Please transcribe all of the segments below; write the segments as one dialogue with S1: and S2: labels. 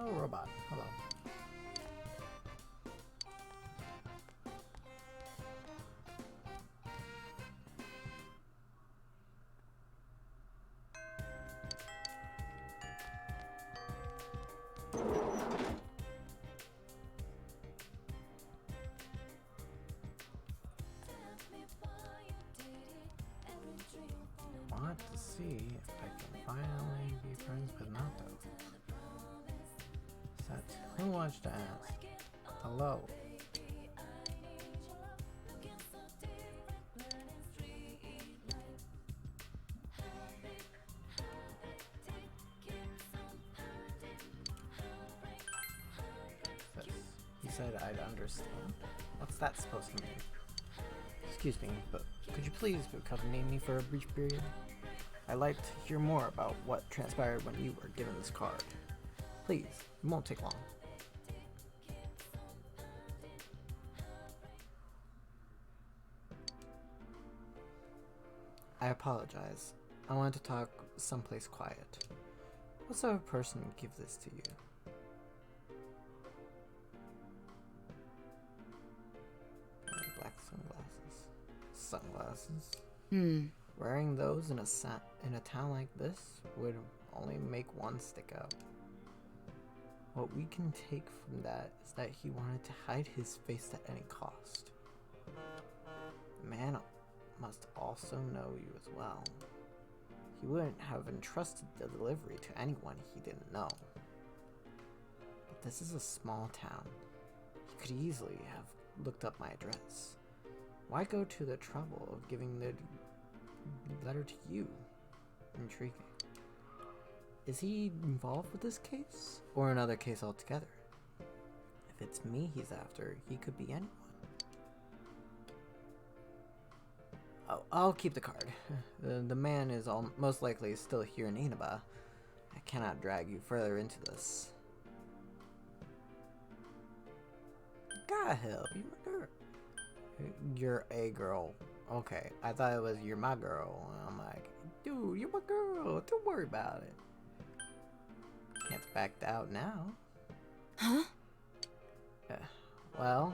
S1: Oh, robot. Hello. Want to see if I can finally be friends with Nato. Set. Who wants to ask? Hello. He said I'd understand. What's that supposed to mean? Excuse me, but could you please accompany me for a brief period? I'd like to hear more about what transpired when you were given this card. Please, it won't take long. I apologize. I wanted to talk someplace quiet. What sort of person would give this to you? Black sunglasses. Sunglasses? Wearing those in a town like this would only make one stick out. What we can take from that is that he wanted to hide his face at any cost. The man must also know you as well. He wouldn't have entrusted the delivery to anyone he didn't know. But this is a small town. He could easily have looked up my address. Why go to the trouble of giving the letter to you? Intriguing. Is he involved with this case? Or another case altogether? If it's me he's after, he could be anyone. Oh, I'll keep the card. The man is most likely still here in Inaba. I cannot drag you further into this. God help, you're my girl. You're a girl. Okay, I thought it was you're my girl. I'm like, dude, you're my girl. Don't worry about it. Can't back out now.
S2: Huh?
S1: Well,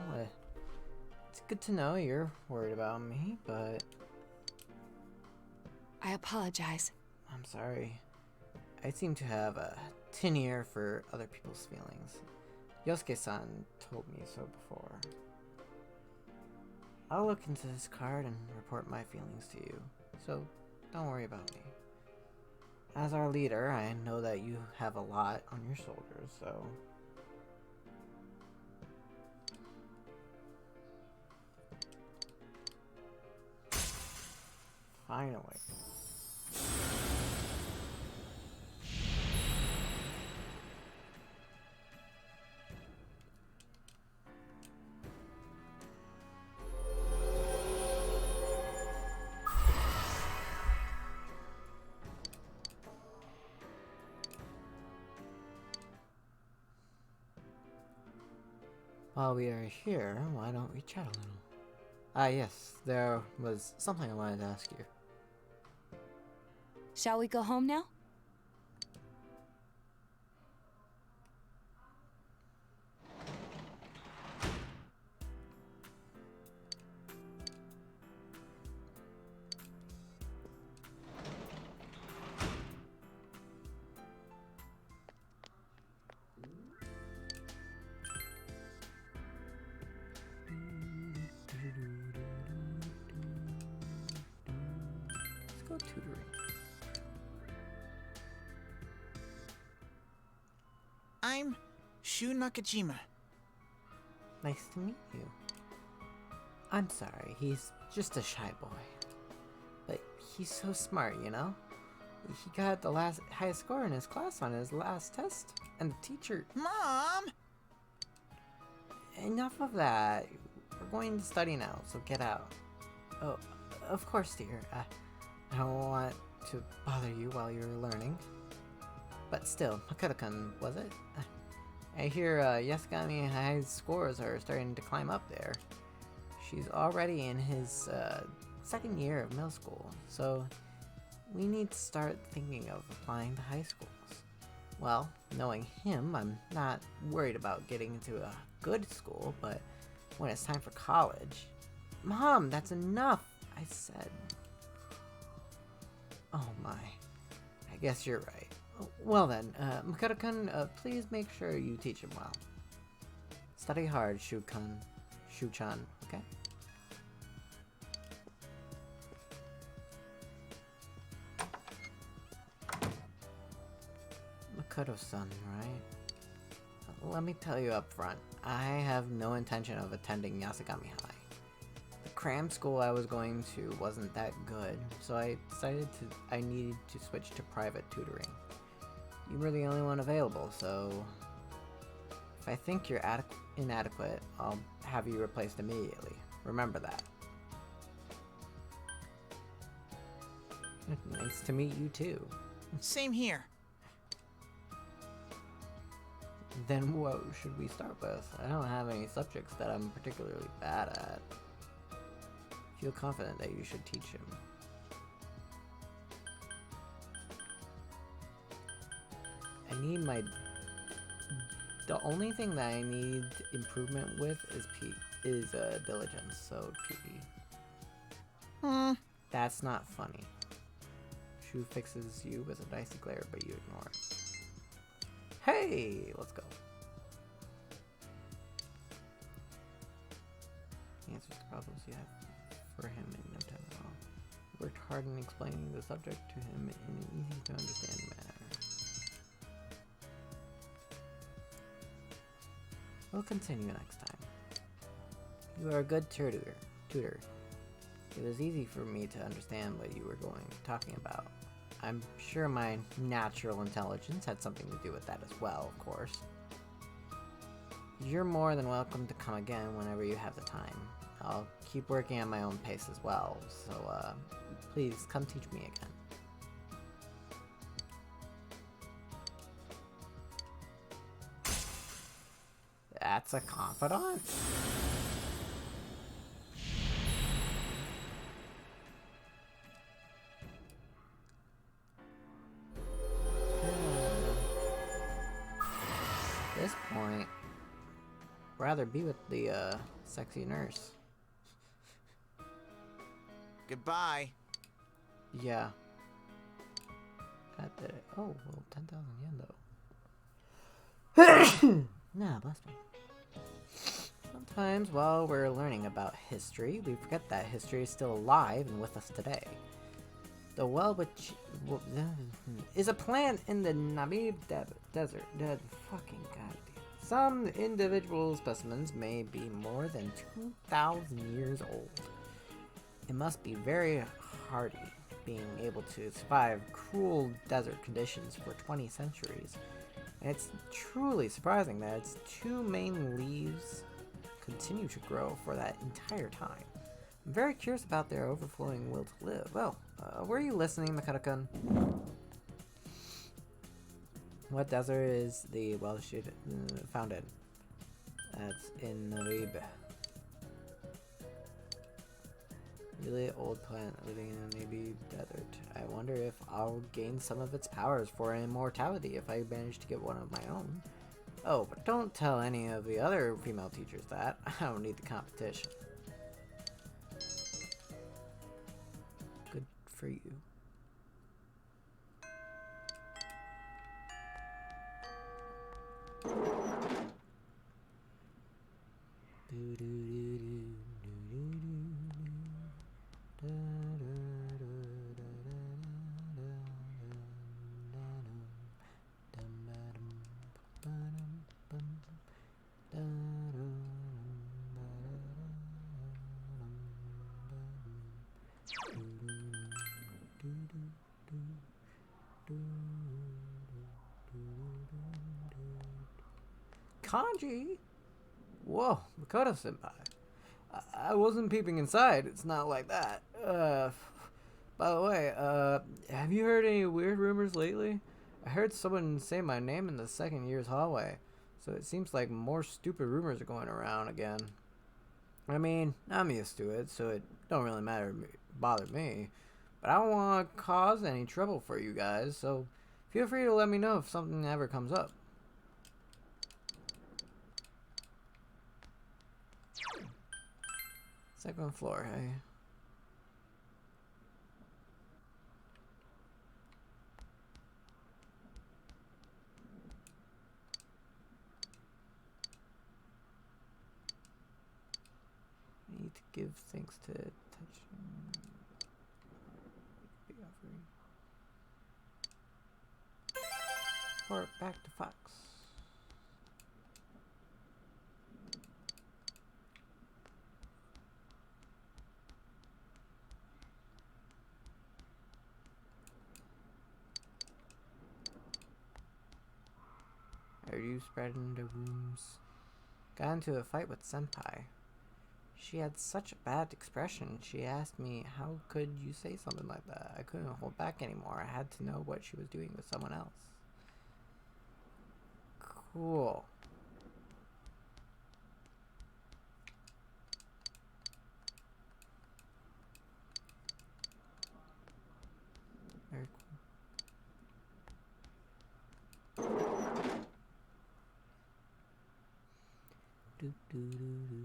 S1: it's good to know you're worried about me, but...
S2: I apologize.
S1: I'm sorry. I seem to have a tin ear for other people's feelings. Yosuke-san told me so before. I'll look into this card and report my feelings to you, so don't worry about me. As our leader, I know that you have a lot on your shoulders, so... Finally. While we are here, why don't we chat a little? Ah, yes, there was something I wanted to ask you.
S2: Shall we go home now?
S1: Let's go tutoring.
S3: I'm Shu Nakajima.
S1: Nice to meet you. I'm sorry, he's just a shy boy. But he's so smart, you know? He got the highest score in his class on his last test, and the teacher...
S3: Mom!
S1: Enough of that. We're going to study now, so get out. Oh, of course, dear. I don't want to bother you while you're learning. But still, Makoto-kun, was it? I hear Yasugami High's scores are starting to climb up there. She's already in his second year of middle school, so we need to start thinking of applying to high schools. Well, knowing him, I'm not worried about getting into a good school, but when it's time for college... Mom, that's enough, I said. Oh my. I guess you're right. Well then, Makoto-kun, please make sure you teach him well. Study hard, Shu-chan, okay? Makoto-san, right? Let me tell you up front, I have no intention of attending Yasagami High. The cram school I was going to wasn't that good, so I decided I needed to switch to private tutoring. You were the only one available, so if I think you're inadequate, I'll have you replaced immediately. Remember that. Nice to meet you too.
S3: Same here.
S1: Then what should we start with? I don't have any subjects that I'm particularly bad at. Feel confident that you should teach him. The only thing that I need improvement with is diligence, so PE. That's not funny. Shu fixes you with a dicey glare, but you ignore it. Hey, let's go. He answers the problems you have for him in no time at all. Worked hard in explaining the subject to him in an easy to understand manner. We'll continue next time. You are a good tutor. It was easy for me to understand what you were talking about. I'm sure my natural intelligence had something to do with that as well, of course. You're more than welcome to come again whenever you have the time. I'll keep working at my own pace as well, so please come teach me again. That's a confidant? At this point, rather be with the sexy nurse.
S3: Goodbye.
S1: Yeah. That did it. Oh, well, 10,000 yen though. Nah, bless me. Sometimes while we're learning about history, we forget that history is still alive and with us today. The well which is a plant in the Namib Desert. Fucking goddamn. Some individual specimens may be more than 2,000 years old. It must be very hardy, being able to survive cruel desert conditions for 20 centuries. And it's truly surprising that its two main leaves continue to grow for that entire time. I'm very curious about their overflowing will to live. Well, were you listening, Makoto-kun? What desert is the well found in? That's in Namib. Really old plant living in the Namib Desert. I wonder if I'll gain some of its powers for immortality if I manage to get one of my own. Oh, but don't tell any of the other female teachers that. I don't need the competition. Good for you. Kanji? Whoa, Makoto-senpai. I wasn't peeping inside. It's not like that. By the way, have you heard any weird rumors lately? I heard someone say my name in the second year's hallway, so it seems like more stupid rumors are going around again. I mean, I'm used to it, so it don't really bother me. But I don't want to cause any trouble for you guys, so Feel free to let me know if something ever comes up. Second floor, hey. I need to give thanks to touch. Or back to Fox. Are you spreading the rooms? Got into a fight with Senpai. She had such a bad expression. She asked me, how could you say something like that? I couldn't hold back anymore. I had to know what she was doing with someone else. Cool. Very cool. Do, do, do, do.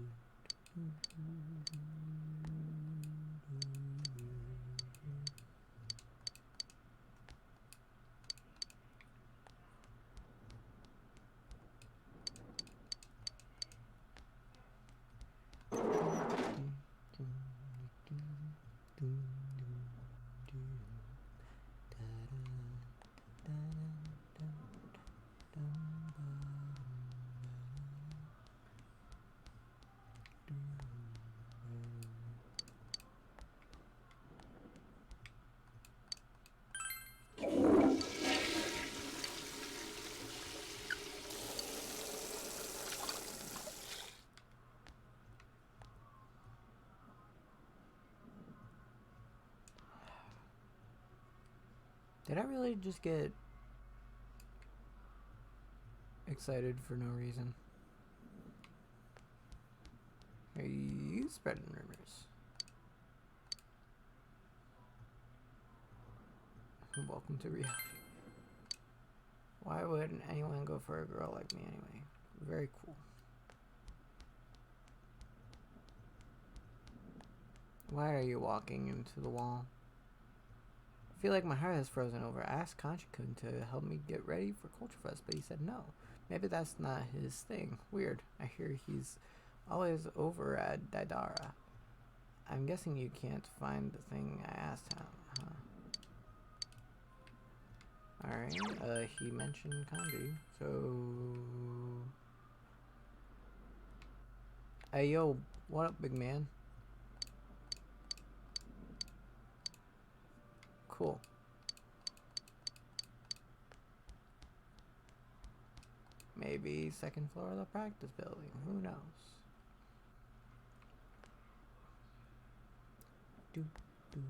S1: Did I really just get excited for no reason? Are you spreading rumors? Welcome to reality. Why wouldn't anyone go for a girl like me anyway? Very cool. Why are you walking into the wall? I feel like my heart has frozen over. I asked Kanchi-kun to help me get ready for Culture Fest, but he said no. Maybe that's not his thing. Weird. I hear he's always over at Daidara. I'm guessing you can't find the thing I asked him, huh? Alright, he mentioned kanji, so... Hey, yo, what up, big man? Cool. Maybe second floor of the practice building, who knows? Do, do,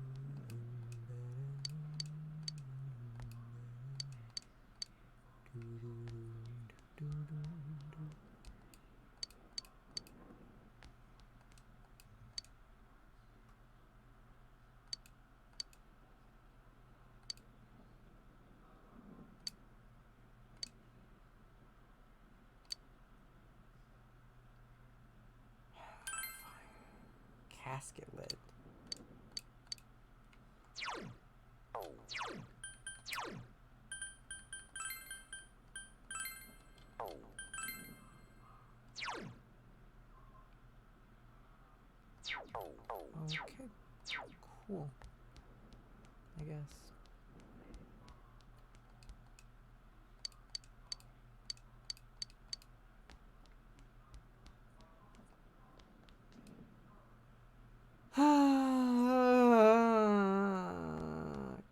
S1: casket lid. Okay, cool. I guess.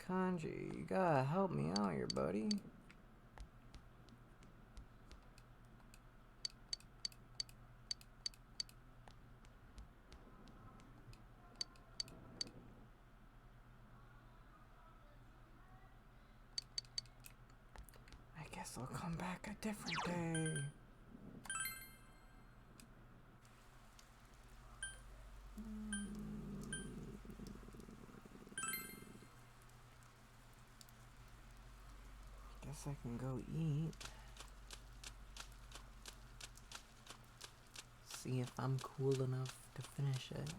S1: Kanji, you gotta help me out here, buddy. I guess I'll come back a different day. guess I can go eat. See if I'm cool enough to finish it.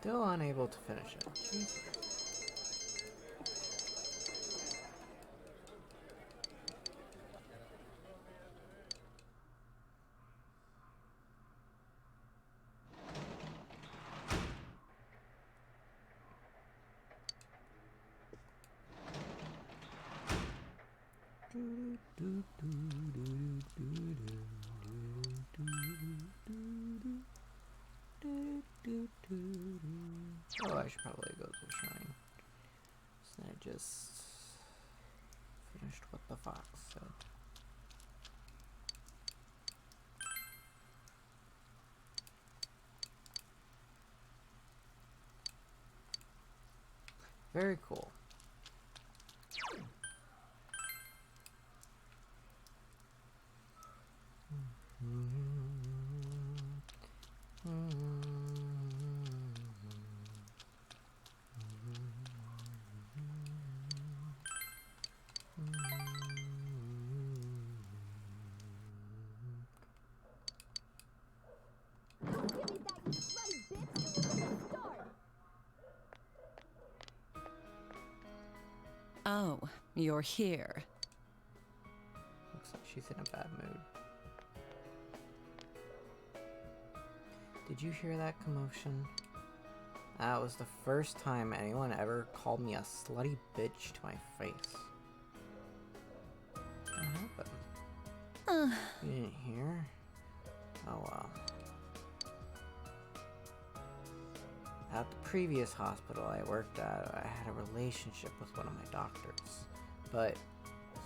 S1: Still unable to finish it. Jesus. Oh, I should probably go to the shrine. So I just finished what the fox said. Very cool.
S2: Oh, you're here.
S1: Looks like she's in a bad mood. Did you hear that commotion? That was the first time anyone ever called me a slutty bitch to my face. What happened? You didn't hear? Oh well. At the previous hospital I worked at, I had a relationship with one of my doctors, but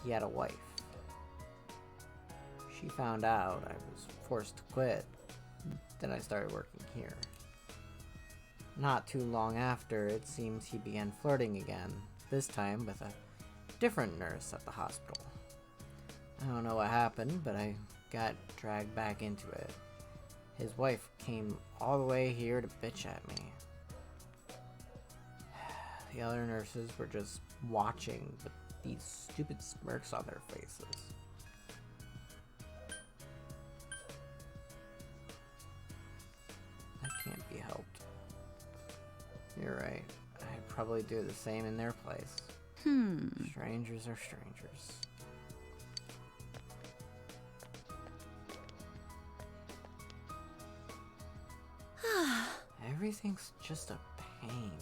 S1: he had a wife. She found out, I was forced to quit, then I started working here. Not too long after, it seems he began flirting again, this time with a different nurse at the hospital. I don't know what happened, but I got dragged back into it. His wife came all the way here to bitch at me. The other nurses were just watching with these stupid smirks on their faces. That can't be helped. You're right. I'd probably do the same in their place. Strangers are strangers. Everything's just a pain.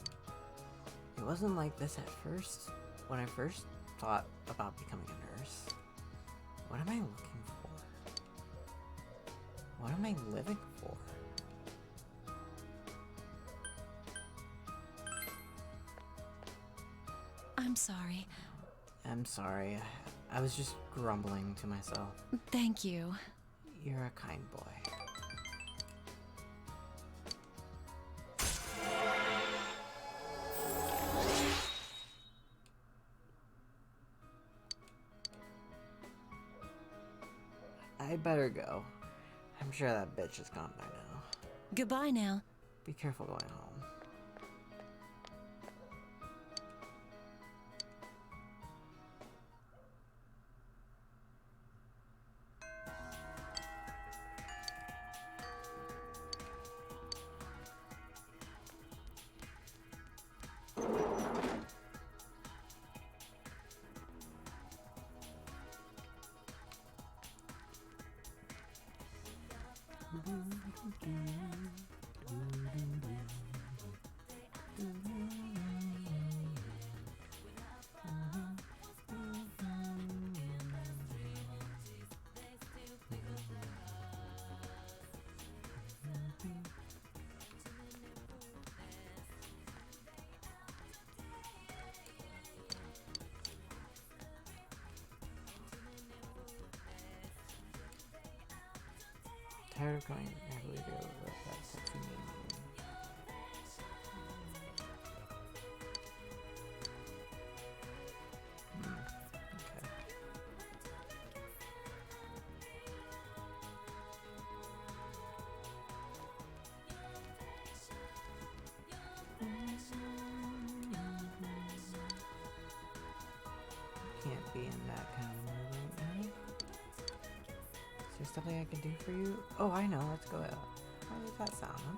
S1: It wasn't like this at first, when I first thought about becoming a nurse. What am I looking for? What am I living for?
S2: I'm sorry.
S1: I'm sorry. I was just grumbling to myself.
S2: Thank you.
S1: You're a kind boy. I'd better go. I'm sure that bitch is gone by now.
S2: Goodbye now.
S1: Be careful going home. Tired of going heavily together with that sexy name. be in that kind of mood right now. Is there something I can do for you? Oh, I know. Let's go out. How does that sound? Huh?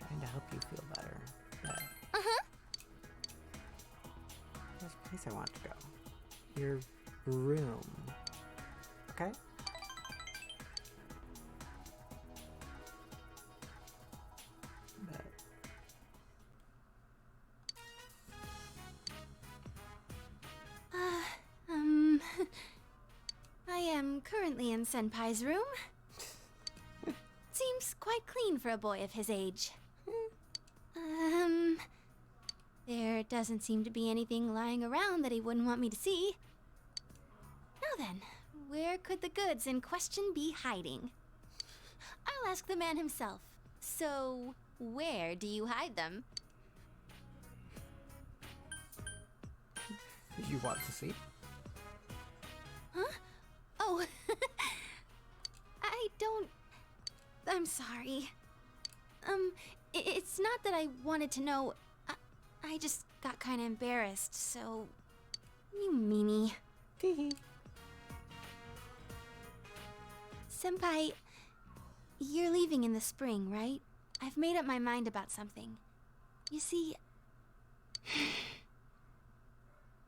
S1: Trying to help you feel better. Yeah. There's a place I want to go. Your room. Okay?
S4: I am currently in Senpai's room. Seems quite clean for a boy of his age. There doesn't seem to be anything lying around that he wouldn't want me to see. Now then, where could the goods in question be hiding? I'll ask the man himself. So, where do you hide them?
S1: Did you want to see?
S4: Huh? Oh, I don't... I'm sorry. It's not that I wanted to know. I just got kind of embarrassed, so... You meanie. Senpai, you're leaving in the spring, right? I've made up my mind about something. You see...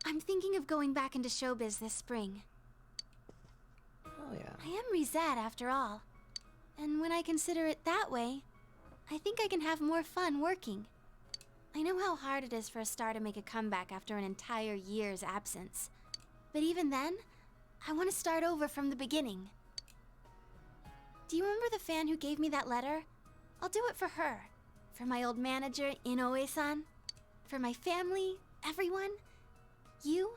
S4: I'm thinking of going back into showbiz this spring.
S1: Oh yeah.
S4: I am Reset after all. And when I consider it that way, I think I can have more fun working. I know how hard it is for a star to make a comeback after an entire year's absence. But even then, I want to start over from the beginning. Do you remember the fan who gave me that letter? I'll do it for her. For my old manager, Inoue-san. For my family, everyone. You.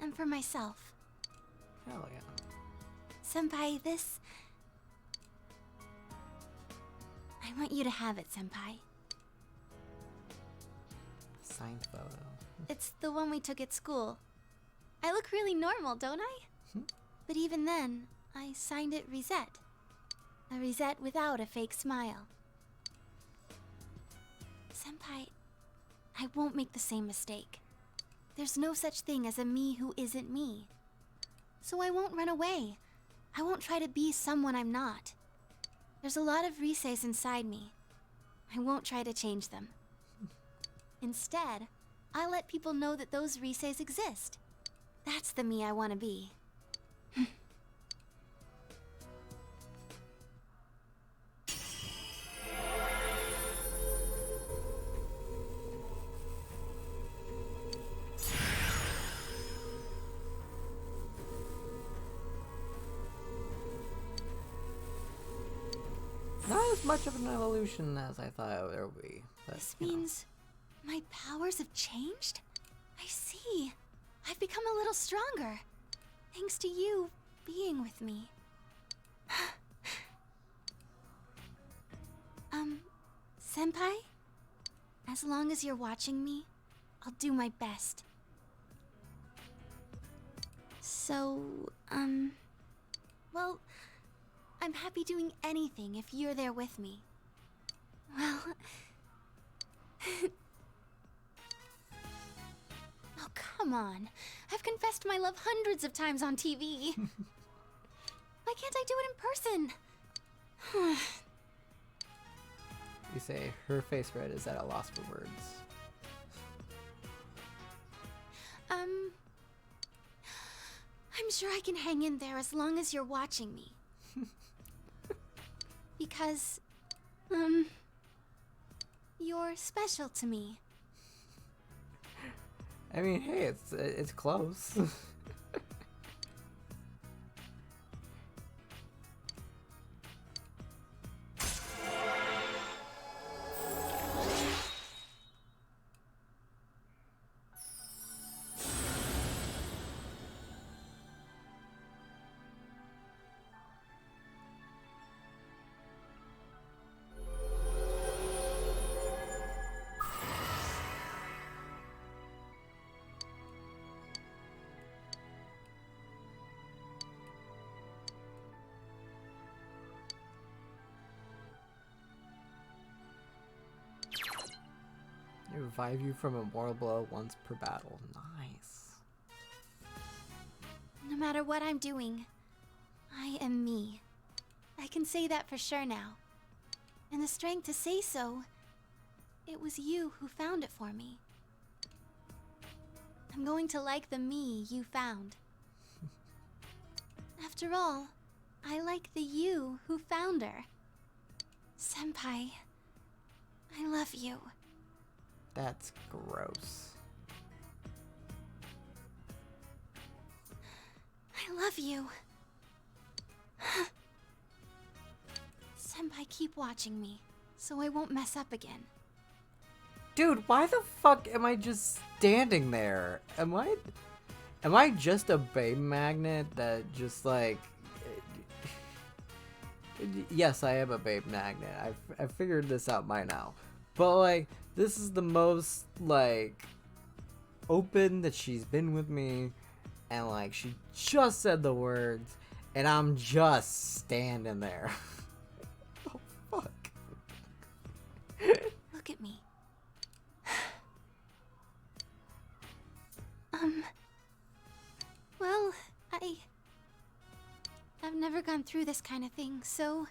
S4: And for myself.
S1: Hell yeah.
S4: Senpai, this... I want you to have it, Senpai.
S1: Signed photo.
S4: It's the one we took at school. I look really normal, don't I? But even then, I signed it Reset. A Reset without a fake smile. Senpai, I won't make the same mistake. There's no such thing as a me who isn't me. So I won't run away. I won't try to be someone I'm not. There's a lot of Riseis inside me. I won't try to change them. Instead, I'll let people know that those Riseis exist. That's the me I want to be.
S1: Not as much of an evolution as I thought there would be. But,
S4: This
S1: you know.
S4: means my powers have changed? I see. I've become a little stronger. Thanks to you being with me. Senpai? As long as you're watching me, I'll do my best. So, well, I'm happy doing anything if you're there with me. Well... Oh, come on. I've confessed my love hundreds of times on TV. Why can't I do it in person?
S1: You say her face red is at a loss for words.
S4: I'm sure I can hang in there as long as you're watching me. Because, you're special to me.
S1: I mean, hey, it's close. They revive you from a mortal blow once per battle. Nice.
S4: No matter what I'm doing, I am me. I can say that for sure now. And the strength to say so, it was you who found it for me. I'm going to like the me you found. After all, I like the you who found her. Senpai, I love you.
S1: That's gross.
S4: I love you. Senpai, keep watching me, so I won't mess up again.
S1: Dude, why the fuck am I just standing there? Am I just a babe magnet that just like... Yes, I am a babe magnet. I figured this out by now. But like, this is the most like open that she's been with me, and like she just said the words, and I'm just standing there. Oh fuck.
S4: Look at me. Well, I've never gone through this kind of thing, so...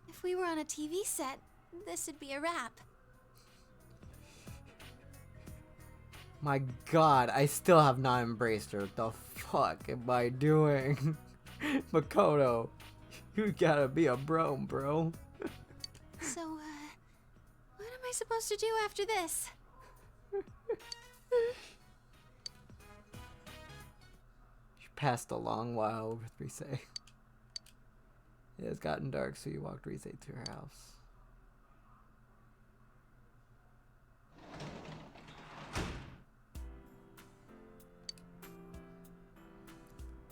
S4: If we were on a TV set, this would be a wrap.
S1: My god, I still have not embraced her. The fuck am I doing? Makoto, you gotta be a bro.
S4: So, what am I supposed to do after this?
S1: She passed a long while with Rise. It has gotten dark, so you walked Rise to her house.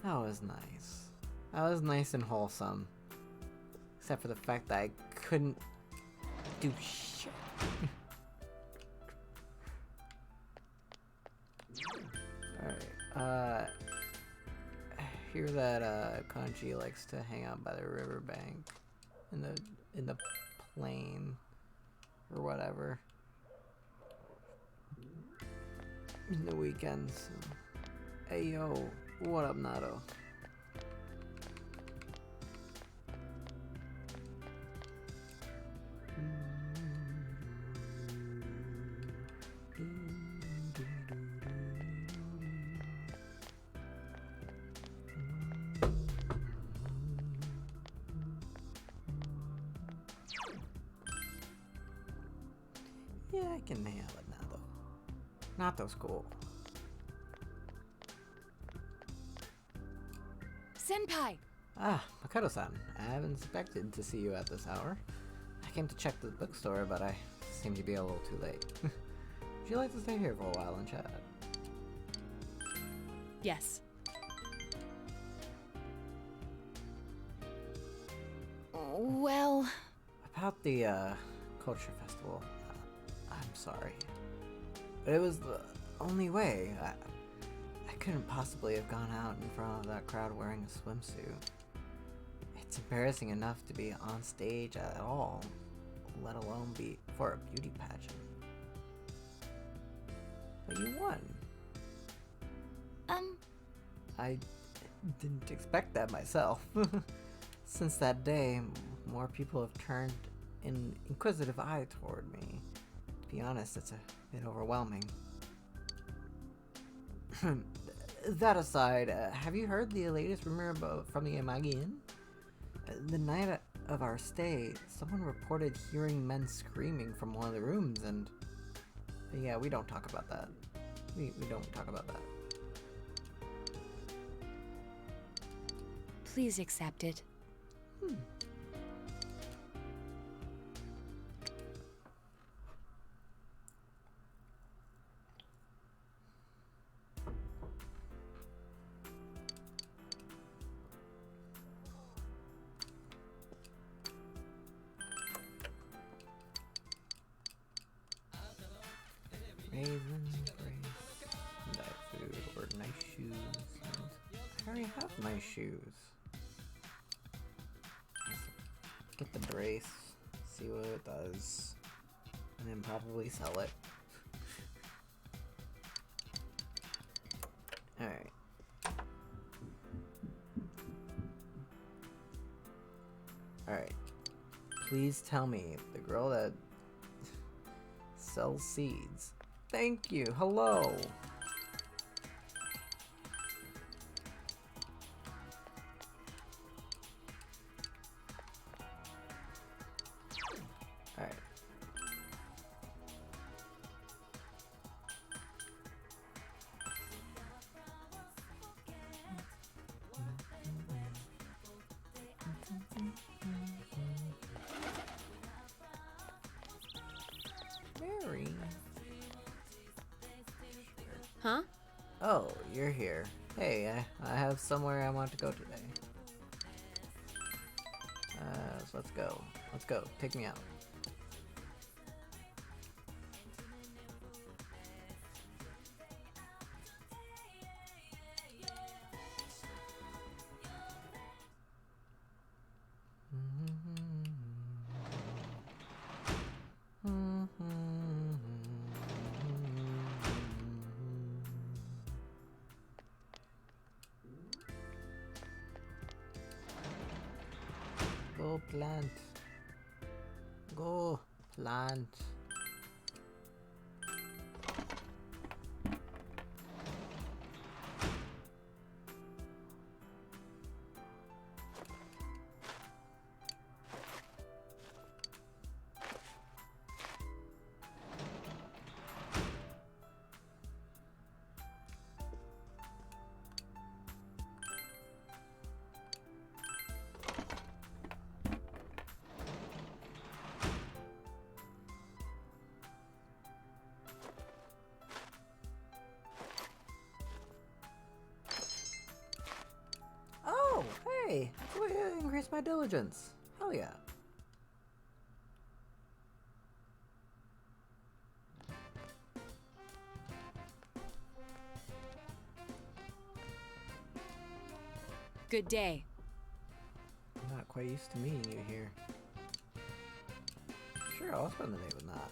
S1: That was nice. That was nice and wholesome. Except for the fact that I couldn't do shit. Alright, I hear that Kanji likes to hang out by the riverbank in the plain or whatever in the weekends. Hey yo, what up, Nato? Yeah, I can hang out with Nato. Nato's cool.
S2: Senpai!
S1: Ah, Makoto-san, I haven't expected to see you at this hour. I came to check the bookstore, but I seem to be a little too late. Would you like to stay here for a while and chat?
S2: Yes. Well...
S1: About the, culture festival, I'm sorry. But it was the only way. I couldn't possibly have gone out in front of that crowd wearing a swimsuit. It's embarrassing enough to be on stage at all, let alone be for a beauty pageant. But you won. I didn't expect that myself. Since that day, more people have turned an inquisitive eye toward me. To be honest, it's a bit overwhelming. That aside, have you heard the latest rumor from the Amagi Inn? The night of our stay, someone reported hearing men screaming from one of the rooms, and... Yeah, we don't talk about that. We don't talk about that.
S2: Please accept it.
S1: Raven, grace, diet food, or nice shoes. I already have nice shoes. Get the brace, see what it does, and then probably sell it. Alright. Alright. Please tell me the girl that sells seeds. Thank you. Hello. Alright. Mary.
S2: Huh?
S1: Oh, you're here. Hey, I have somewhere I want to go today. So let's go. Let's go. Take me out. Go plant. Go plant. Oh, hey! That's a way to increase my diligence. Hell yeah.
S2: Good day.
S1: I'm not quite used to meeting you here. Sure, I'll spend the day with that.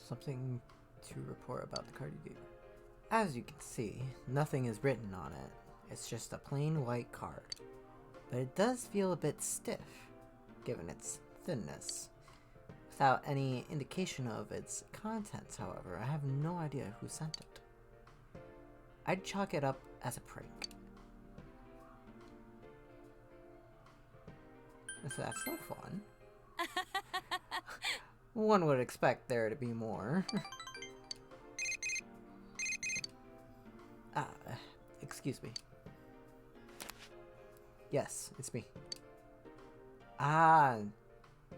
S1: Something to report about the card you gave. As you can see, nothing is written on it. It's just a plain white card. But it does feel a bit stiff, given its thinness. Without any indication of its contents, however, I have no idea who sent it. I'd chalk it up as a prank. So that's no fun. One would expect there to be more. Excuse me. Yes, it's me. Ah,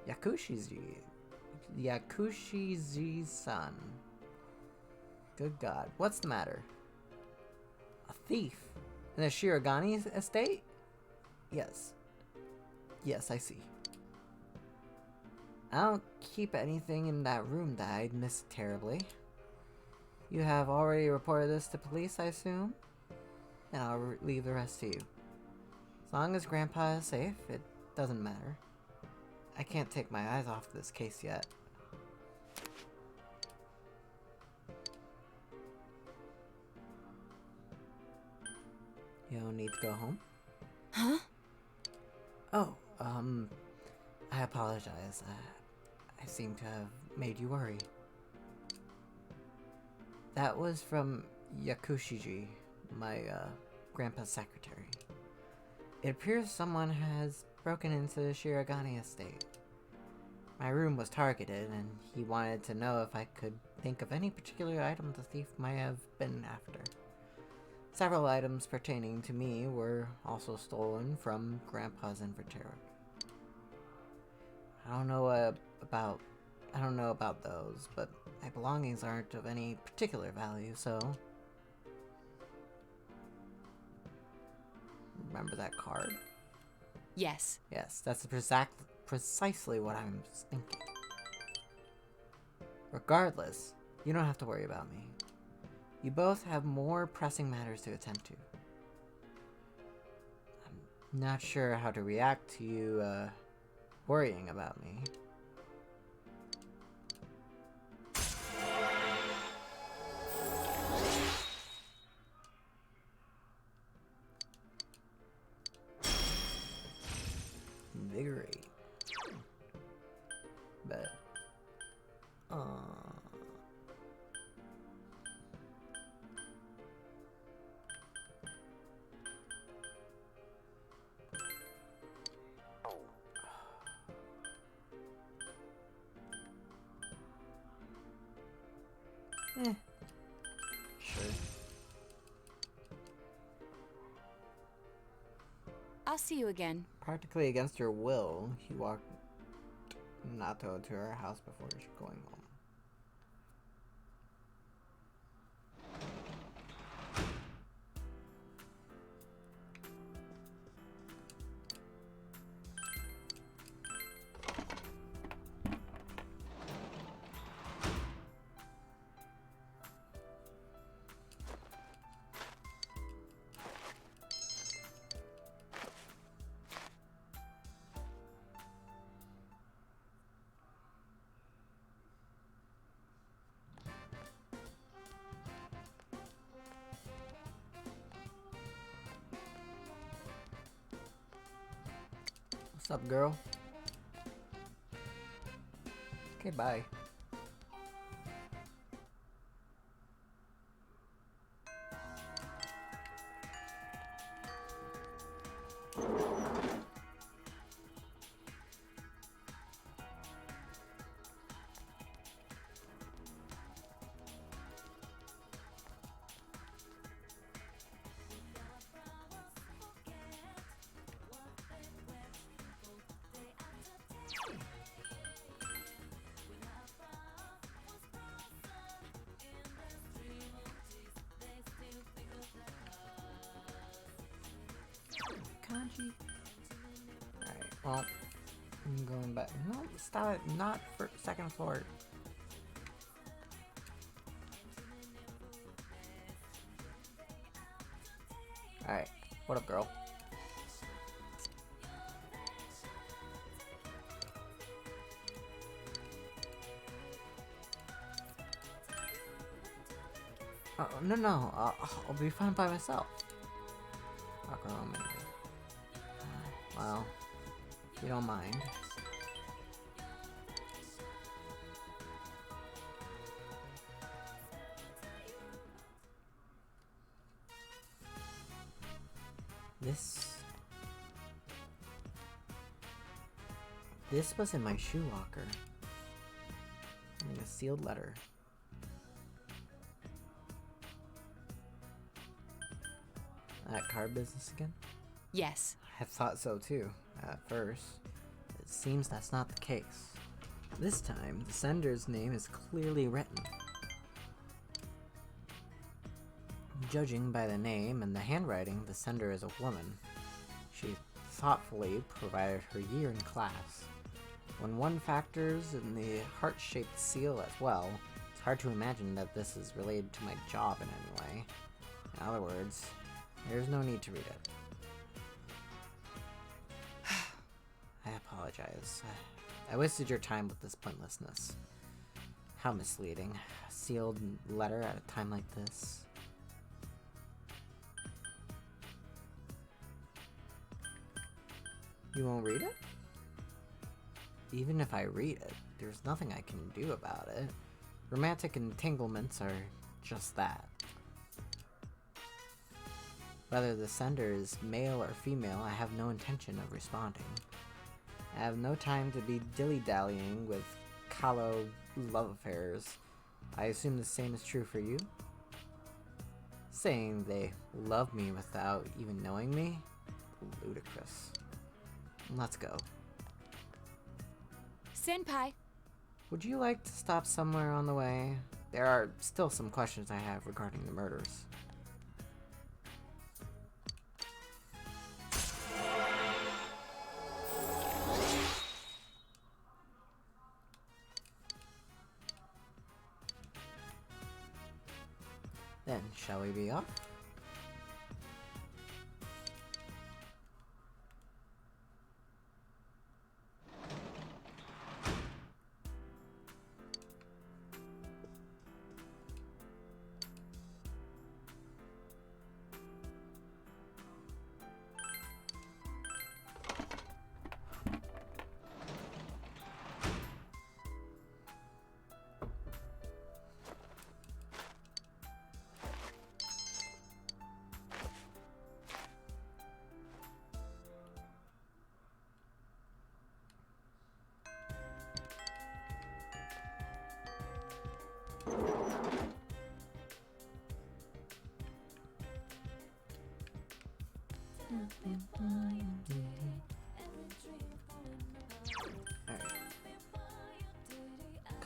S1: Yakushiji-san. Good God, what's the matter? A thief in the Shirogane estate? Yes. Yes, I see. I don't keep anything in that room that I'd miss terribly. You have already reported this to police, I assume? And I'll leave the rest to you. As long as Grandpa is safe, it doesn't matter. I can't take my eyes off this case yet. You don't need to go home?
S2: Huh?
S1: Oh, I apologize. I seem to have made you worry. That was from Yakushiji, my, grandpa's secretary. It appears someone has broken into the Shirogane estate. My room was targeted, and he wanted to know if I could think of any particular item the thief might have been after. Several items pertaining to me were also stolen from Grandpa's inventory. I don't know about those, but my belongings aren't of any particular value, so... Remember that card?
S2: Yes.
S1: Yes, that's precisely what I'm thinking. Regardless, you don't have to worry about me. You both have more pressing matters to attend to. I'm not sure how to react to you, worrying about me. Invigorate. But, sure.
S2: I'll see you again.
S1: Practically against her will, he walked Nato to her house before going home. What's up, girl? Okay, bye. Kanji. Alright, well, I'm going back. No, stop it. Not for second floor. Alright, what up, girl? No, I'll be fine by myself. I'll go home anyway. Well, if you don't mind. This was in my shoe locker. In a sealed letter. That card business again?
S2: Yes.
S1: I thought so too, at first. It seems that's not the case. This time, the sender's name is clearly written. Judging by the name and the handwriting, the sender is a woman. She thoughtfully provided her year in class. When one factors in the heart-shaped seal as well, it's hard to imagine that this is related to my job in any way. In other words, there's no need to read it. I apologize. I wasted your time with this pointlessness. How misleading. A sealed letter at a time like this. You won't read it? Even if I read it, there's nothing I can do about it. Romantic entanglements are just that. Whether the sender is male or female, I have no intention of responding. I have no time to be dilly-dallying with callow love affairs. I assume the same is true for you? Saying they love me without even knowing me? Ludicrous. Let's go.
S2: Senpai.
S1: Would you like to stop somewhere on the way? There are still some questions I have regarding the murders. Then, shall we be off?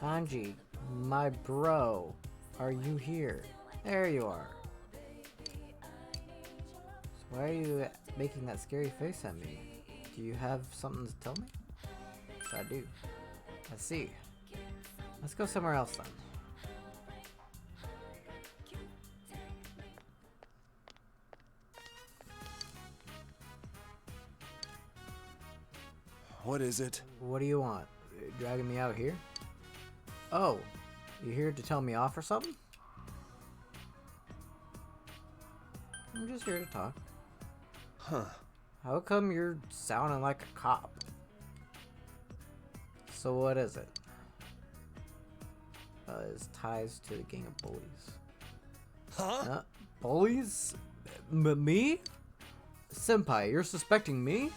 S1: Kanji, my bro, are you here? There you are. So why are you making that scary face at me? Do you have something to tell me? Yes, I do. I see. Let's go somewhere else then.
S5: What is it?
S1: What do you want? You dragging me out here? Oh, you here to tell me off or something? I'm just here to talk.
S5: Huh.
S1: How come you're sounding like a cop? So what is it? His ties to the gang of bullies.
S5: Huh?
S1: Bullies? Me? Senpai, you're suspecting me?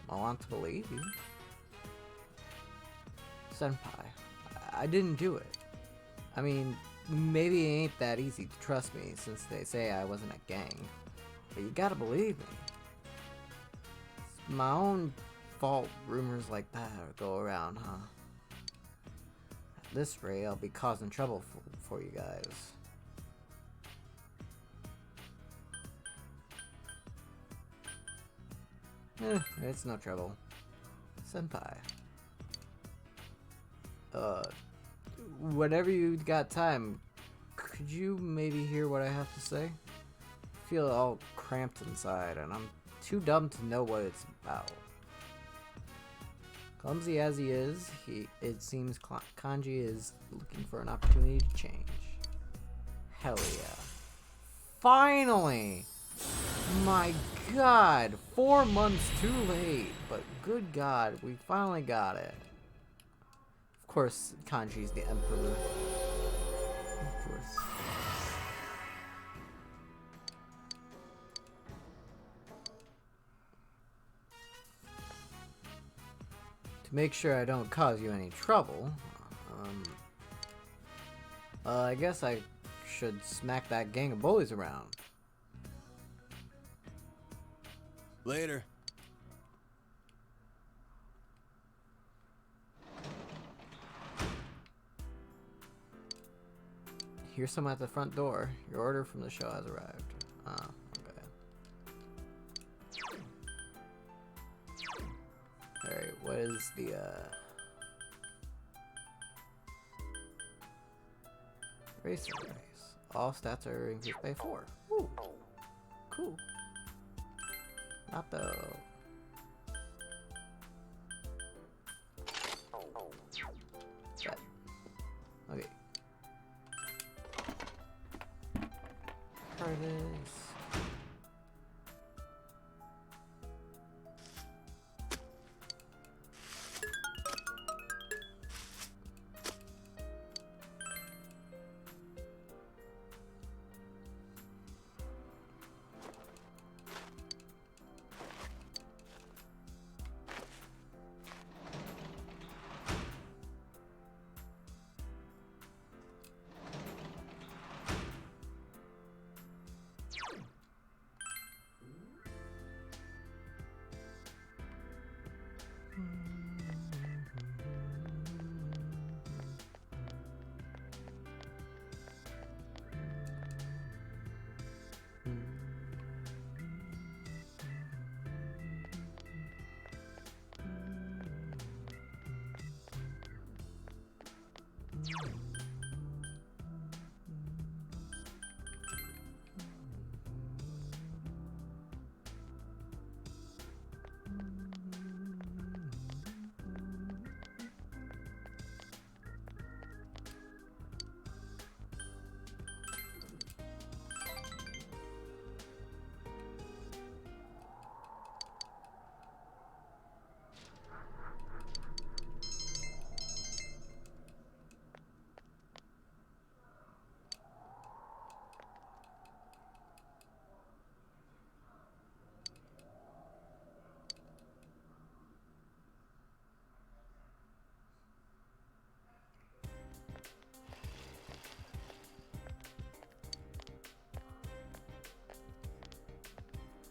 S1: I want to believe you. Senpai, I didn't do it. I mean, maybe it ain't that easy to trust me since they say I wasn't a gang. But you gotta believe me. It's my own fault rumors like that go around, huh? At this rate, I'll be causing trouble for you guys. It's no trouble. Senpai. Whenever you got time, could you maybe hear what I have to say? I feel all cramped inside, and I'm too dumb to know what it's about. Clumsy as he is, it seems Kanji is looking for an opportunity to change. Hell yeah. Finally! My god, 4 months too late, but good god, we finally got it. Of course, Kanji's the emperor. Of course. To make sure I don't cause you any trouble, I guess I should smack that gang of bullies around.
S5: Later.
S1: Here's someone at the front door. Your order from the show has arrived. Okay. Alright, what is the, Racer race. All stats are increased by 4. Ooh. Cool. Not though. That. Okay. Artist.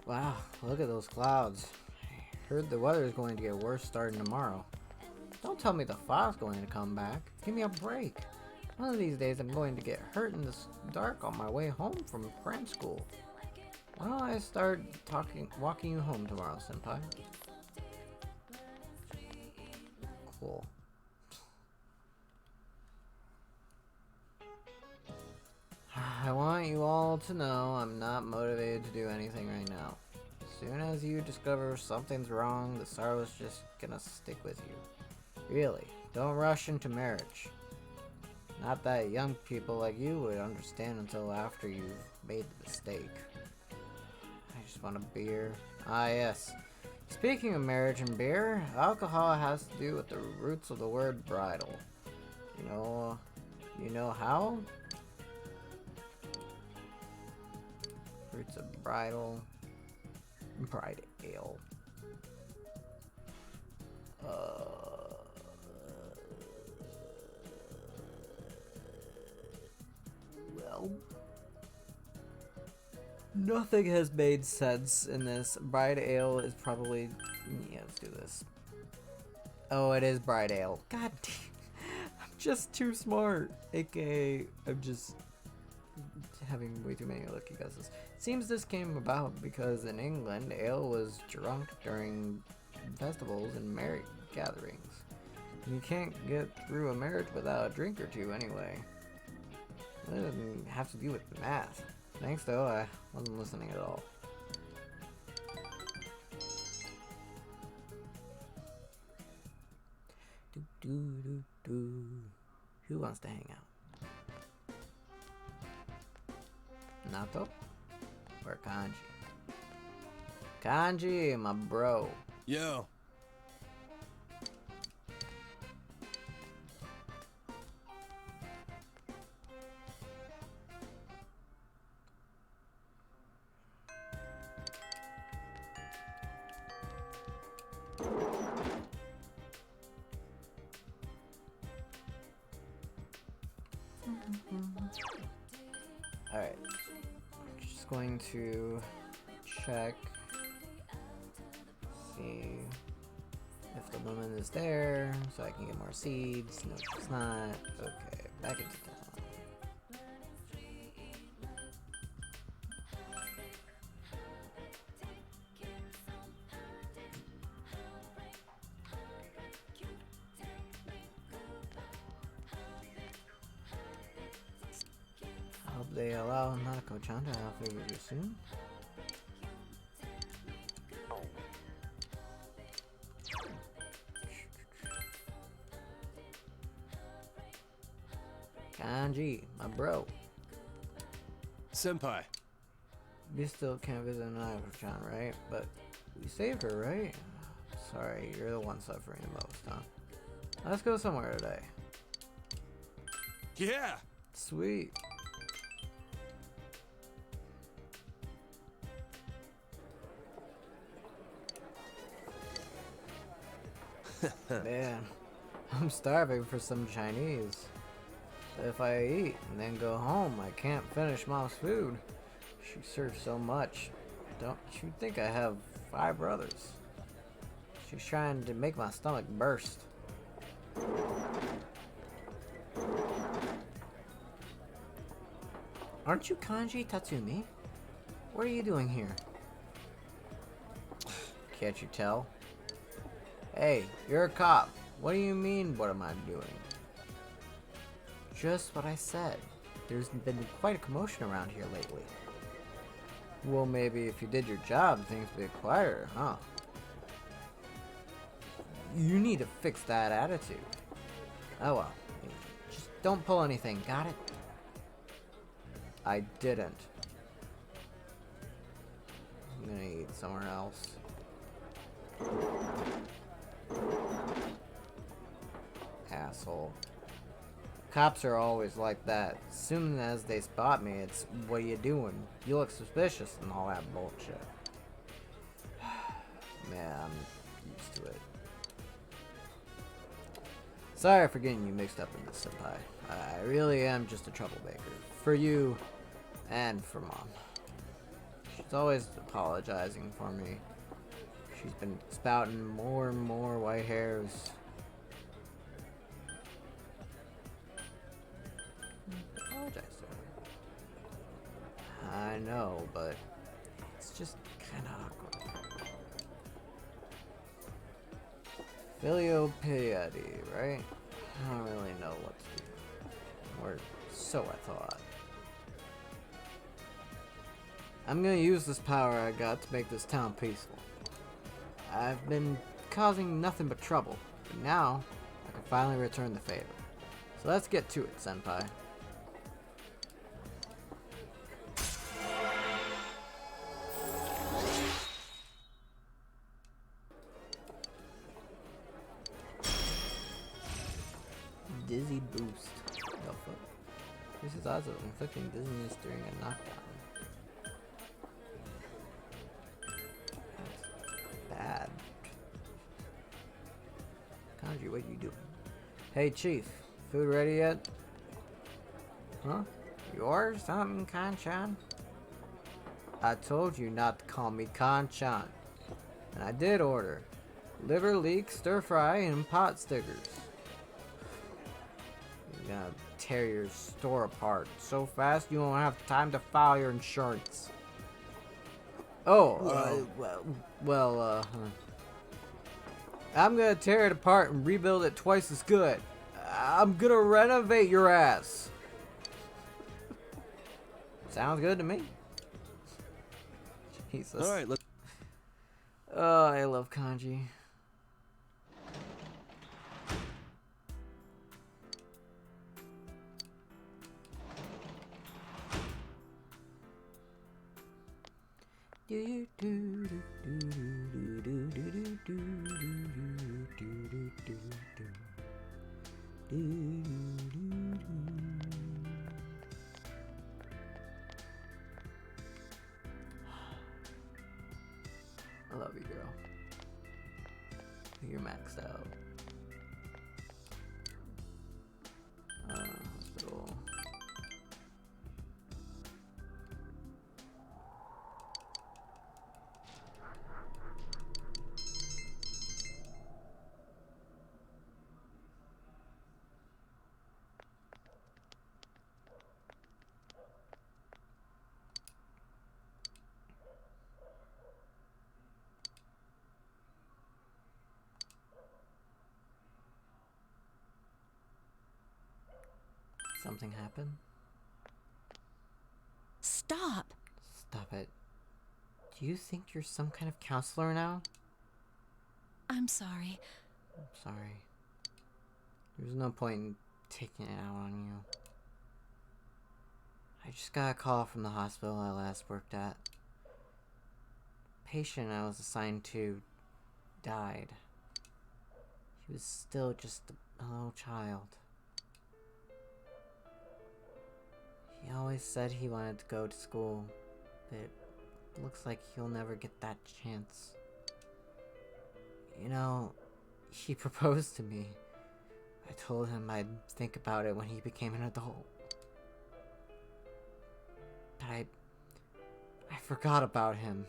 S1: Wow, look at those clouds. I heard the weather is going to get worse starting tomorrow. Don't tell me the fog's going to come back. Give me a break. One of these days I'm going to get hurt in the dark on my way home from French school. Why don't I start walking you home tomorrow, Senpai? Cool. I want you all to know I'm not motivated to do anything right now. As soon as you discover something's wrong, the sorrow's just gonna stick with you. Really, don't rush into marriage. Not that young people like you would understand until after you've made the mistake. I just want a beer. Ah yes. Speaking of marriage and beer, alcohol has to do with the roots of the word bridal. You know how? Roots of bridal. Bride ale. Well, nothing has made sense in this. Bride ale is probably... Yeah, let's do this. Oh, it is bride ale. God damn. I'm just too smart. AKA, I'm just having way too many lucky guesses. Seems this came about because in England, ale was drunk during festivals and marriage gatherings. You can't get through a marriage without a drink or two anyway. It doesn't have to do with math. Thanks though, I wasn't listening at all. Who wants to hang out? Nato? Or Kanji? Kanji, my bro.
S5: Yo.
S1: Alright. Just going to check. See if the woman is there so I can get more seeds. No, she's not. Okay, back into town. Hope they allow Nanako-chan to have favor you soon. Kanji, my bro.
S5: Senpai.
S1: You still can't visit Nanako-chan, right? But we saved her, right? Sorry, you're the one suffering the most, huh? Let's go somewhere today.
S5: Yeah.
S1: Sweet. Man, I'm starving for some Chinese. But if I eat and then go home, I can't finish Mom's food. She serves so much. Don't you think I have 5 brothers? She's trying to make my stomach burst. Aren't you Kanji Tatsumi? What are you doing here? Can't you tell? Hey, you're a cop. What do you mean, what am I doing? Just what I said. There's been quite a commotion around here lately. Well, maybe if you did your job, things would be quieter, huh? You need to fix that attitude. Oh well. Just don't pull anything, got it? I didn't. I'm gonna eat somewhere else. Asshole. Cops are always like that. As soon as they spot me, it's, what are you doing? You look suspicious and all that bullshit. Man, I'm used to it. Sorry for getting you mixed up in this, Senpai. I really am just a troublemaker. For you, and for Mom. She's She's always apologizing for me. She's been spouting more and more white hairs. Apologize to her. I know, but it's just kind of awkward. Filial piety, right? I don't really know what to do. Or so I thought. I'm gonna use this power I got to make this town peaceful. I've been causing nothing but trouble, but now I can finally return the favor. So let's get to it, Senpai. Dizzy boost. No fuck. Increases odds of inflicting dizziness during a knockdown. That's bad. Kanji, what are you doing? Hey, Chief. Food ready yet? Huh? You ordered something, Kanchan? I told you not to call me Kanchan. And I did order. Liver leek, stir fry, and pot stickers. You're gonna tear your store apart so fast you won't have time to file your insurance. Oh, I'm gonna tear it apart and rebuild it twice as good. I'm gonna renovate your ass. Sounds good to me. Jesus.
S5: All right, let's.
S1: Oh, I love kanji. I love you, girl. You're maxed out. Hospital. Something happened?
S2: Stop!
S1: Stop it. Do you think you're some kind of counselor now?
S2: I'm sorry.
S1: I'm sorry. There's no point in taking it out on you. I just got a call from the hospital I last worked at. The patient I was assigned to died. He was still just a little child. He always said he wanted to go to school, but it looks like he'll never get that chance. You know, he proposed to me. I told him I'd think about it when he became an adult. But I forgot about him.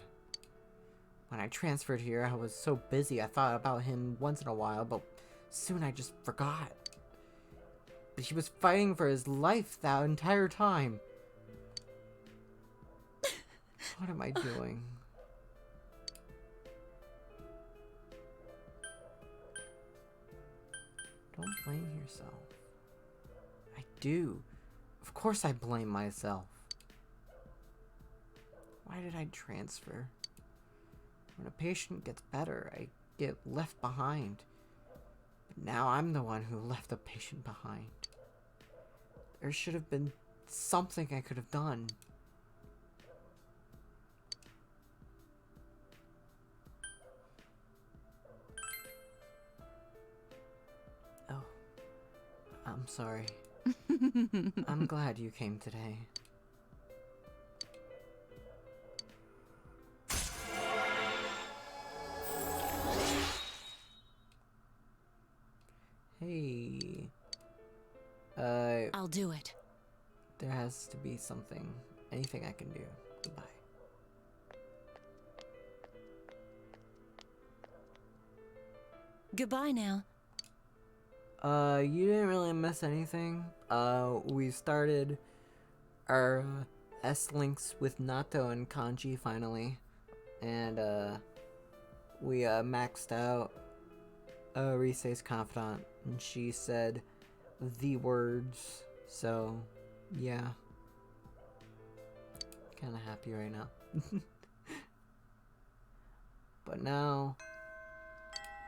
S1: When I transferred here, I was so busy I thought about him once in a while, but soon I just forgot. But he was fighting for his life that entire time. What am I doing? Don't blame yourself. I do. Of course I blame myself. Why did I transfer? When a patient gets better, I get left behind. But now I'm the one who left the patient behind. There should have been something I could have done. Oh, I'm sorry. I'm glad you came today. Hey.
S2: I'll do it.
S1: There has to be something, anything I can do. Goodbye.
S2: Goodbye now.
S1: You didn't really miss anything. We started our S-Links with Nato and Kanji finally. And, we, maxed out, Risei's confidant. And she said the words. So, yeah. Kinda happy right now. But now,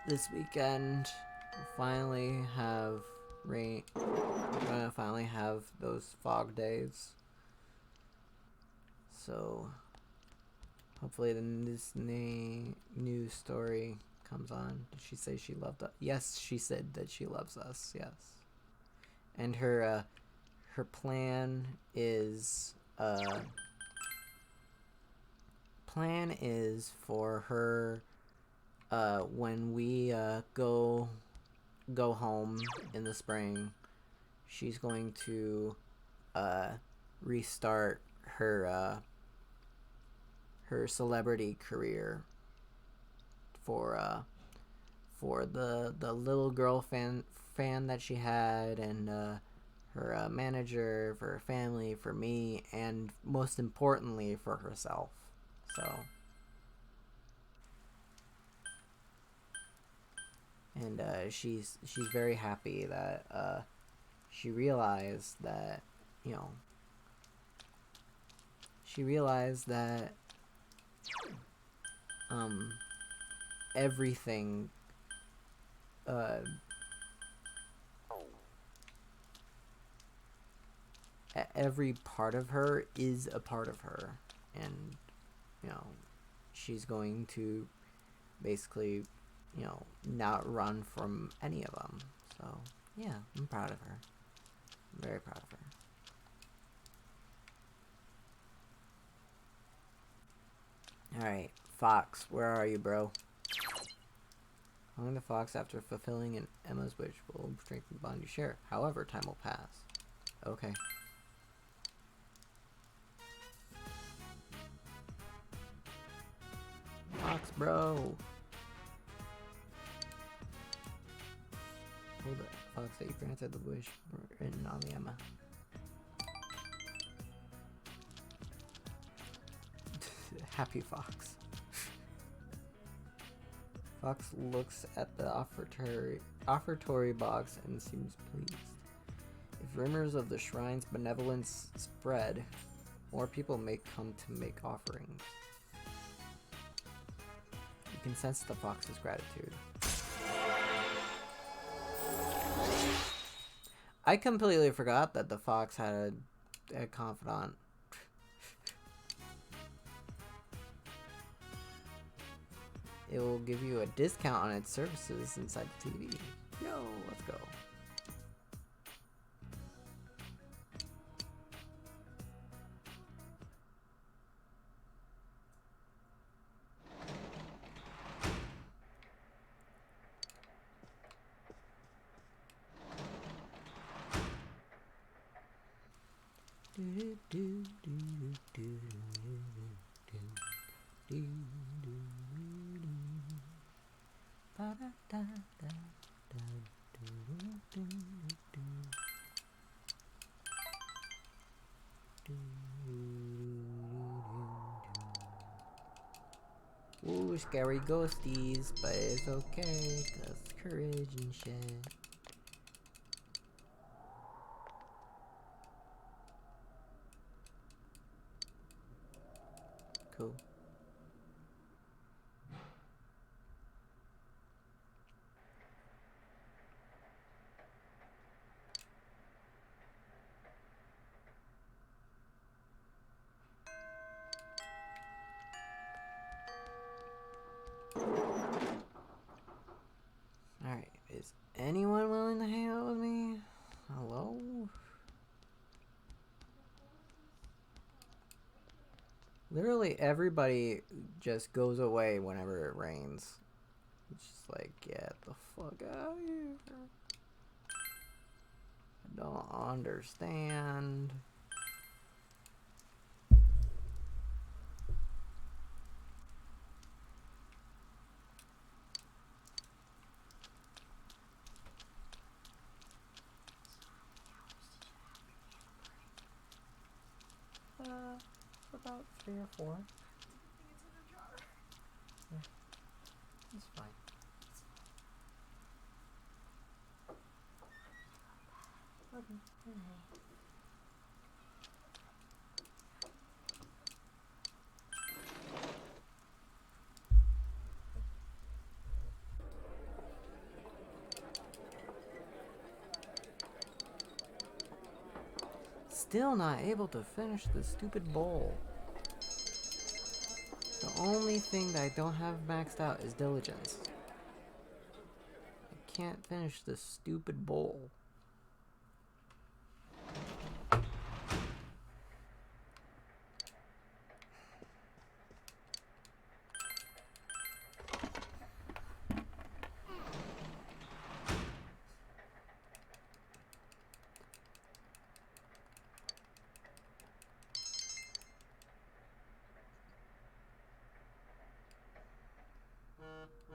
S1: this weekend, we'll finally have rain. We're gonna finally have those fog days. So, hopefully this new story comes on. Did she say she loved us? Yes, she said that she loves us, yes. And her plan is, for her, when we, go home in the spring, she's going to, restart her, her celebrity career for the little girl fan that she had, and, her, manager, for her family, for me, and most importantly for herself. So, and she's very happy that she realized that, you know, everything, every part of her is a part of her, and, you know, she's going to basically, you know, not run from any of them. So, yeah, I'm proud of her. I'm very proud of her. Alright, Fox, where are you, bro? Calling the Fox after fulfilling an Emma's wish will strengthen the bond you share. However, time will pass. Okay. Fox, bro! Hold it. Fox, that you granted the wish written on the Emma. Happy Fox. Fox looks at the offertory box and seems pleased. If rumors of the shrine's benevolence spread, more people may come to make offerings. You can sense the fox's gratitude. I completely forgot that the fox had a confidant. It will give you a discount on its services inside the TV. Yo, let's go. Ooh, scary ghosties, but it's okay, 'cause courage and shit. Cool. Alright, is anyone willing to hang out with me? Hello? Literally everybody just goes away whenever it rains. It's just like, get the fuck out of here. I don't understand. about 3 or 4. Yeah, it's fine. Okay. Still not able to finish the stupid bowl. The only thing that I don't have maxed out is diligence. I can't finish this stupid bowl.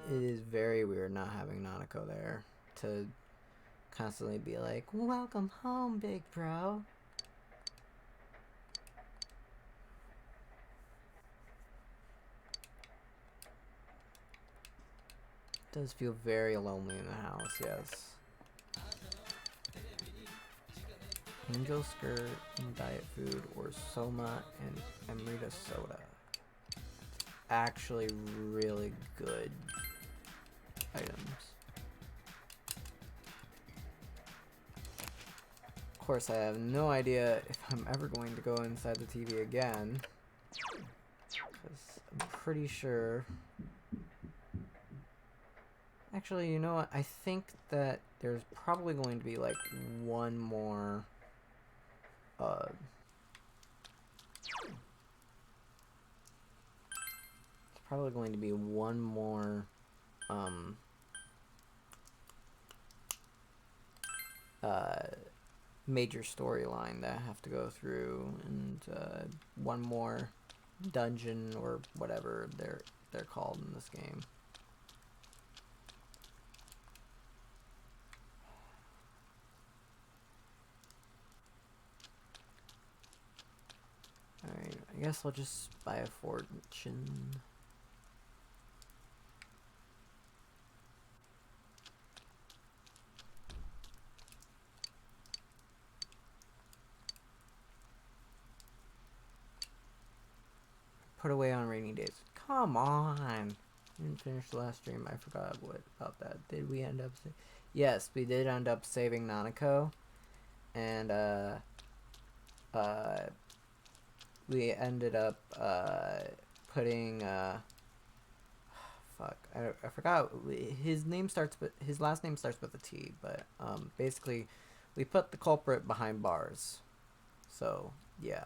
S1: It is very weird not having Nanako there to constantly be like, welcome home, big bro. It does feel very lonely in the house, yes. Angel skirt and diet food, or Soma and Amrita soda. Actually really good items. Of course, I have no idea if I'm ever going to go inside the TV again, because I'm pretty sure. Actually, you know what? I think that there's probably going to be like one more. It's probably going to be one more. Major storyline that I have to go through, and one more dungeon or whatever they're called in this game. Alright, I guess I'll just buy a fortune. Put away on rainy days. Come on! Didn't finish the last stream. I forgot about that. Did we end up? Yes, we did end up saving Nanako, and we ended up putting fuck. I forgot. His last name starts with a T. But basically, we put the culprit behind bars. So yeah.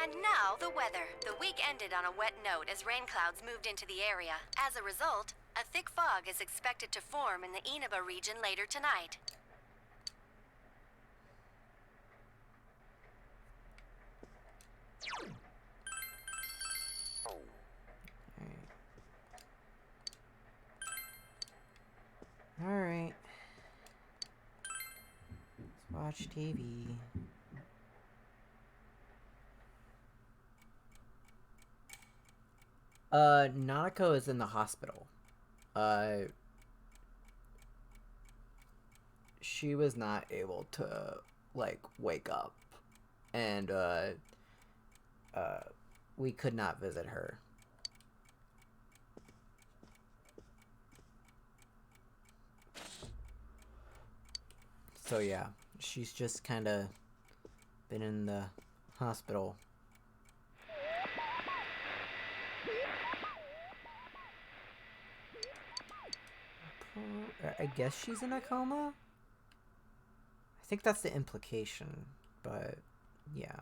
S6: And now, the weather. The week ended on a wet note as rain clouds moved into the area. As a result, a thick fog is expected to form in the Inaba region later tonight.
S1: Alright. Let's watch TV. Nanako is in the hospital. She was not able to, like, wake up. And, we could not visit her. So, yeah. She's just kinda been in the hospital. I guess she's in a coma? I think that's the implication, but yeah.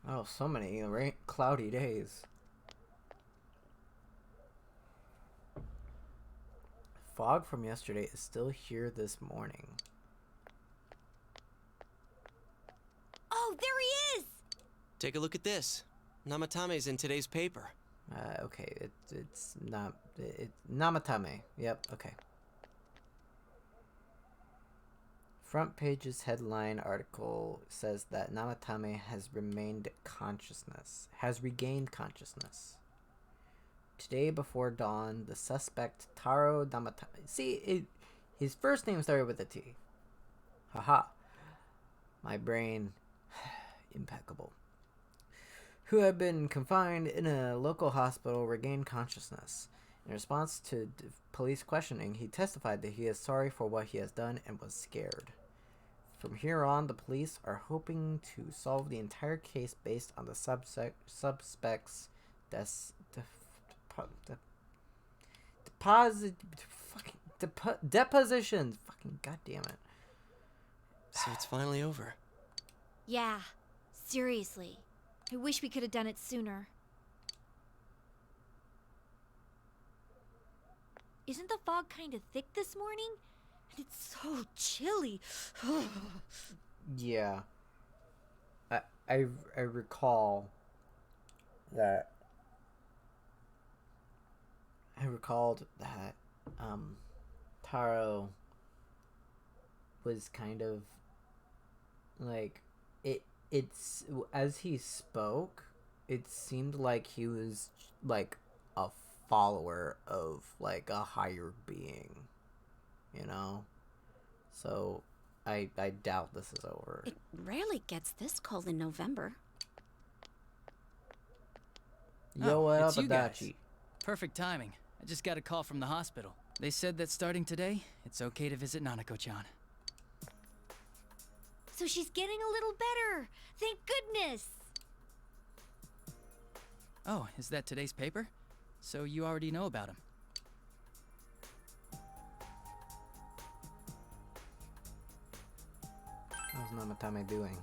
S1: Oh, so many cloudy days. Fog from yesterday is still here this morning.
S2: Oh, there he is!
S5: Take a look at this. Namatame's in today's paper.
S1: Okay, it's not Namatame. Yep, okay. Front page's headline article says that Namatame has regained consciousness. Today before dawn, the suspect Taro Namatame. His first name started with a T. Haha. My brain, impeccable. Who had been confined in a local hospital regained consciousness. In response to police questioning, he testified that he is sorry for what he has done and was scared. From here on, the police are hoping to solve the entire case based on the suspect's depositions. Fucking goddamn it.
S5: So it's finally over.
S4: Yeah, seriously. I wish we could have done it sooner. Isn't the fog kind of thick this morning? And it's so chilly.
S1: Yeah. I recall that Taro was kind of like it's as he spoke, it seemed like he was like a follower of like a higher being, you know? So I doubt this is over.
S2: It rarely gets this cold in November.
S1: Yo, what
S7: it's
S1: up,
S7: you guys.
S1: Adachi?
S7: Perfect timing. I just got a call from the hospital. They said that starting today, it's okay to visit Nanako-chan.
S4: So she's getting a little better. Thank goodness.
S7: Oh, is that today's paper? So you already know about him.
S1: How's Namatame doing?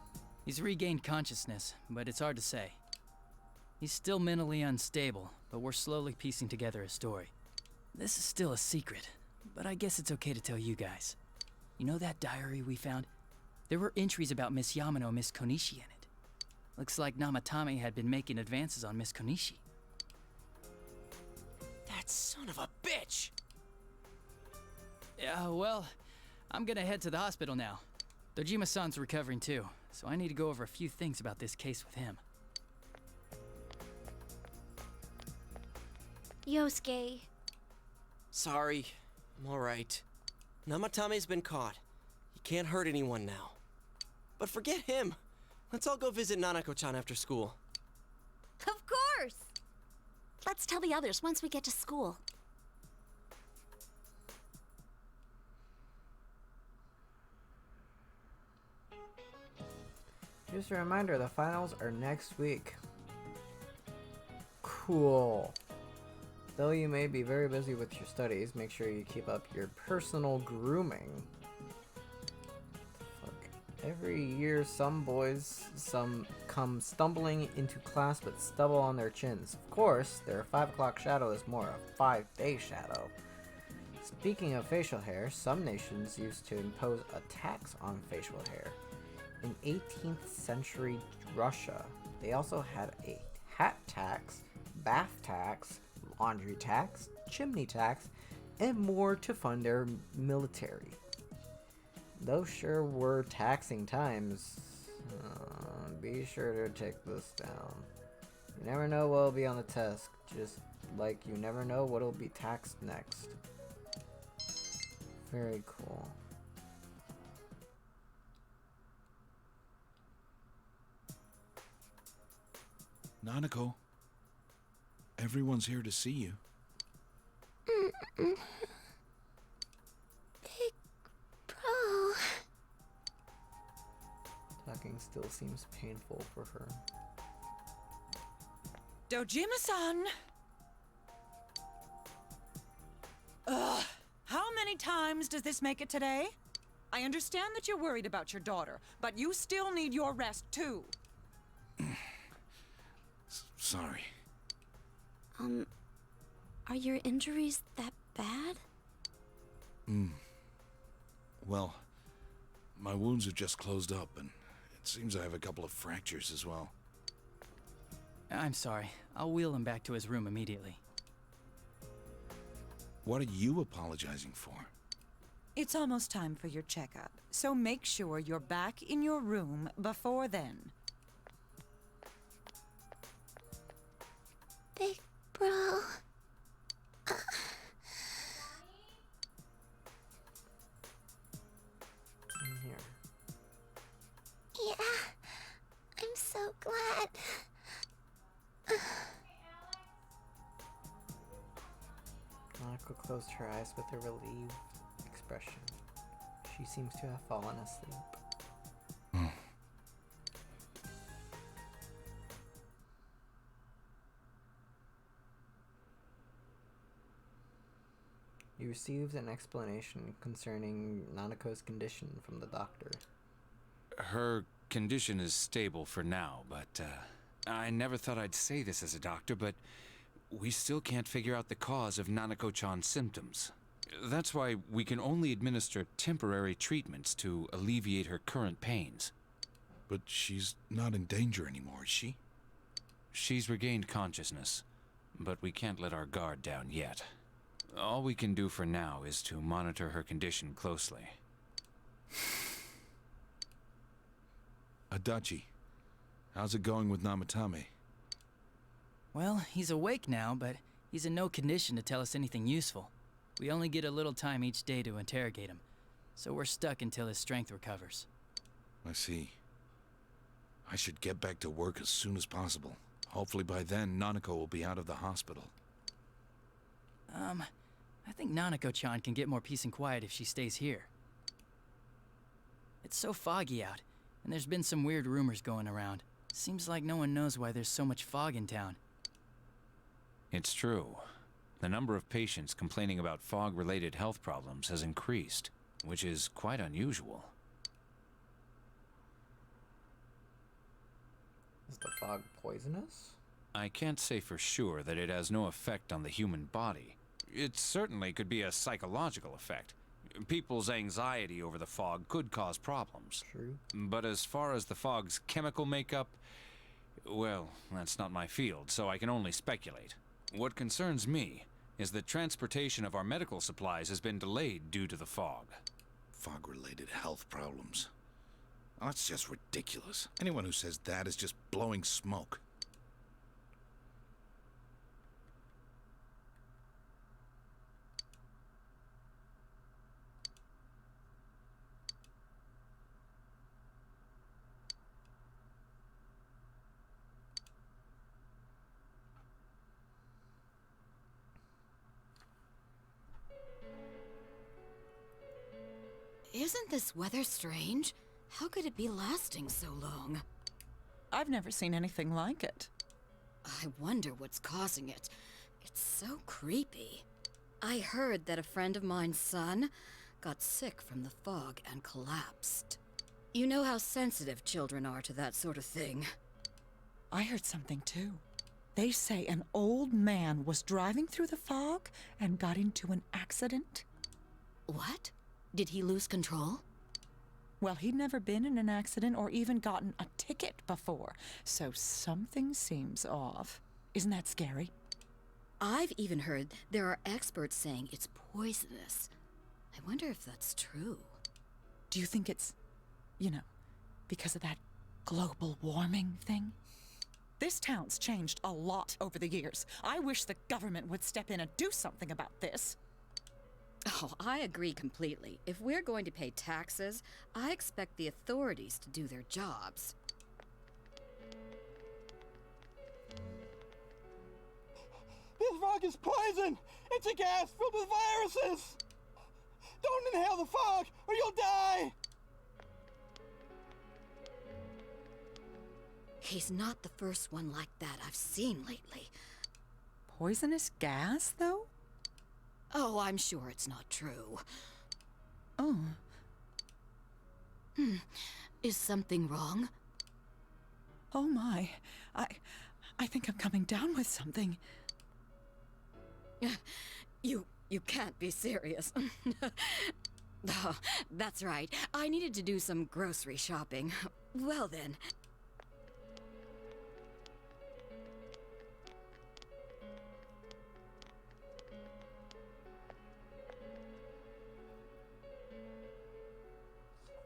S7: He's regained consciousness, but it's hard to say. He's still mentally unstable, but we're slowly piecing together a story. This is still a secret, but I guess it's okay to tell you guys. You know that diary we found? There were entries about Miss Yamano and Miss Konishi in it. Looks like Namatame had been making advances on Miss Konishi.
S5: That son of a bitch!
S7: Yeah, well, I'm gonna head to the hospital now. Dojima-san's recovering too, so I need to go over a few things about this case with him.
S4: Yosuke.
S5: Sorry, I'm alright. Namatame's been caught. He can't hurt anyone now. But forget him. Let's all go visit Nanako-chan after school.
S4: Of course.
S2: Let's tell the others once we get to school.
S1: Just a reminder, the finals are next week. Cool. Though you may be very busy with your studies, make sure you keep up your personal grooming. Fuck. Every year, some boys come stumbling into class with stubble on their chins. Of course, their 5 o'clock shadow is more a 5-day shadow. Speaking of facial hair, some nations used to impose a tax on facial hair. In 18th century Russia, they also had a hat tax, bath tax, laundry tax, chimney tax, and more to fund their military. Those sure were taxing times. Be sure to take this down. You never know what'll be on the test, just like you never know what'll be taxed next. Very cool.
S8: Nanako, everyone's here to see you.
S4: Big bro.
S1: Talking still seems painful for her.
S9: Dojima-san! Ugh, how many times does this make it today? I understand that you're worried about your daughter, but you still need your rest too.
S8: sorry.
S2: Are your injuries that bad?
S8: Well, my wounds have just closed up, and it seems I have a couple of fractures as well.
S7: I'm sorry. I'll wheel him back to his room immediately.
S8: What are you apologizing for?
S9: It's almost time for your checkup, so make sure you're back in your room before then.
S4: Big bro.
S1: In here.
S4: Yeah, I'm so glad.
S1: Nanako closed her eyes with a relieved expression. She seems to have fallen asleep. You received an explanation concerning Nanako's condition from the doctor.
S10: Her condition is stable for now, but I never thought I'd say this as a doctor, but we still can't figure out the cause of Nanako-chan's symptoms. That's why we can only administer temporary treatments to alleviate her current pains.
S8: But she's not in danger anymore, is she?
S10: She's regained consciousness, but we can't let our guard down yet. All we can do for now is to monitor her condition closely.
S8: Adachi, how's it going with Namatame?
S7: Well, he's awake now, but he's in no condition to tell us anything useful. We only get a little time each day to interrogate him, so we're stuck until his strength recovers.
S8: I see. I should get back to work as soon as possible. Hopefully by then, Nanako will be out of the hospital.
S7: I think Nanako-chan can get more peace and quiet if she stays here. It's so foggy out, and there's been some weird rumors going around. Seems like no one knows why there's so much fog in town.
S10: It's true. The number of patients complaining about fog-related health problems has increased, which is quite unusual.
S1: Is the fog poisonous?
S10: I can't say for sure that it has no effect on the human body. It certainly could be a psychological effect. People's anxiety over the fog could cause problems.
S1: True.
S10: But as far as the fog's chemical makeup, well, that's not my field, so I can only speculate. What concerns me is that transportation of our medical supplies has been delayed due to the fog.
S8: Fog-related health problems. Oh, that's just ridiculous. Anyone who says that is just blowing smoke.
S2: Isn't this weather strange? How could it be lasting so long?
S9: I've never seen anything like it.
S2: I wonder what's causing it. It's so creepy. I heard that a friend of mine's son got sick from the fog and collapsed. You know how sensitive children are to that sort of thing.
S9: I heard something too. They say an old man was driving through the fog and got into an accident.
S2: What? Did he lose control?
S9: Well, he'd never been in an accident or even gotten a ticket before, so something seems off. Isn't that scary?
S2: I've even heard there are experts saying it's poisonous. I wonder if that's true.
S9: Do you think it's, because of that global warming thing? This town's changed a lot over the years. I wish the government would step in and do something about this.
S2: Oh, I agree completely. If we're going to pay taxes, I expect the authorities to do their jobs.
S11: This fog is poison! It's a gas filled with viruses! Don't inhale the fog, or you'll die!
S2: He's not the first one like that I've seen lately.
S9: Poisonous gas, though?
S2: Oh, I'm sure it's not true.
S9: Oh.
S2: Is something wrong?
S9: Oh my. I think I'm coming down with something.
S2: You can't be serious. Oh, that's right. I needed to do some grocery shopping. Well then.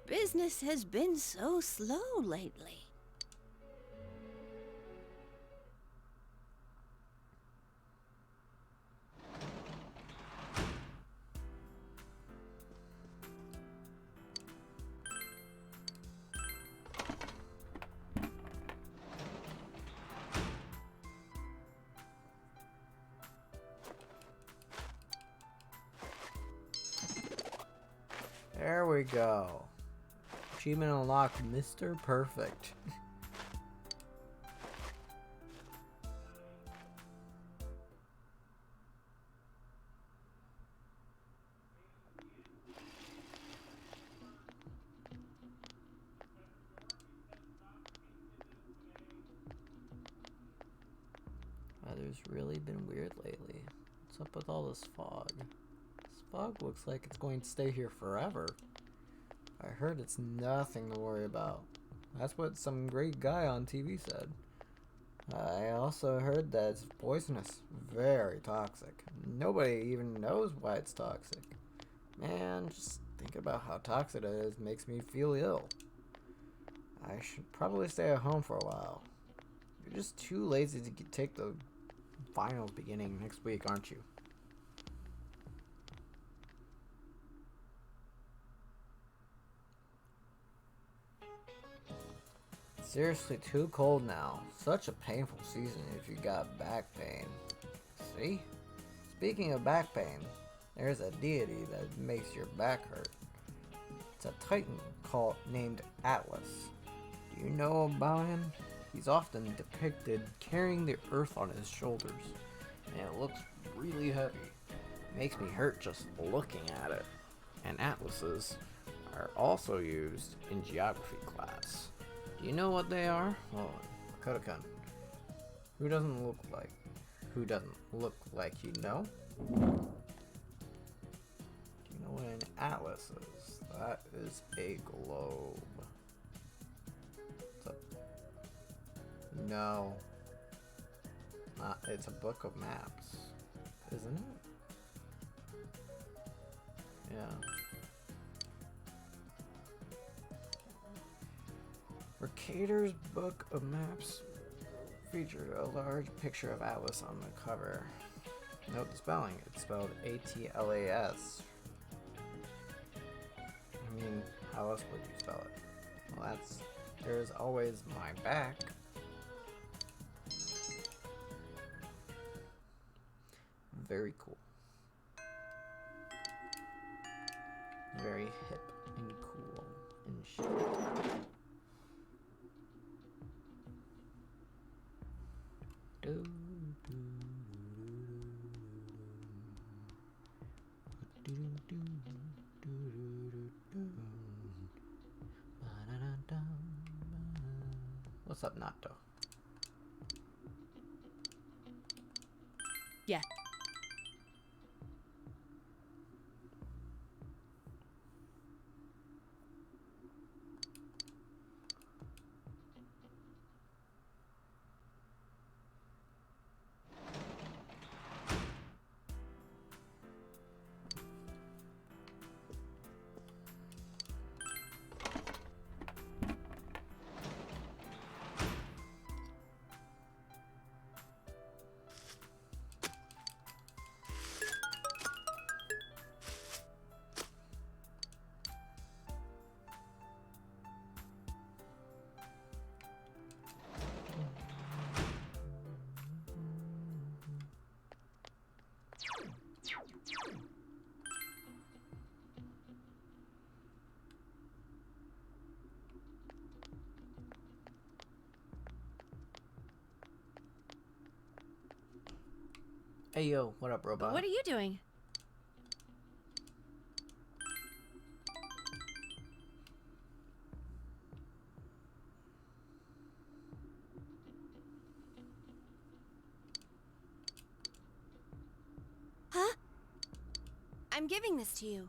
S12: Business has been so slow lately.
S1: There we go. Achievement unlocked, Mr. Perfect. Weather's really been weird lately. What's up with all this fog? This fog looks like it's going to stay here forever. I heard it's nothing to worry about. That's what some great guy on TV said. I also heard that it's poisonous, very toxic. Nobody even knows why it's toxic. Man, just think about how toxic it is makes me feel ill. I should probably stay at home for a while. You're just too lazy to take the finals beginning next week, aren't you? Seriously, too cold now. Such a painful season if you got back pain. See? Speaking of back pain, there's a deity that makes your back hurt. It's a titan named ATLUS. Do you know about him? He's often depicted carrying the earth on his shoulders, and it looks really heavy. It makes me hurt just looking at it. And atlases are also used in geography class. Do you know what they are? Well, Kodokan. Who doesn't look like you know? Do you know what an atlas is? That is a globe. No. It's a book of maps. Isn't it? Yeah. Mercator's book of maps featured a large picture of Atlas on the cover. Note the spelling. It's spelled ATLAS. I mean, how else would you spell it? Well, there's always my back. Very cool. Very hip and cool and shit. What's up, Nato?
S12: Yeah.
S1: Hey yo, what up, robot?
S12: What are you doing?
S4: I'm giving this to you.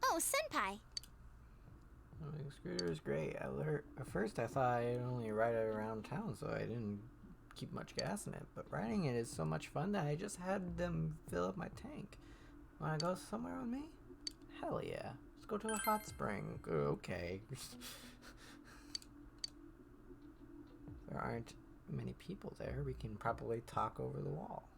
S4: Oh, Senpai!
S1: The scooter is great. At first I thought I'd only ride it around town, so I didn't keep much gas in it. But riding it is so much fun that I just had them fill up my tank. Wanna go somewhere with me? Hell yeah. Let's go to a hot spring. Okay. There aren't many people there. We can probably talk over the wall.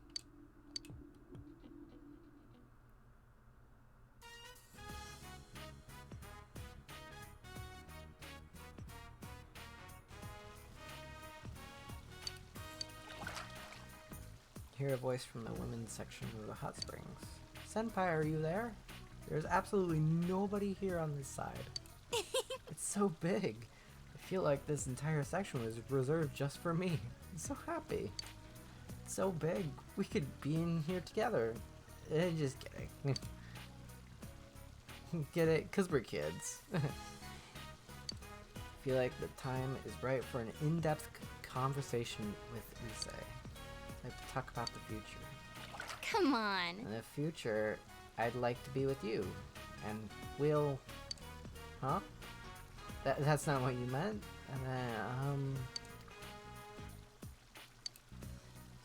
S1: Hear a voice from the women's section of the hot springs. Senpai, are you there? There's absolutely nobody here on this side. It's so big. I feel like this entire section was reserved just for me. I'm so happy. It's so big. We could be in here together. Just kidding. Get it? Because we're kids. I feel like the time is right for an in-depth conversation with Issei. Like to talk about the future.
S4: Come on.
S1: In the future, I'd like to be with you. And we'll... Huh? That's not what you meant? And then,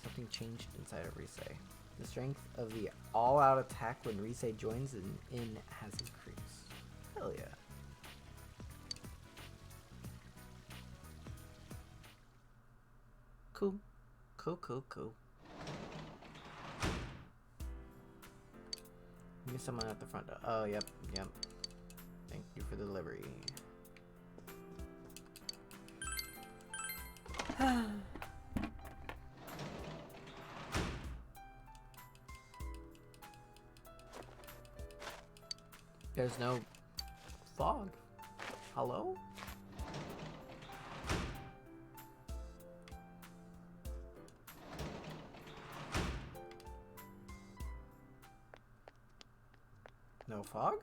S1: something changed inside of Issei. The strength of the all-out attack when Issei joins in has increased. Hell yeah. Cool. Cool. Give me someone at the front door. Oh, yep. Thank you for the delivery. There's no fog. Hello? No fog?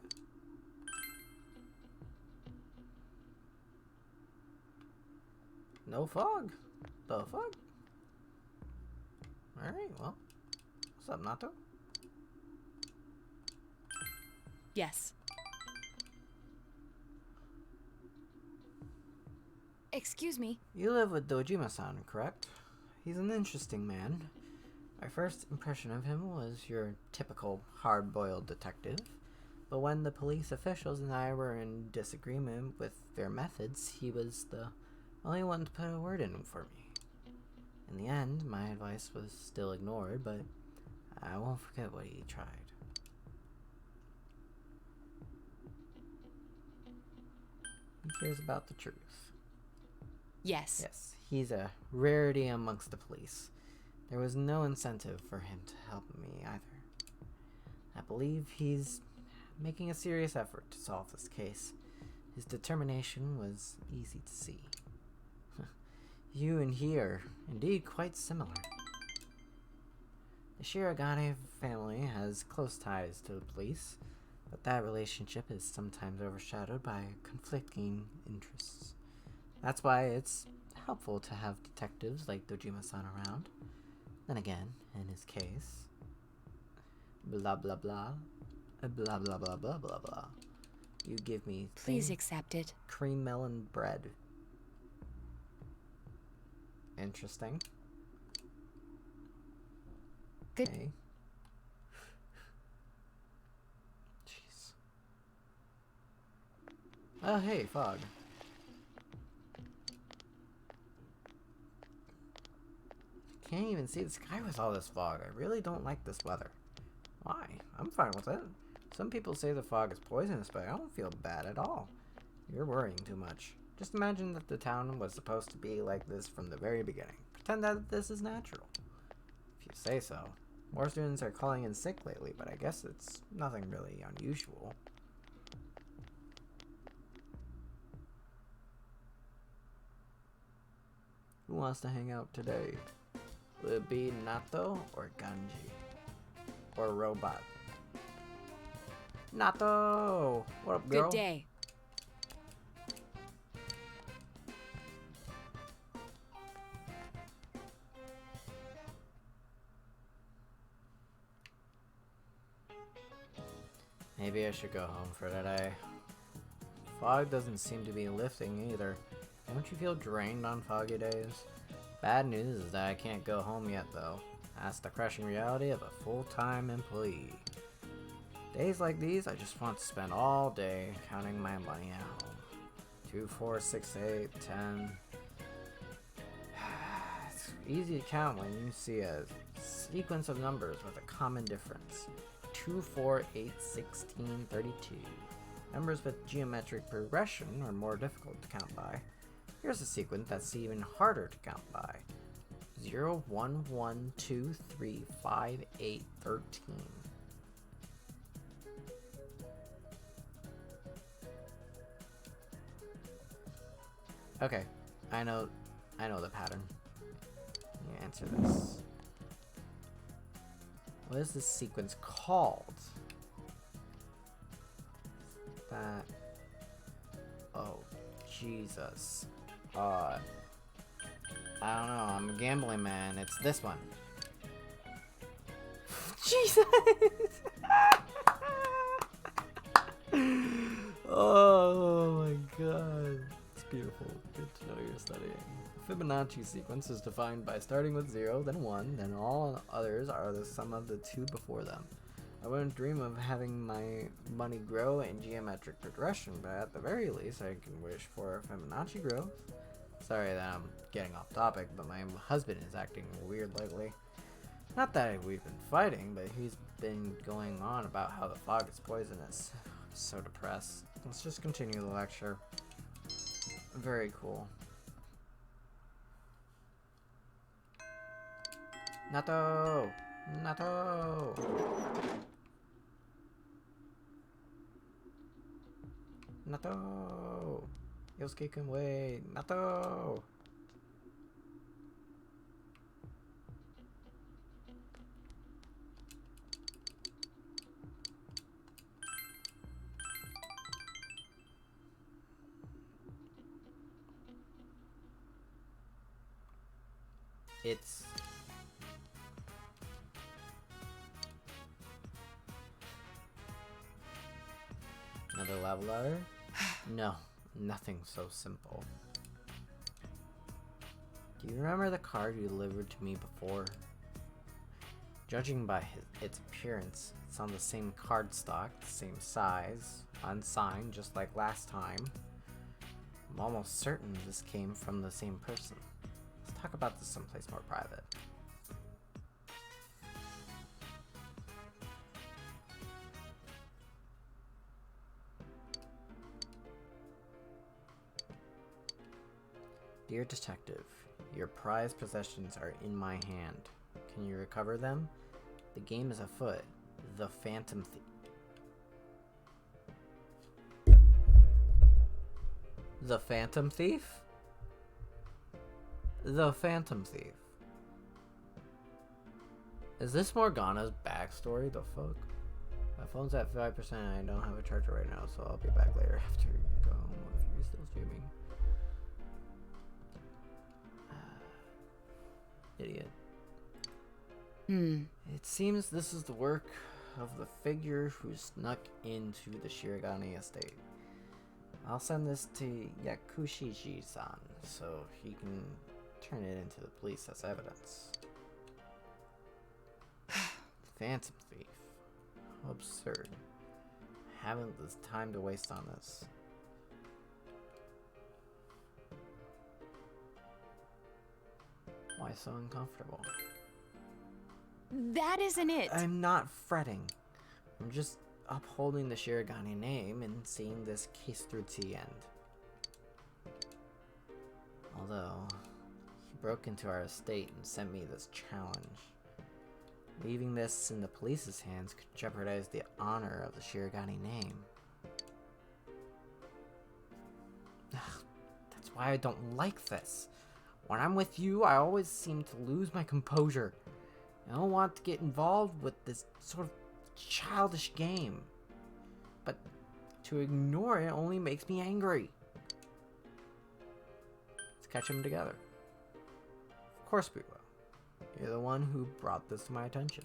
S1: No fog? The fuck? Alright, well. What's up, Nato?
S9: Yes.
S4: Excuse me.
S1: You live with Dojima-san, correct? He's an interesting man. My first impression of him was your typical hard-boiled detective. But when the police officials and I were in disagreement with their methods, he was the only one to put a word in for me. In the end, my advice was still ignored, but I won't forget what he tried. He cares about the truth.
S9: Yes.
S1: Yes, he's a rarity amongst the police. There was no incentive for him to help me either. I believe he's making a serious effort to solve this case. His determination was easy to see. You and he are indeed quite similar. The Shirogane family has close ties to the police, but that relationship is sometimes overshadowed by conflicting interests. That's why it's helpful to have detectives like Dojima-san around. Then again, in his case, blah blah blah, blah blah blah blah blah blah. You give me
S4: Please accept it.
S1: cream melon bread. Interesting.
S4: Good.
S1: Okay. Jeez. Oh, hey, Fog. can't even see the sky with all this fog. I really don't like this weather. Why? I'm fine with it. Some people say the fog is poisonous, but I don't feel bad at all. You're worrying too much. Just imagine that the town was supposed to be like this from the very beginning. Pretend that this is natural. If you say so. More students are calling in sick lately, but I guess it's nothing really unusual. Who wants to hang out today? Will it be Nato or Ganji? Or Robot? Nato! What up, girl?
S2: Good day.
S1: Maybe I should go home for today. Fog doesn't seem to be lifting either. Don't you feel drained on foggy days? Bad news is that I can't go home yet though. That's the crushing reality of a full-time employee. Days like these, I just want to spend all day counting my money at home. 2, 4, 6, 8, 10. It's easy to count when you see a sequence of numbers with a common difference. 2, 4, 8, 16, 32. Numbers with geometric progression are more difficult to count by. Here's a sequence that's even harder to count by. 0, 1, 1, 2, 3, 5, 8, 13. Okay, I know the pattern. Let me answer this. What is this sequence called? That. Oh, Jesus. I don't know. I'm a gambling man. It's this one. Jesus. Oh my God. It's beautiful. Good to know you're studying. The Fibonacci sequence is defined by starting with 0, then 1, then all others are the sum of the 2 before them. I wouldn't dream of having my money grow in geometric progression, but at the very least I can wish for Fibonacci growth. Sorry that I'm getting off topic, but my husband is acting weird lately. Not that we've been fighting, but he's been going on about how the fog is poisonous. I'm so depressed. Let's just continue the lecture. Very cool. Nato! Nato! Nato! Yosuke can wait! Nato! It's another lava ladder? No, nothing so simple. Do you remember the card you delivered to me before? Judging by its appearance, it's on the same cardstock, the same size, unsigned just like last time. I'm almost certain this came from the same person. Let's talk about this someplace more private. Dear Detective, your prized possessions are in my hand. Can you recover them? The game is afoot. The Phantom Thief. The Phantom Thief? The Phantom Thief. Is this Morgana's backstory? The fuck? My phone's at 5% and I don't have a charger right now, so I'll be back later after you go home if you're still streaming. Idiot. It seems this is the work of the figure who snuck into the Shirogane estate. I'll send this to Yakushiji-san so he can turn it into the police as evidence. Phantom Thief. How absurd. I haven't the time to waste on this. Why so uncomfortable?
S9: That isn't it.
S1: I'm not fretting. I'm just upholding the Shirogane name and seeing this case through to the end. Although, he broke into our estate and sent me this challenge. Leaving this in the police's hands could jeopardize the honor of the Shirogane name. That's why I don't like this. When I'm with you, I always seem to lose my composure. I don't want to get involved with this sort of childish game. But to ignore it only makes me angry. Let's catch them together. Of course we will. You're the one who brought this to my attention.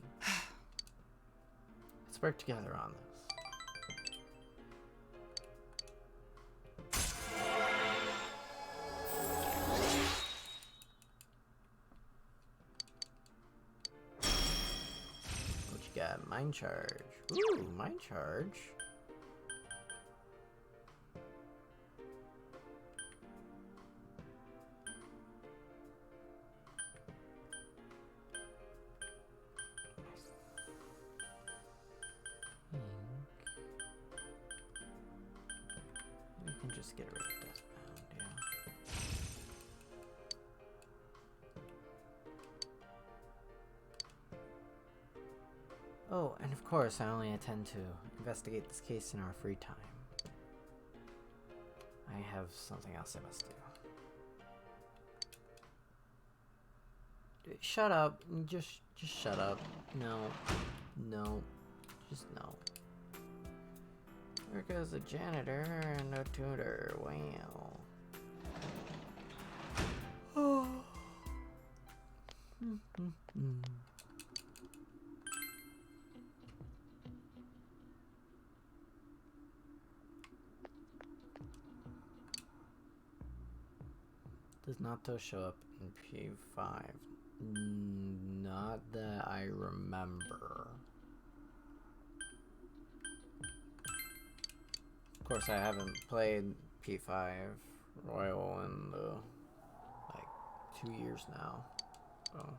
S1: Let's work together on this. What you got? Mind charge. Ooh, mind charge. We can just get rid of Deathbound, yeah. Oh, and of course, I only intend to investigate this case in our free time. I have something else I must do. Shut up. Just shut up. No. No. Just no. There goes a janitor and a tutor. Wow. Oh. Does Nato show up in P5? Not that I remember. Of course, I haven't played P5 Royal in like 2 years now. So.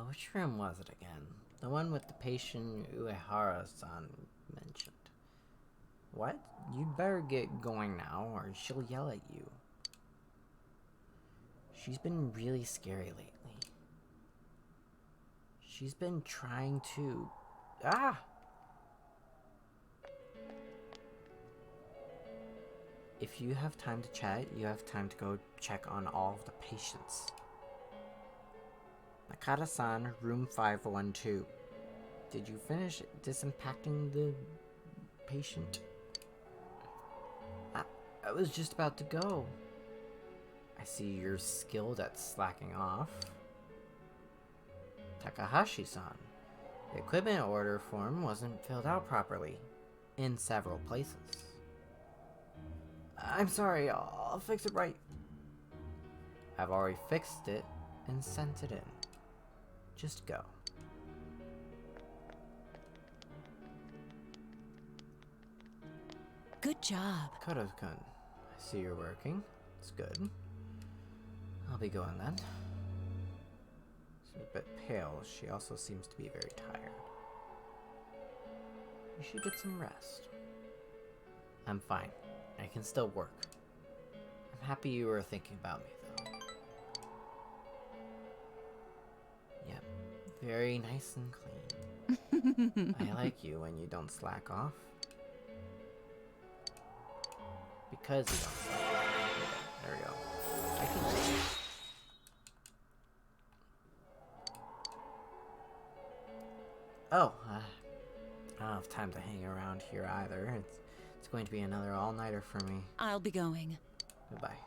S1: Which room was it again? The one with the patient Uehara-san mentioned. What? You'd better get going now, or she'll yell at you. She's been really scary lately. She's been trying to... Ah! If you have time to chat, you have time to go check on all of the patients. Nakata-san, room 512. Did you finish disimpacting the patient? I was just about to go. I see you're skilled at slacking off. Takahashi-san, the equipment order form wasn't filled out properly in several places. I'm sorry, I'll fix it right. I've already fixed it and sent it in. Just go.
S9: Good job.
S1: Koto-kun, I see you're working. It's good. I'll be going then. She's a bit pale. She also seems to be very tired. You should get some rest. I'm fine. I can still work. I'm happy you were thinking about me, though. Yep. Very nice and clean. I like you when you don't slack off. Because you don't slack off. There we go. I can do it. Oh, I don't have time to hang around here either. It's going to be another all-nighter for me.
S9: I'll be going.
S1: Goodbye.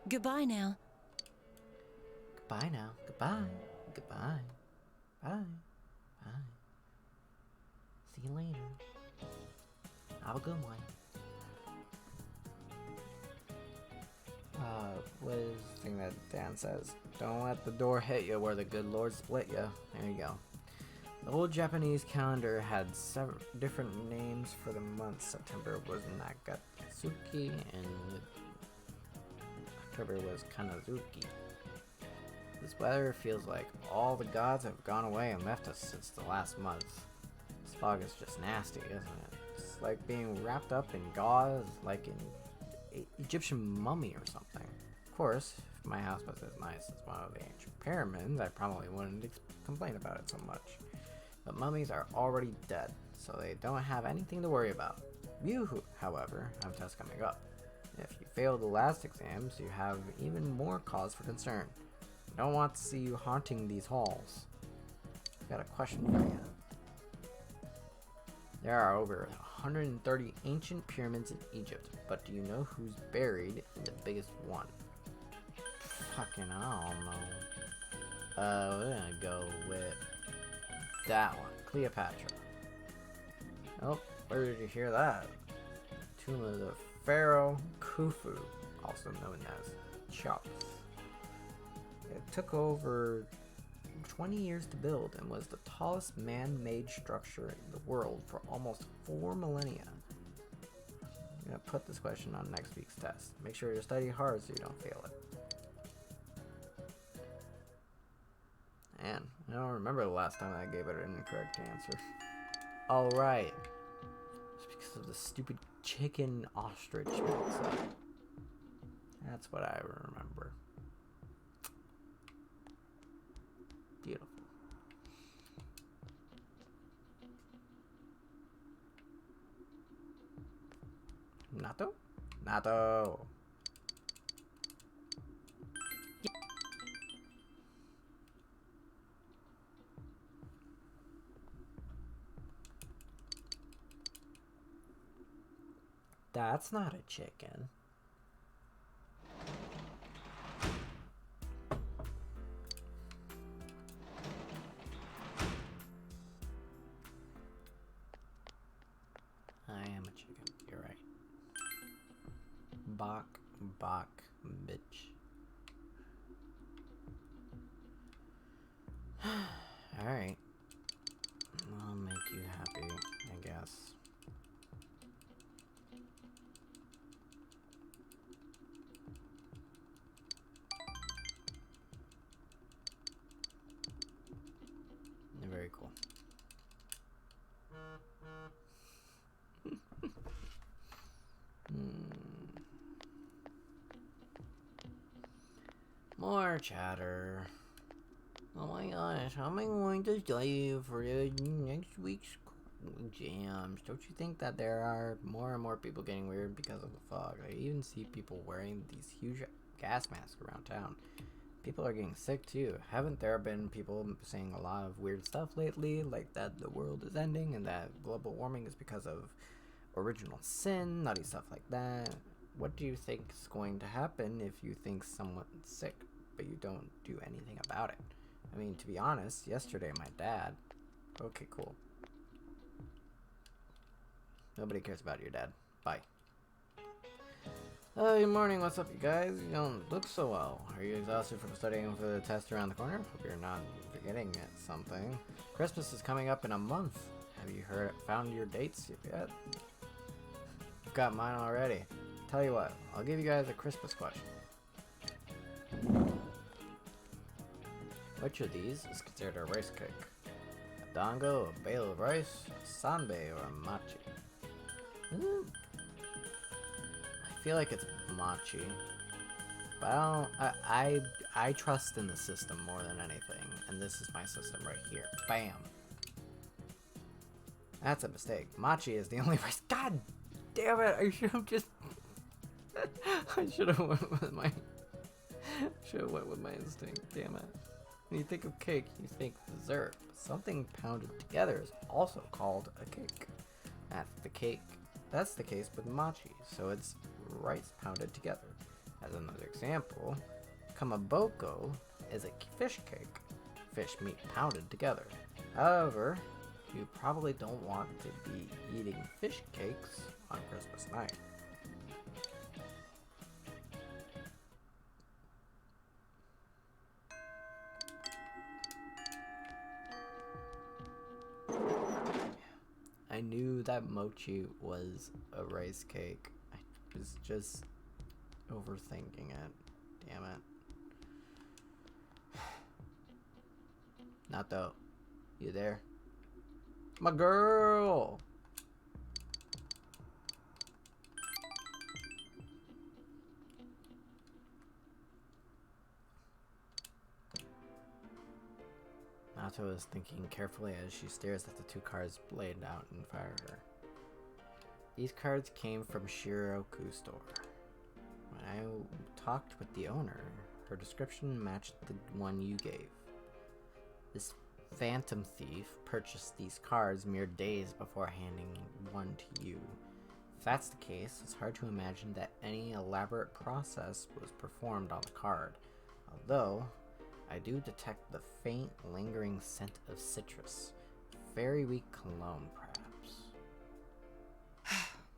S9: Goodbye now.
S1: Goodbye now. Goodbye. Goodbye. Bye. Bye. See you later. Have a good one. What is the thing that Dan says? Don't let the door hit you where the good Lord split you. There you go. The old Japanese calendar had several different names for the months. September was Nagatsuki and October was Kanazuki. This weather feels like all the gods have gone away and left us since the last month. This fog is just nasty, isn't it? It's like being wrapped up in gauze, like an Egyptian mummy or something. Of course, if my house was as nice as one of the ancient pyramids, I probably wouldn't complain about it so much. But mummies are already dead, so they don't have anything to worry about. You, however, have tests coming up. If you fail the last exams, you have even more cause for concern. I don't want to see you haunting these halls. I've got a question for you. There are over 130 ancient pyramids in Egypt, but do you know who's buried in the biggest one? Fucking I don't know. We're gonna go with that one, Cleopatra. Oh, where did you hear that? Tomb of the Pharaoh Khufu, also known as Cheops. It took over 20 years to build and was the tallest man-made structure in the world for almost 4 millennia. I'm gonna put this question on next week's test. Make sure you study hard so you don't fail it. Man, I don't remember the last time I gave it an incorrect answer. Alright. It's because of the stupid chicken ostrich mix-up. That's what I remember. Beautiful. Natto? Natto! That's not a chicken. I am a chicken. You're right. Bok, bitch. Alright. I'll make you happy, I guess. Very cool. More chatter. Oh my gosh, how am I going to study for next week's exams? Don't you think that there are more and more people getting weird because of the fog? I even see people wearing these huge gas masks around town. People are getting sick too. Haven't there been people saying a lot of weird stuff lately, like that the world is ending and that global warming is because of original sin, nutty stuff like that? What do you think is going to happen if you think someone's sick, but you don't do anything about it? I mean, to be honest, yesterday my dad... Okay, cool. Nobody cares about your dad. Bye. Good morning, what's up you guys? You don't look so well. Are you exhausted from studying for the test around the corner? Hope you're not forgetting something. Christmas is coming up in a month. Have you found your dates yet? I've got mine already. Tell you what, I'll give you guys a Christmas question. Which of these is considered a rice cake? A dango, a bale of rice, a sanbei, or a machi? I feel like it's machi, but I trust in the system more than anything, and this is my system right here. Bam. That's a mistake. Machi is the only rice. God damn it! I should have just. I should have went with my. Instinct. Damn it. When you think of cake, you think dessert. Something pounded together is also called a cake. That's the case with machi, so it's rice pounded together. As another example, kamaboko is a fish cake, fish meat pounded together. However, you probably don't want to be eating fish cakes on Christmas night. I knew that mochi was a rice cake. I was just overthinking it. Damn it. Nato, you there? My girl! Nato is thinking carefully as she stares at the two cards laid out in front of her. These cards came from Shiroku's store. When I talked with the owner, her description matched the one you gave. This phantom thief purchased these cards mere days before handing one to you. If that's the case, it's hard to imagine that any elaborate process was performed on the card, although I do detect the faint, lingering scent of citrus. Very weak cologne, perhaps.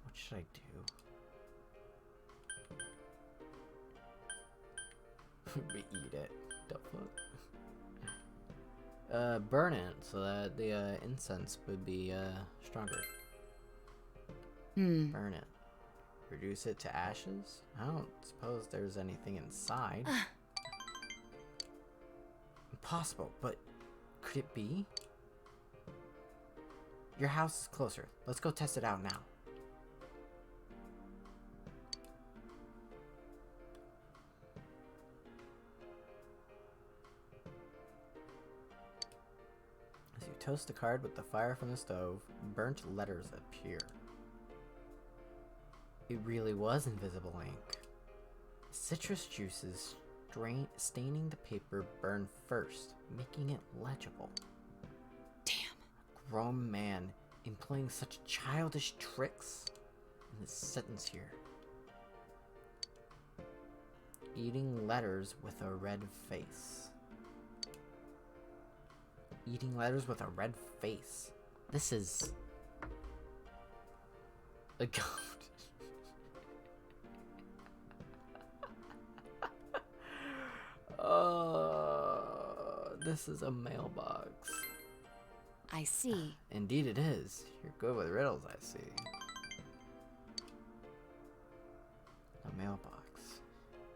S1: What should I do? Eat it. The fuck? Burn it so that the incense would be stronger. Burn it. Reduce it to ashes? I don't suppose there's anything inside. Impossible, but could it be? Your house is closer. Let's go test it out now. As you toast the card with the fire from the stove, burnt letters appear. It really was invisible ink. Citrus juices staining the paper burn first, making it legible.
S9: Damn.
S1: A grown man employing such childish tricks in this sentence here. Eating letters with a red face. Eating letters with a red face. This is a goat. This is a mailbox.
S4: I see.
S1: Indeed it is. You're good with riddles, I see. A mailbox.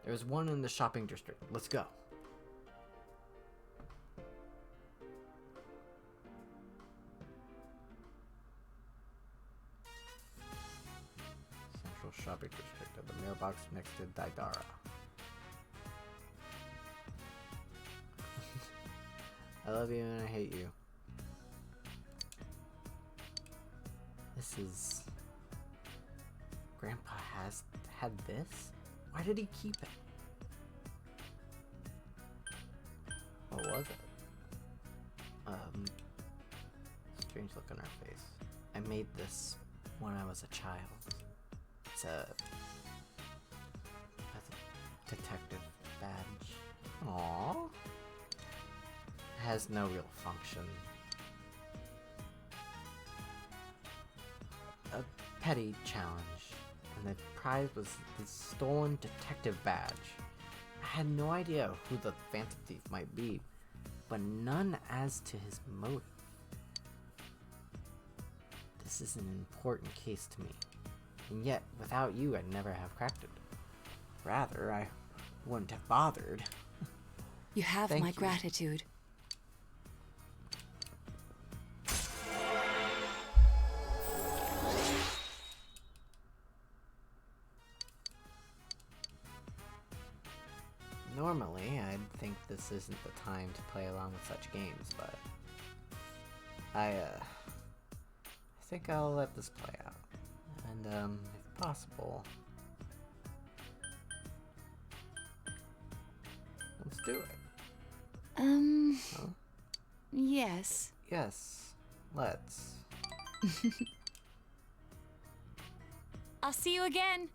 S1: There's one in the shopping district. Let's go. Central shopping district of the mailbox next to Daidara. I love you and I hate you. This is... Grandpa had this? Why did he keep it? What was it? Strange look on her face. I made this when I was a child. It's a detective badge. Aww. Has no real function. A petty challenge, and the prize was the stolen detective badge. I had no idea who the phantom thief might be, but none as to his motive. This is an important case to me, and yet without you I'd never have cracked it. Rather, I wouldn't have bothered.
S2: You have my gratitude.
S1: Normally, I'd think this isn't the time to play along with such games, but I think I'll let this play out. And, if possible, let's do it. Huh?
S4: Yes.
S1: Yes, let's.
S4: I'll see you again.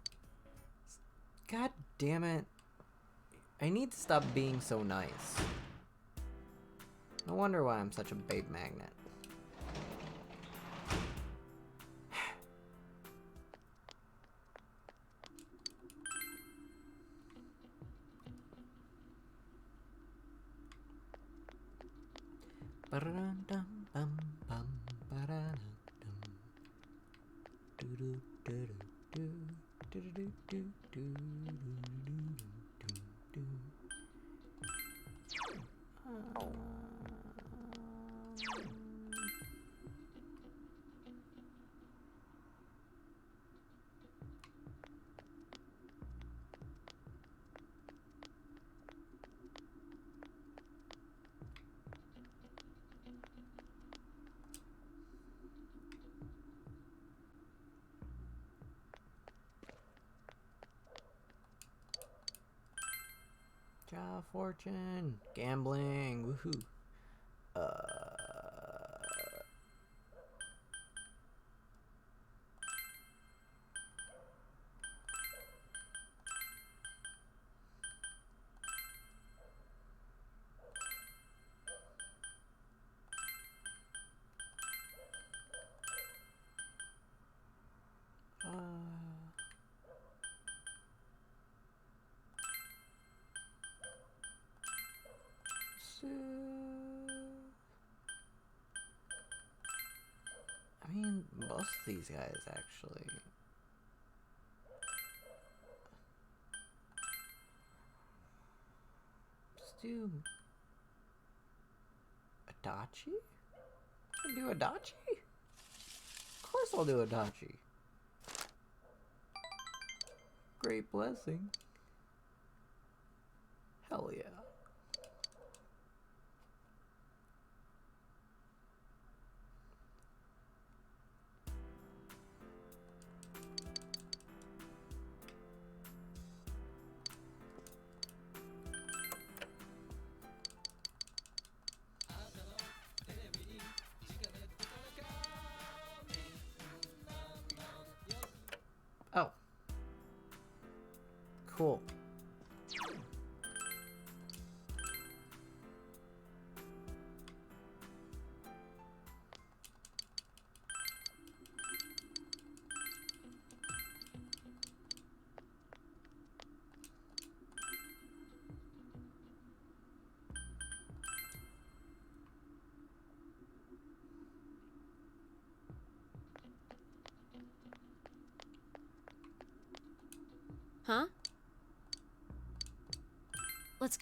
S1: God damn it. I need to stop being so nice. No wonder why I'm such a babe magnet. Job fortune, gambling, woohoo. I mean, most of these guys actually. Just do Adachi? I'll do Adachi? Of course I'll do Adachi. Great blessing. Hell yeah. Oh. Cool.
S6: Huh? Let's...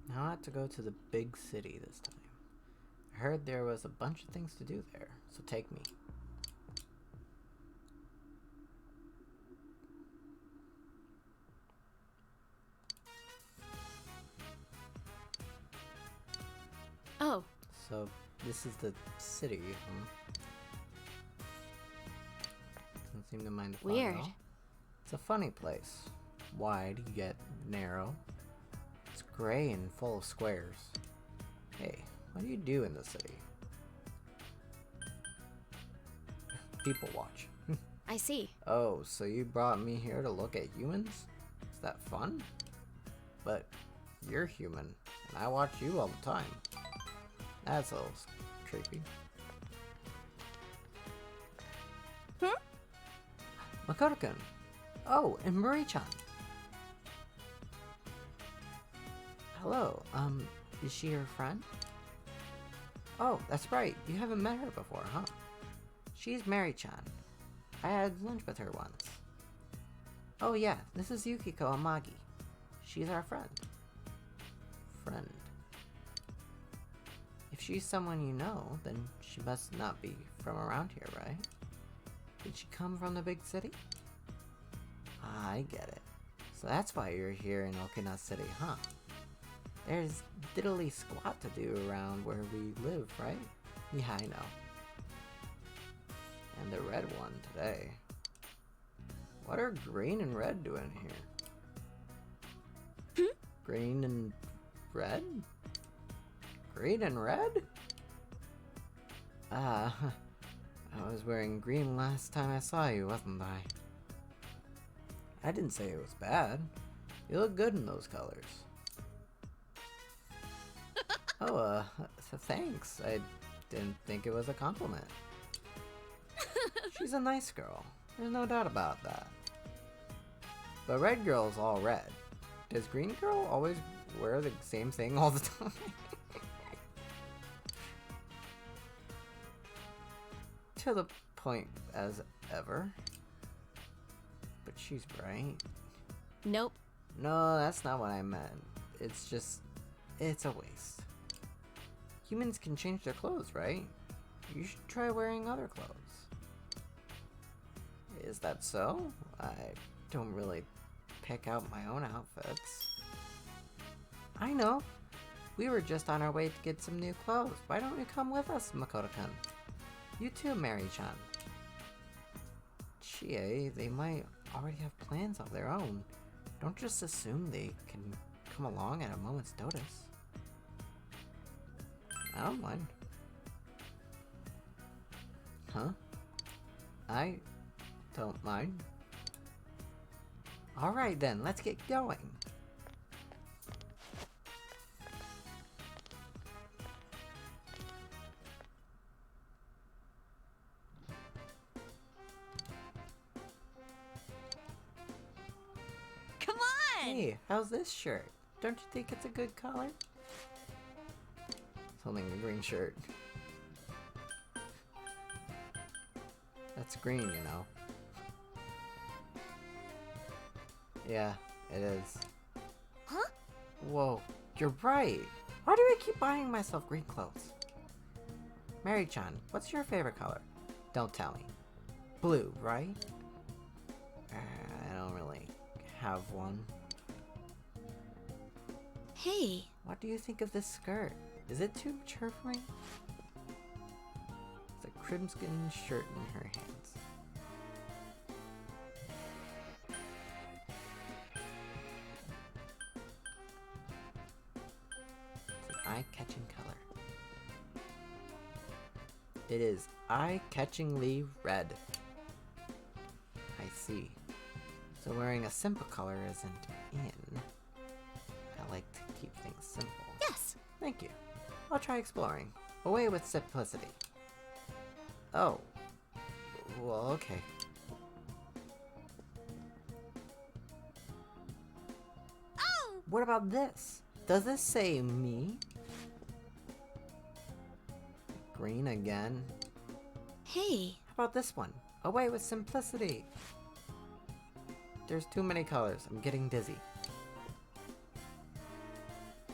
S1: Now I have to go to the big city this time. I heard there was a bunch of things to do there, so take me.
S6: Oh.
S1: So, this is the city, Doesn't seem to mind the fog at
S6: Weird.
S1: all. It's a funny place. Wide, yet narrow. It's gray and full of squares. Hey, what do you do in the city? People watch.
S6: I see.
S1: Oh, so you brought me here to look at humans? Is that fun? But you're human, and I watch you all the time. That's a little creepy. Makoto-kun. Oh, and Marie-chan. Hello, is she your friend? Oh, that's right, you haven't met her before, huh? She's Mary-chan. I had lunch with her once. Oh yeah, this is Yukiko Amagi. She's our friend. Friend. If she's someone you know, then she must not be from around here, right? Did she come from the big city? Ah, I get it. So that's why you're here in Okina City, huh? There's diddly squat to do around where we live, right? Yeah, I know. And the red one today. What are green and red doing here? Green and red? Green and red? Ah, I was wearing green last time I saw you, wasn't I? I didn't say it was bad. You look good in those colors. Oh, thanks. I didn't think it was a compliment. She's a nice girl. There's no doubt about that. But red girl's all red. Does green girl always wear the same thing all the time? To the point as ever. But she's right.
S4: Nope.
S1: No, that's not what I meant. It's just, it's a waste. Humans can change their clothes, right? You should try wearing other clothes. Is that so? I don't really pick out my own outfits. I know. We were just on our way to get some new clothes. Why don't you come with us, Makoto-kun? You too, Mary-chan. Chie, they might already have plans of their own. Don't just assume they can come along at a moment's notice. I don't mind. Huh? I don't mind. Alright then, let's get going.
S12: Come on!
S1: Hey, how's this shirt? Don't you think it's a good color? He's holding a green shirt. That's green, you know. Yeah, it is.
S4: Huh?
S1: Whoa, you're right. Why do I keep buying myself green clothes? Mary-chan, what's your favorite color? Don't tell me. Blue, right? I don't really have one.
S4: Hey.
S1: What do you think of this skirt? Is it too mature for me? It's a crimson shirt in her hands. It's an eye-catching color. It is eye-catchingly red. I see. So wearing a simple color isn't in. I like to keep things simple.
S4: Yes.
S1: Thank you. I'll try exploring. Away with simplicity. Oh. Well, okay.
S4: Oh!
S1: What about this? Does this say me? Green again.
S4: Hey.
S1: How about this one? Away with simplicity. There's too many colors. I'm getting dizzy.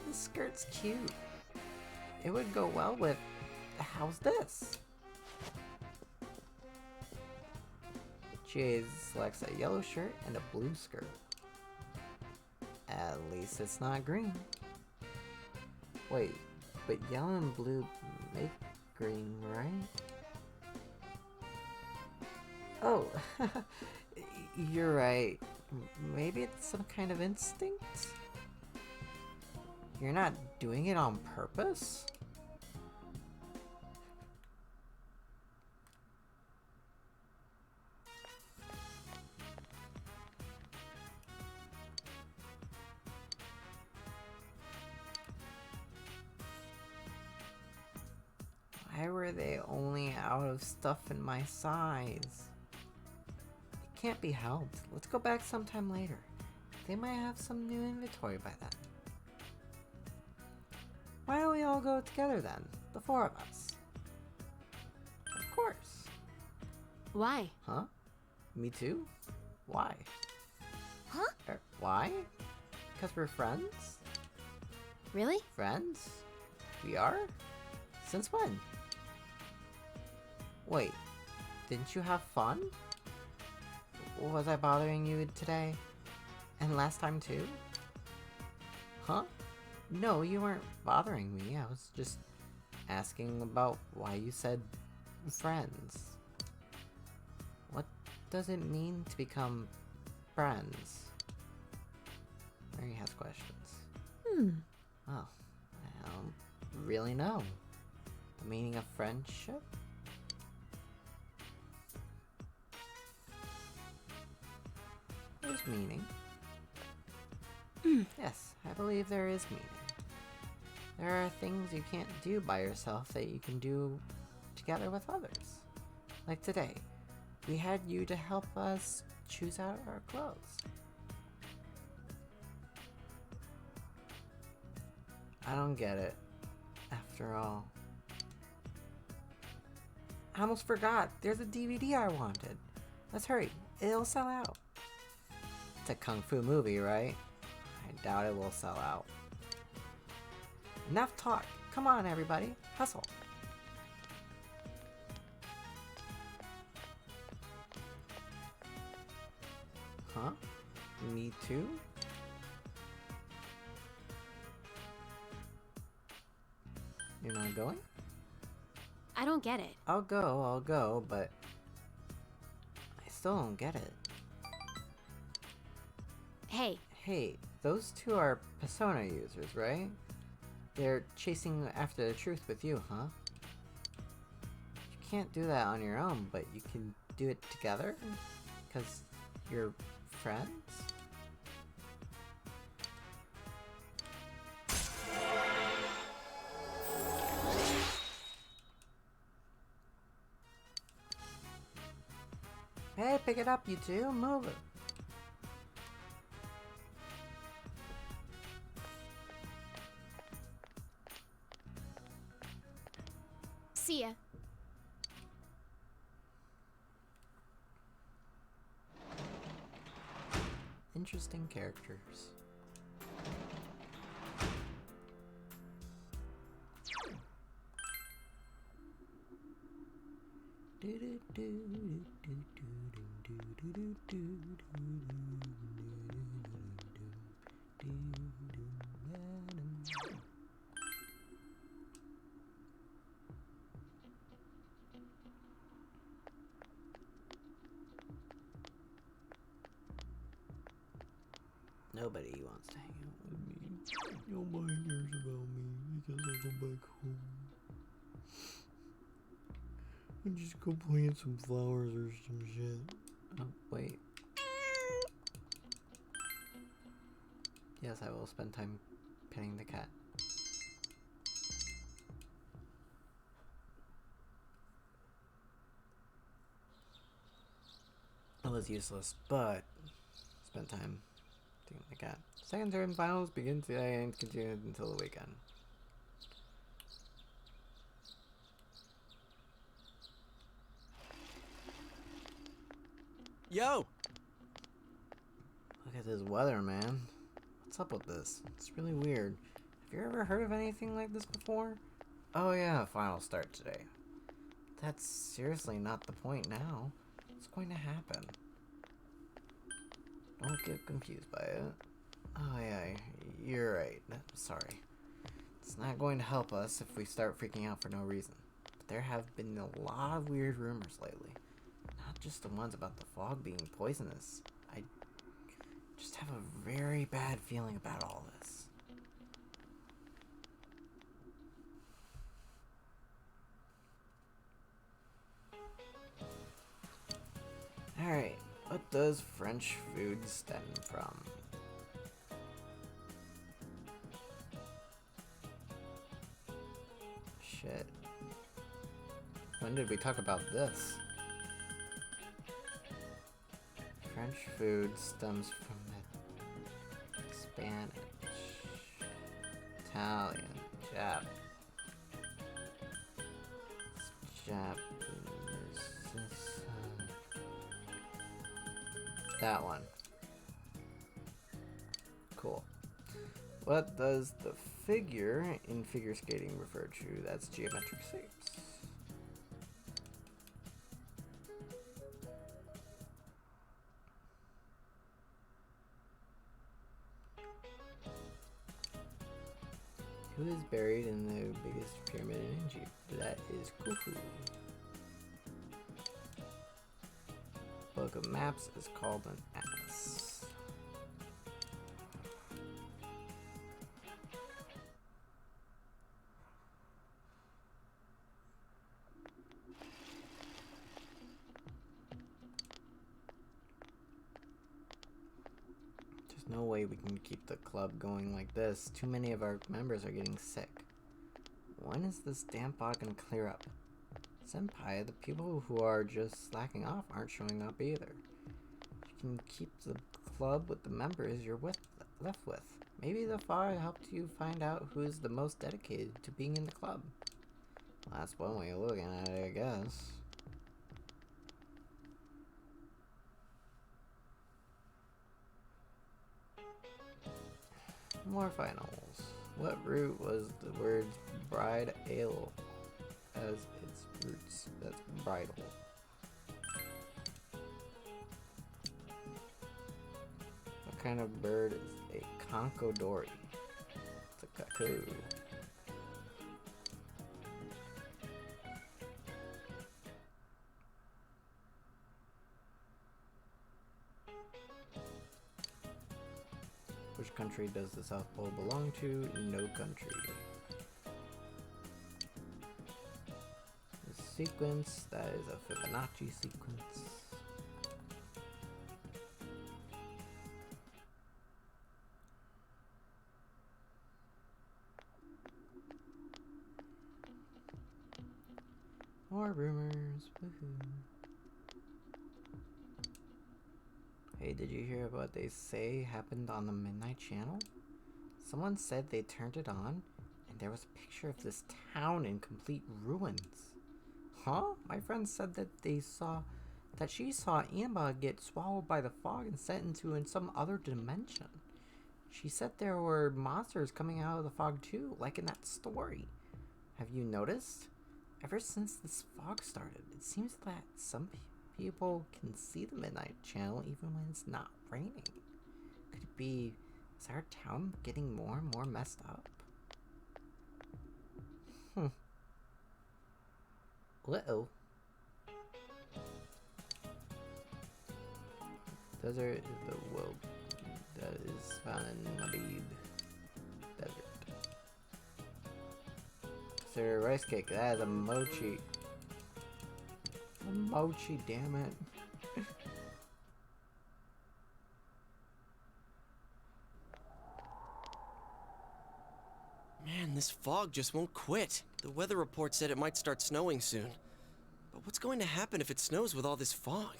S1: This skirt's cute. It would go well with... How's this? Chie selects a yellow shirt and a blue skirt. At least it's not green. Wait, but yellow and blue make green, right? Oh, you're right. Maybe it's some kind of instinct? You're not doing it on purpose? Why were they only out of stuff in my size? It can't be helped. Let's go back sometime later. They might have some new inventory by then. Why don't we all go together then? The four of us. Of course.
S4: Why?
S1: Huh? Me too? Why?
S4: Huh?
S1: Why? Because we're friends?
S4: Really?
S1: Friends? We are? Since when? Wait, didn't you have fun? Was I bothering you today? And last time too? Huh? No, you weren't bothering me. I was just asking about why you said friends. What does it mean to become friends? Mary has questions. Oh, I don't really know. The meaning of friendship? There's meaning. Yes, I believe there is meaning. There are things you can't do by yourself that you can do together with others. Like today, we had you to help us choose out our clothes. I don't get it, after all. I almost forgot, there's a DVD I wanted. Let's hurry. It'll sell out. It's a kung fu movie, right? I doubt it will sell out. Enough talk. Come on, everybody. Hustle. Huh? Me too? You're not going?
S4: I don't get it.
S1: I'll go, but I still don't get it.
S4: Hey,
S1: Hey, those two are persona users, right? They're chasing after the truth with you, huh? You can't do that on your own, but you can do it together? Because you're friends? Hey, pick it up, you two. Move it.
S4: see ya.
S1: Interesting characters. Nobody wants to hang out with me. Nobody cares about me because I go back home. And just go plant some flowers or some shit. Oh, wait. Yes, I will spend time petting the cat. That was useless, but spend time petting the cat. Second term finals begin today and continue until the weekend.
S5: Yo!
S1: Look at this weather, man. What's up with this? It's really weird. Have you ever heard of anything like this before? Oh yeah, finals start today. That's seriously not the point now. What's going to happen? Don't get confused by it. Oh yeah, you're right. Sorry. It's not going to help us if we start freaking out for no reason. But there have been a lot of weird rumors lately. Not just the ones about the fog being poisonous. I just have a very bad feeling about all this. Alright, what does French food stem from? Shit. When did we talk about this? French food stems from the Spanish, Italian, Japanese, that one. Cool. What does the figure in figure skating refer to? That's geometric shapes. Who is buried in the biggest pyramid in Egypt? That is Khufu. Book of Maps is called an atlas. There's no way we can keep the club going like this. Too many of our members are getting sick. When is this damn fog gonna clear up? Senpai, the people who are just slacking off aren't showing up either. You can keep the club with the members you're left with. Maybe the fog helped you find out who's the most dedicated to being in the club. Well, that's one way of looking at it, I guess. More finals. What root was the word bride ale as its roots? That's bridal. What kind of bird is a conchodori? It's a cuckoo. Which country does the South Pole belong to? No country. The sequence, that is a Fibonacci sequence. More rumors. Woohoo. Hey, did you hear about what they say happened on the Midnight Channel? Someone said they turned it on, and there was a picture of this town in complete ruins. Huh? My friend said that she saw Amba get swallowed by the fog and sent into some other dimension. She said there were monsters coming out of the fog too, like in that story. Have you noticed? Ever since this fog started, it seems that some people can see the Midnight Channel even when it's not raining. Could it be, is our town getting more and more messed up? Uh-oh. Desert is the world that is found in Nabib Desert. Consider a rice cake. That is a mochi. A mochi, damn it.
S5: Man, this fog just won't quit. The weather report said it might start snowing soon. But what's going to happen if it snows with all this fog?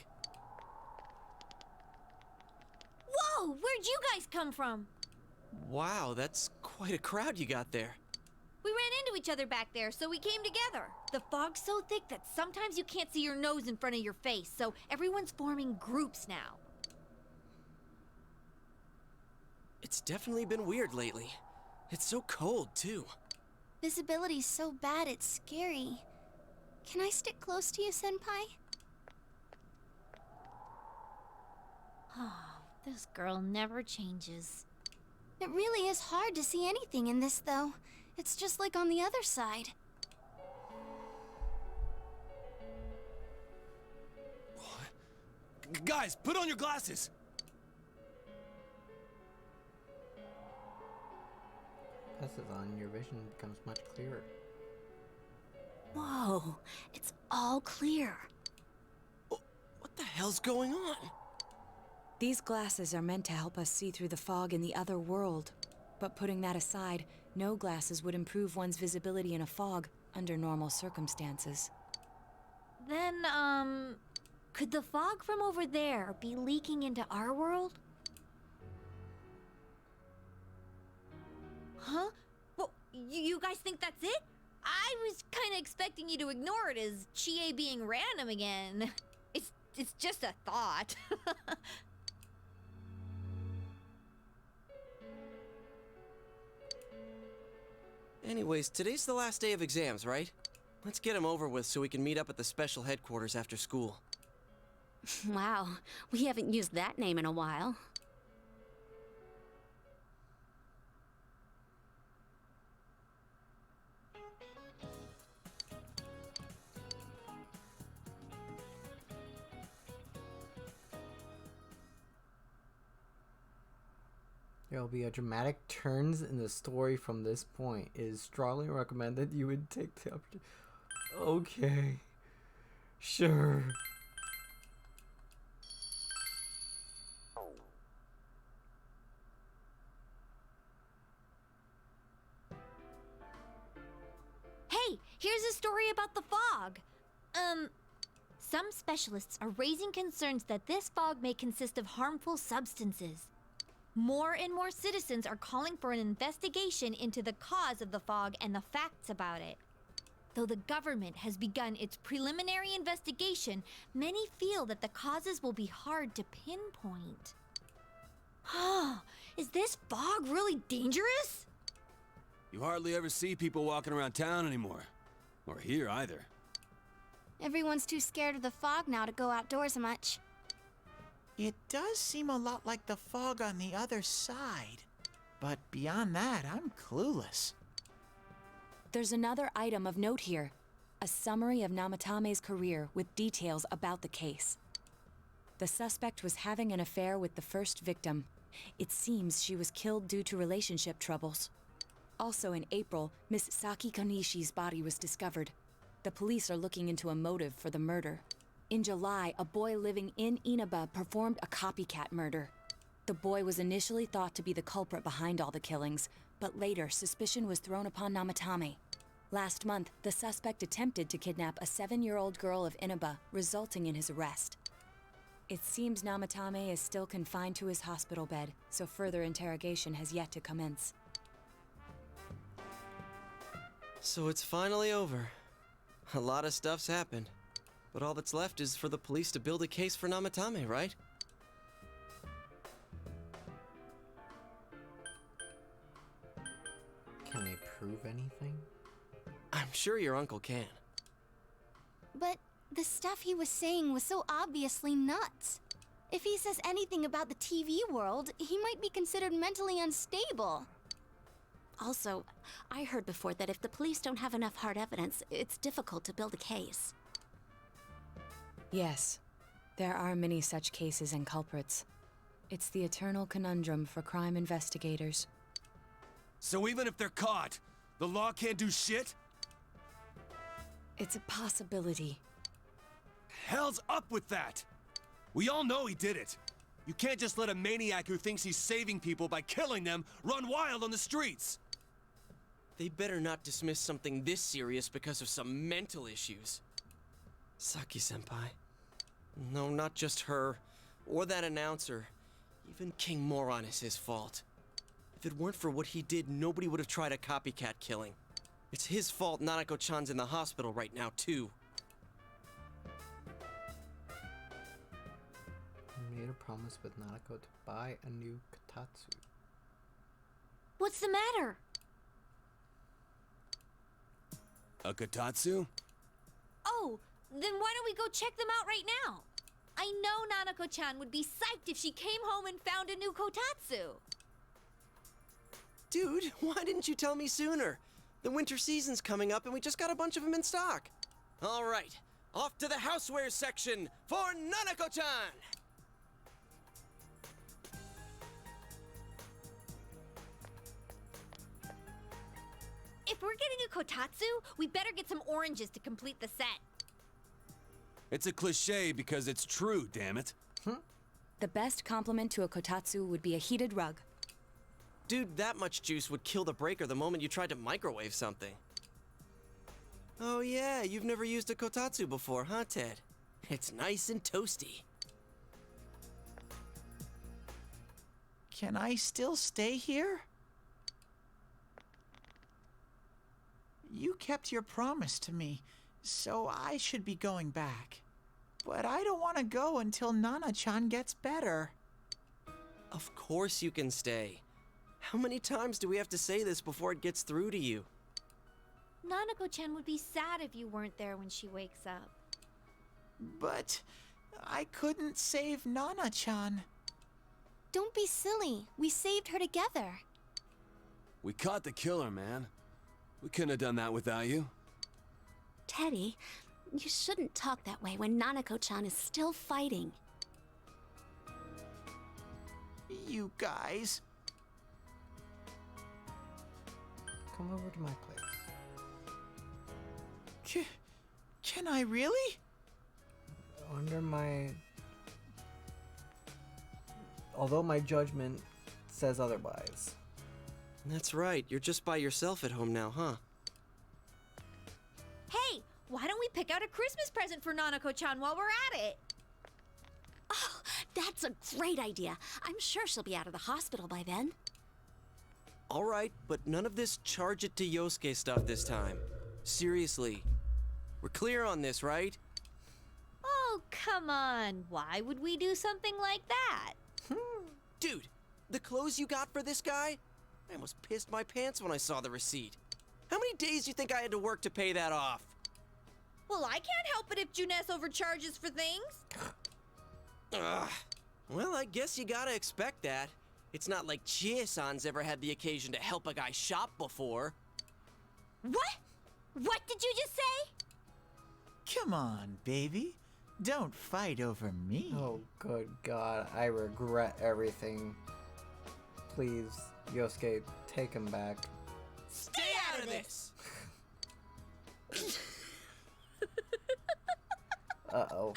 S13: Whoa! Where'd you guys come from?
S5: Wow, that's quite a crowd you got there.
S13: We ran into each other back there, so we came together. The fog's so thick that sometimes you can't see your nose in front of your face, so everyone's forming groups now.
S5: It's definitely been weird lately. It's so cold, too.
S4: Visibility's so bad it's scary. Can I stick close to you, Senpai?
S13: Oh, this girl never changes.
S4: It really is hard to see anything in this, though. It's just like on the other side.
S5: What? Guys, put on your glasses!
S1: Glasses on, your vision becomes much clearer.
S12: Whoa, it's all clear.
S5: What the hell's going on?
S14: These glasses are meant to help us see through the fog in the other world. But putting that aside, no glasses would improve one's visibility in a fog under normal circumstances.
S13: Then, could the fog from over there be leaking into our world? Huh? Well, you guys think that's it? I was kind of expecting you to ignore it as Chie being random again. It's just a thought.
S5: Anyways, today's the last day of exams, right? Let's get them over with so we can meet up at the special headquarters after school.
S12: Wow, we haven't used that name in a while.
S1: There will be a dramatic turns in the story from this point. It is strongly recommended you would take the opportunity. Okay. Sure.
S13: Hey, here's a story about the fog. Some specialists are raising concerns that this fog may consist of harmful substances. More and more citizens are calling for an investigation into the cause of the fog and the facts about it. Though the government has begun its preliminary investigation, many feel that the causes will be hard to pinpoint. Oh, is this fog really dangerous?
S15: You hardly ever see people walking around town anymore. Or here either.
S4: Everyone's too scared of the fog now to go outdoors much.
S3: It does seem a lot like the fog on the other side. But beyond that, I'm clueless.
S14: There's another item of note here. A summary of Namatame's career with details about the case. The suspect was having an affair with the first victim. It seems she was killed due to relationship troubles. Also in April, Miss Saki Konishi's body was discovered. The police are looking into a motive for the murder. In July, a boy living in Inaba performed a copycat murder. The boy was initially thought to be the culprit behind all the killings, but later suspicion was thrown upon Namatame. Last month, the suspect attempted to kidnap a 7-year-old girl of Inaba, resulting in his arrest. It seems Namatame is still confined to his hospital bed, so further interrogation has yet to commence.
S5: So it's finally over. A lot of stuff's happened. But all that's left is for the police to build a case for Namatame, right?
S1: Can they prove anything?
S5: I'm sure your uncle can.
S4: But the stuff he was saying was so obviously nuts. If he says anything about the TV world, he might be considered mentally unstable.
S12: Also, I heard before that if the police don't have enough hard evidence, it's difficult to build a case.
S14: Yes, there are many such cases and culprits. It's the eternal conundrum for crime investigators.
S15: So even if they're caught, the law can't do shit?
S14: It's a possibility.
S15: Hell's up with that! We all know he did it. You can't just let a maniac who thinks he's saving people by killing them run wild on the streets.
S5: They better not dismiss something this serious because of some mental issues. Saki-senpai. No, not just her, or that announcer. Even King Moron is his fault. If it weren't for what he did, nobody would have tried a copycat killing. It's his fault Nanako-chan's in the hospital right now, too.
S1: He made a promise with Nanako to buy a new kotatsu.
S13: What's the matter?
S15: A kotatsu?
S13: Oh, then why don't we go check them out right now? I know Nanako-chan would be psyched if she came home and found a new kotatsu.
S5: Dude, why didn't you tell me sooner? The winter season's coming up and we just got a bunch of them in stock. All right, off to the housewares section for Nanako-chan!
S13: If we're getting a kotatsu, we better get some oranges to complete the set.
S15: It's a cliche because it's true, damn it.
S14: The best compliment to a kotatsu would be a heated rug.
S5: Dude, that much juice would kill the breaker the moment you tried to microwave something. Oh yeah, you've never used a kotatsu before, huh, Ted? It's nice and toasty.
S3: Can I still stay here? You kept your promise to me, so I should be going back. But I don't want to go until Nana-chan gets better.
S5: Of course you can stay. How many times do we have to say this before it gets through to you?
S13: Nanako-chan would be sad if you weren't there when she wakes up.
S3: But I couldn't save Nana-chan.
S4: Don't be silly. We saved her together.
S15: We caught the killer, man. We couldn't have done that without you.
S12: Teddy, you shouldn't talk that way when Nanako-chan is still fighting.
S3: You guys.
S1: Come over to my place.
S3: Can I really?
S1: Under my... Although my judgment says otherwise.
S5: That's right, you're just by yourself at home now, huh?
S13: Hey, why don't we pick out a Christmas present for Nanako-chan while we're at it?
S12: Oh, that's a great idea. I'm sure she'll be out of the hospital by then.
S5: All right, but none of this charge it to Yosuke stuff this time. Seriously. We're clear on this, right?
S13: Oh, come on. Why would we do something like that?
S5: Dude, The clothes you got for this guy? I almost pissed my pants when I saw the receipt. How many days do you think I had to work to pay that off?
S13: Well, I can't help it if Juness overcharges for things.
S5: Ugh. Well, I guess you gotta expect that. It's not like Chie-san's ever had the occasion to help a guy shop before.
S13: What? What did you just say?
S3: Come on, baby. Don't fight over me.
S1: Oh, good God. I regret everything. Please, Yosuke, take him back.
S5: Stay out of this!
S1: Uh-oh.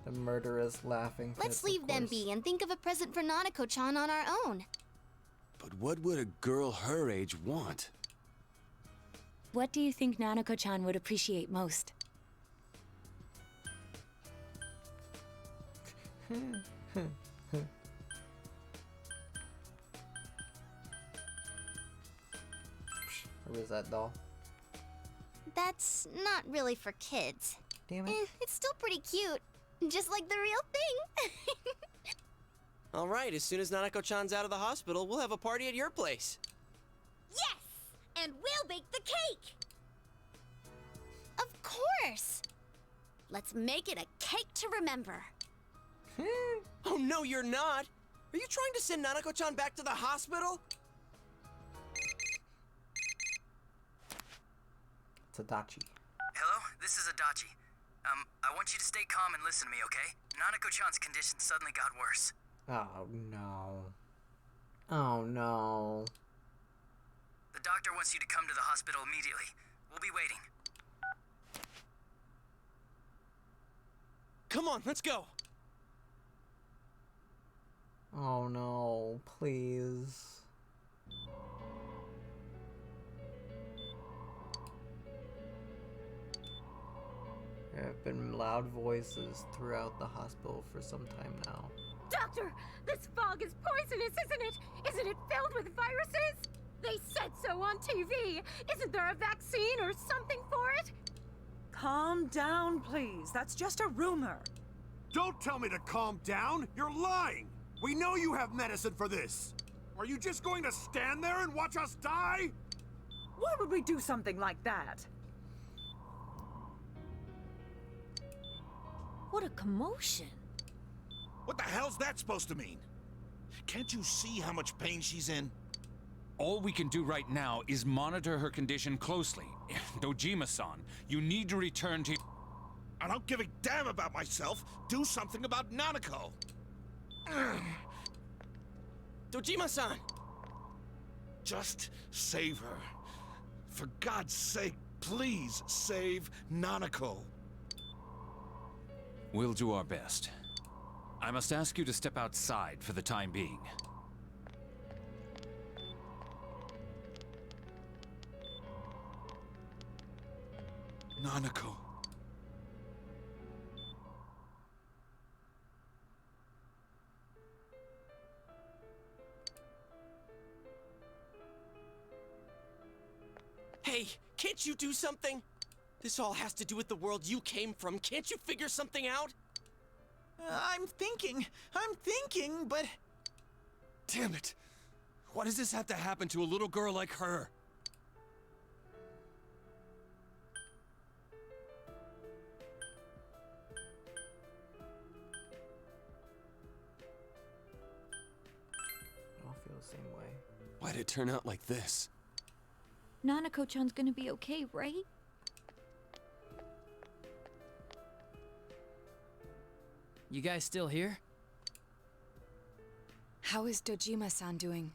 S1: The murderous laughing fit,
S4: Let's leave
S1: of
S4: them
S1: course.
S4: be and think of a present for Nanako-chan on our own.
S15: But what would a girl her age want?
S14: What do you think Nanako-chan would appreciate most?
S1: Where is that doll?
S4: That's not really for kids.
S1: Damn it.
S4: It's still pretty cute. Just like the real thing.
S5: All right, as soon as Nanako-chan's out of the hospital, we'll have a party at your place.
S13: Yes! And we'll bake the cake!
S4: Of course!
S12: Let's make it a cake to remember.
S5: Oh, no, you're not! Are you trying to send Nanako-chan back to the hospital?
S1: Tadachi.
S16: Hello, this is Adachi. I want you to stay calm and listen to me, okay? Nanako-chan's condition suddenly got worse.
S1: Oh, no. Oh, no.
S16: The doctor wants you to come to the hospital immediately. We'll be waiting.
S5: Come on, let's go!
S1: Oh, no. Please. There have been loud voices throughout the hospital for some time now.
S17: Doctor, this fog is poisonous, isn't it? Isn't it filled with viruses? They said so on TV. Isn't there a vaccine or something for it?
S9: Calm down, please. That's just a rumor.
S15: Don't tell me to calm down! You're lying! We know you have medicine for this! Are you just going to stand there and watch us die?
S9: Why would we do something like that?
S13: What a commotion.
S8: What the hell's that supposed to mean? Can't you see how much pain she's in?
S10: All we can do right now is monitor her condition closely. Dojima-san, you need to return to...
S8: I don't give a damn about myself. Do something about Nanako.
S5: Dojima-san!
S8: Just save her. For God's sake, please save Nanako.
S10: We'll do our best. I must ask you to step outside for the time being.
S8: Nanako.
S5: Hey, can't you do something? This all has to do with the world you came from. Can't you figure something out?
S3: I'm thinking, but...
S15: Damn it! Why does this have to happen to a little girl like her?
S1: I all feel the same way.
S15: Why'd it turn out like this?
S13: Nanako-chan's gonna be okay, right?
S7: You guys still here?
S14: How is Dojima-san doing?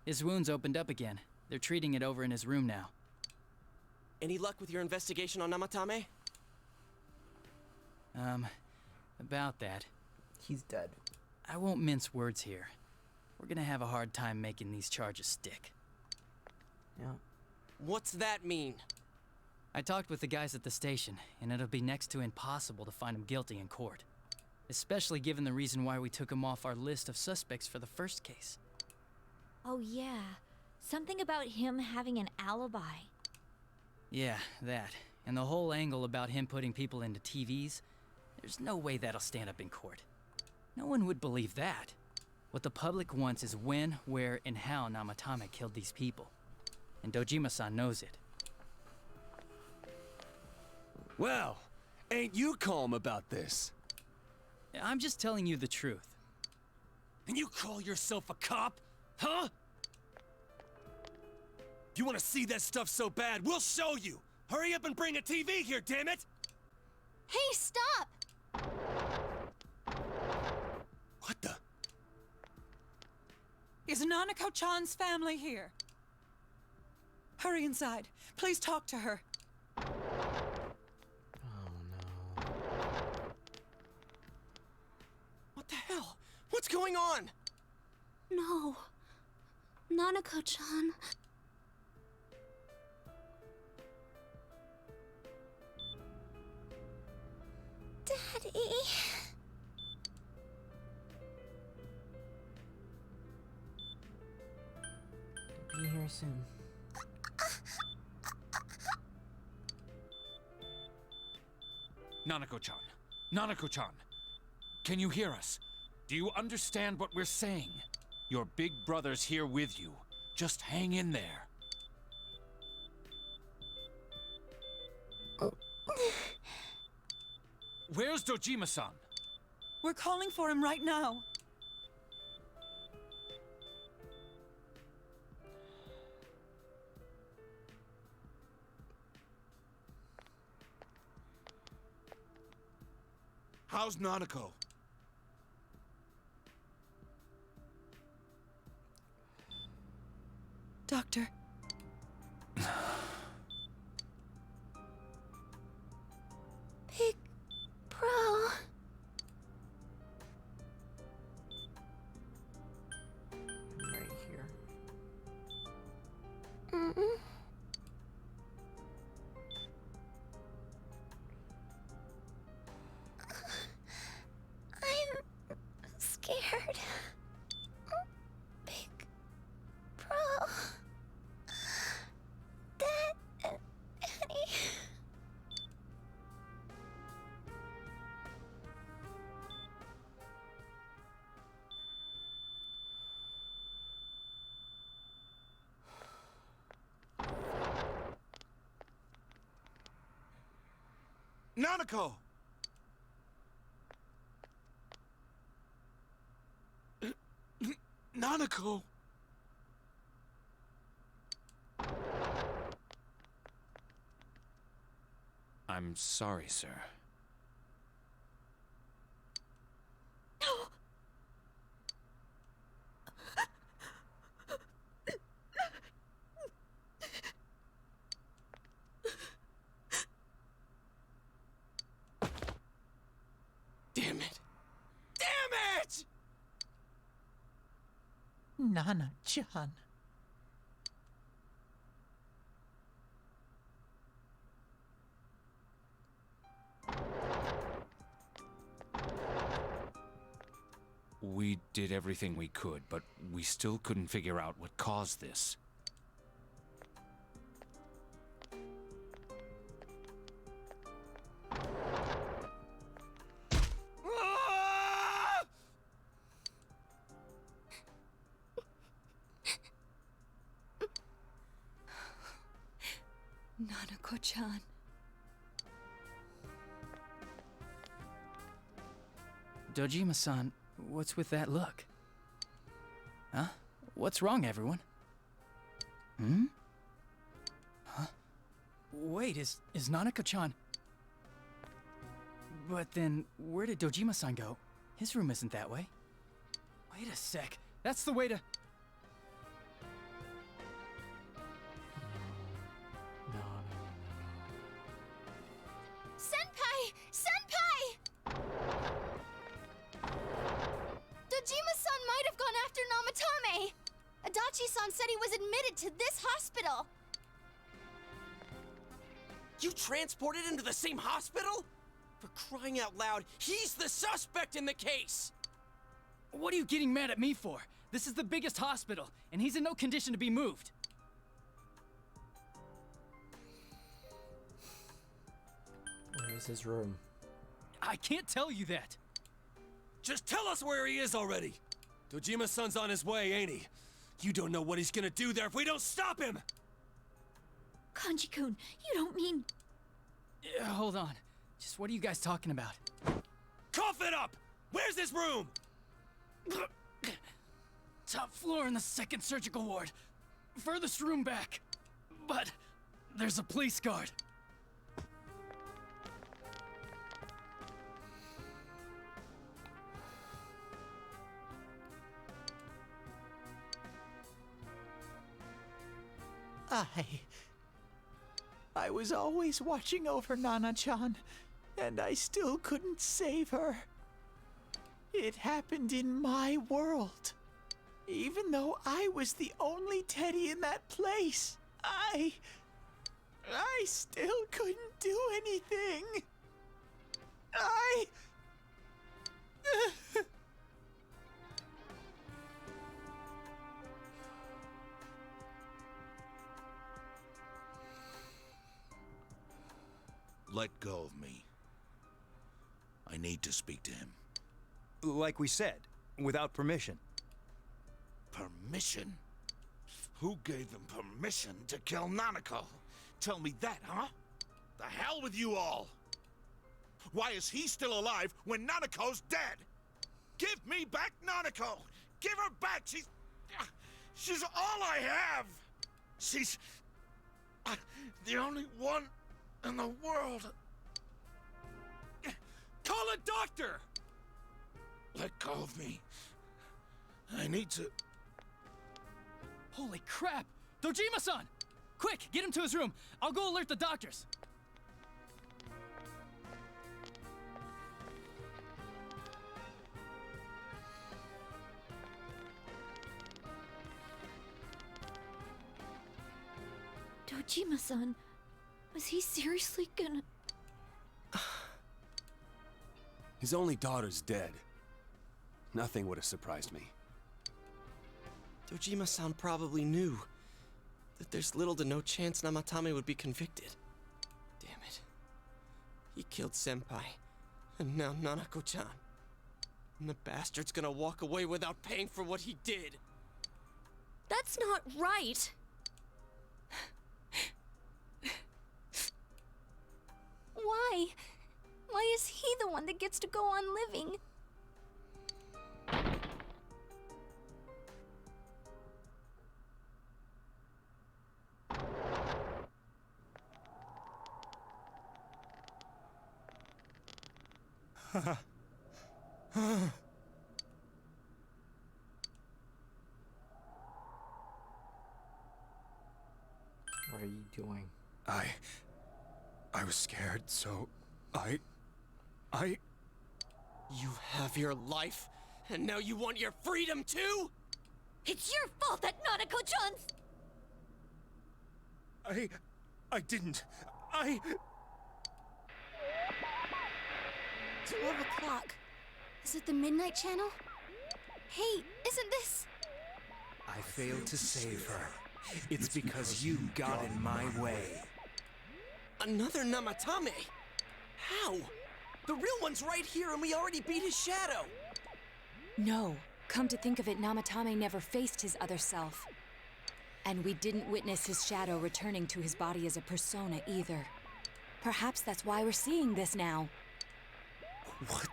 S7: His wound's opened up again. They're treating it over in his room now.
S5: Any luck with your investigation on Namatame?
S7: About that.
S1: He's dead.
S7: I won't mince words here. We're gonna have a hard time making these charges stick.
S1: Yeah.
S5: What's that mean?
S7: I talked with the guys at the station, and it'll be next to impossible to find him guilty in court. Especially given the reason why we took him off our list of suspects for the first case.
S13: Oh yeah, something about him having an alibi.
S7: Yeah, that. And the whole angle about him putting people into TVs. There's no way that'll stand up in court. No one would believe that. What the public wants is when, where, and how Namatame killed these people. And Dojima-san knows it.
S15: Well, ain't you calm about this?
S7: I'm just telling you the truth.
S15: And you call yourself a cop? Huh? If you want to see that stuff so bad, we'll show you! Hurry up and bring a TV here, damn it!
S4: Hey, stop!
S15: What the?
S9: Is Nanako-chan's family here? Hurry inside. Please talk to her.
S1: Oh no.
S5: What the hell? What's going on?
S12: No. Nanako-chan. Daddy.
S1: Be here soon.
S10: Nanako-chan. Nanako-chan. Can you hear us? Do you understand what we're saying? Your big brother's here with you. Just hang in there. Where's Dojima-san?
S9: We're calling for him right now.
S8: How's Nanako?
S9: Doctor.
S12: Big bro.
S1: Right here.
S12: Mm-mm. I'm scared. Big bro. Dad and Annie.
S8: Nanako! Nanako!
S10: I'm sorry, sir.
S5: Damn it! Damn it!
S3: Nana-chan.
S10: We did everything we could, but we still couldn't figure out what caused this.
S5: Ah!
S14: Nanako-chan.
S7: Dojima-san, what's with that look? Huh? What's wrong, everyone? Hmm? Huh? Wait, is Nanako-chan... But then, where did Dojima-san go? His room isn't that way. Wait a sec. That's the way to...
S4: Senpai! Senpai! Dojima-san might have gone after Namatame! Adachi-san said he was admitted to this hospital!
S5: You transported him to the same hospital? For crying out loud, he's the suspect in the case!
S7: What are you getting mad at me for? This is the biggest hospital, and he's in no condition to be moved.
S1: Where is his room?
S7: I can't tell you that.
S15: Just tell us where he is already! Dojima-san's on his way, ain't he? You don't know what he's gonna do there if we don't stop him!
S13: Kanji-kun, you don't mean...
S7: Yeah, hold on. Just what are you guys talking about?
S15: Cough it up! Where's this room?
S7: Top floor in the 2nd surgical ward. Furthest room back. But there's a police guard.
S3: I was always watching over Nana-chan, and I still couldn't save her. It happened in my world. Even though I was the only Teddy in that place, I still couldn't do anything.
S8: Let go of me. I need to speak to him.
S18: Like we said, without permission.
S8: Permission? Who gave them permission to kill Nanako? Tell me that, huh? The hell with you all! Why is he still alive when Nanako's dead? Give me back Nanako! Give her back! She's all I have! She's the only one in the world.
S15: Call a doctor!
S8: Let go of me. I need to...
S7: Holy crap! Dojima-san! Quick, get him to his room. I'll go alert the doctors.
S13: Dojima-san, was he seriously gonna...
S15: His only daughter's dead. Nothing would have surprised me.
S5: Dojima-san probably knew that there's little to no chance Namatame would be convicted. Damn it. He killed Senpai, and now Nanako-chan. And the bastard's gonna walk away without paying for what he did.
S13: That's not right!
S4: Why? Why is he the one that gets to go on living?
S1: What are you doing?
S15: I was scared, so I...
S5: You have your life, and now you want your freedom too?
S13: It's your fault that Nanako-chan's...
S15: I didn't.
S4: 12 o'clock. Is it the Midnight Channel? Hey, isn't this...
S19: I failed to save her. It's because you got in my way.
S5: Another Namatame? How? The real one's right here and we already beat his shadow!
S14: No. Come to think of it, Namatame never faced his other self. And we didn't witness his shadow returning to his body as a persona either. Perhaps that's why we're seeing this now.
S19: What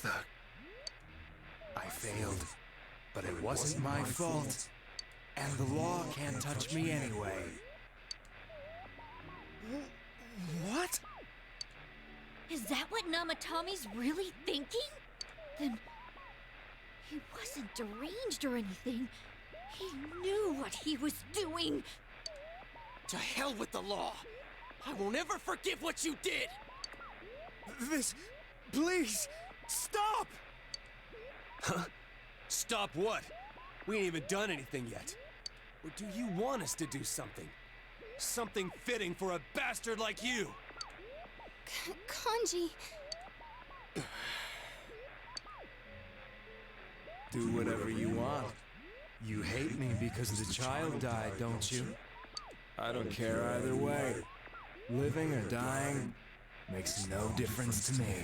S19: the... I failed, but it wasn't my fault. And the law can't touch me anyway.
S15: What?
S13: Is that what Namatame's really thinking? Then... he wasn't deranged or anything. He knew what he was doing!
S5: To hell with the law! I won't ever forgive what you did!
S15: This... please! Stop! Huh? Stop what? We ain't even done anything yet. Or do you want us to do something? Something fitting for a bastard like you!
S4: Kanji...
S19: Do whatever you want. You hate me because the child died, don't you? I don't care either way. Living or dying makes no difference to me.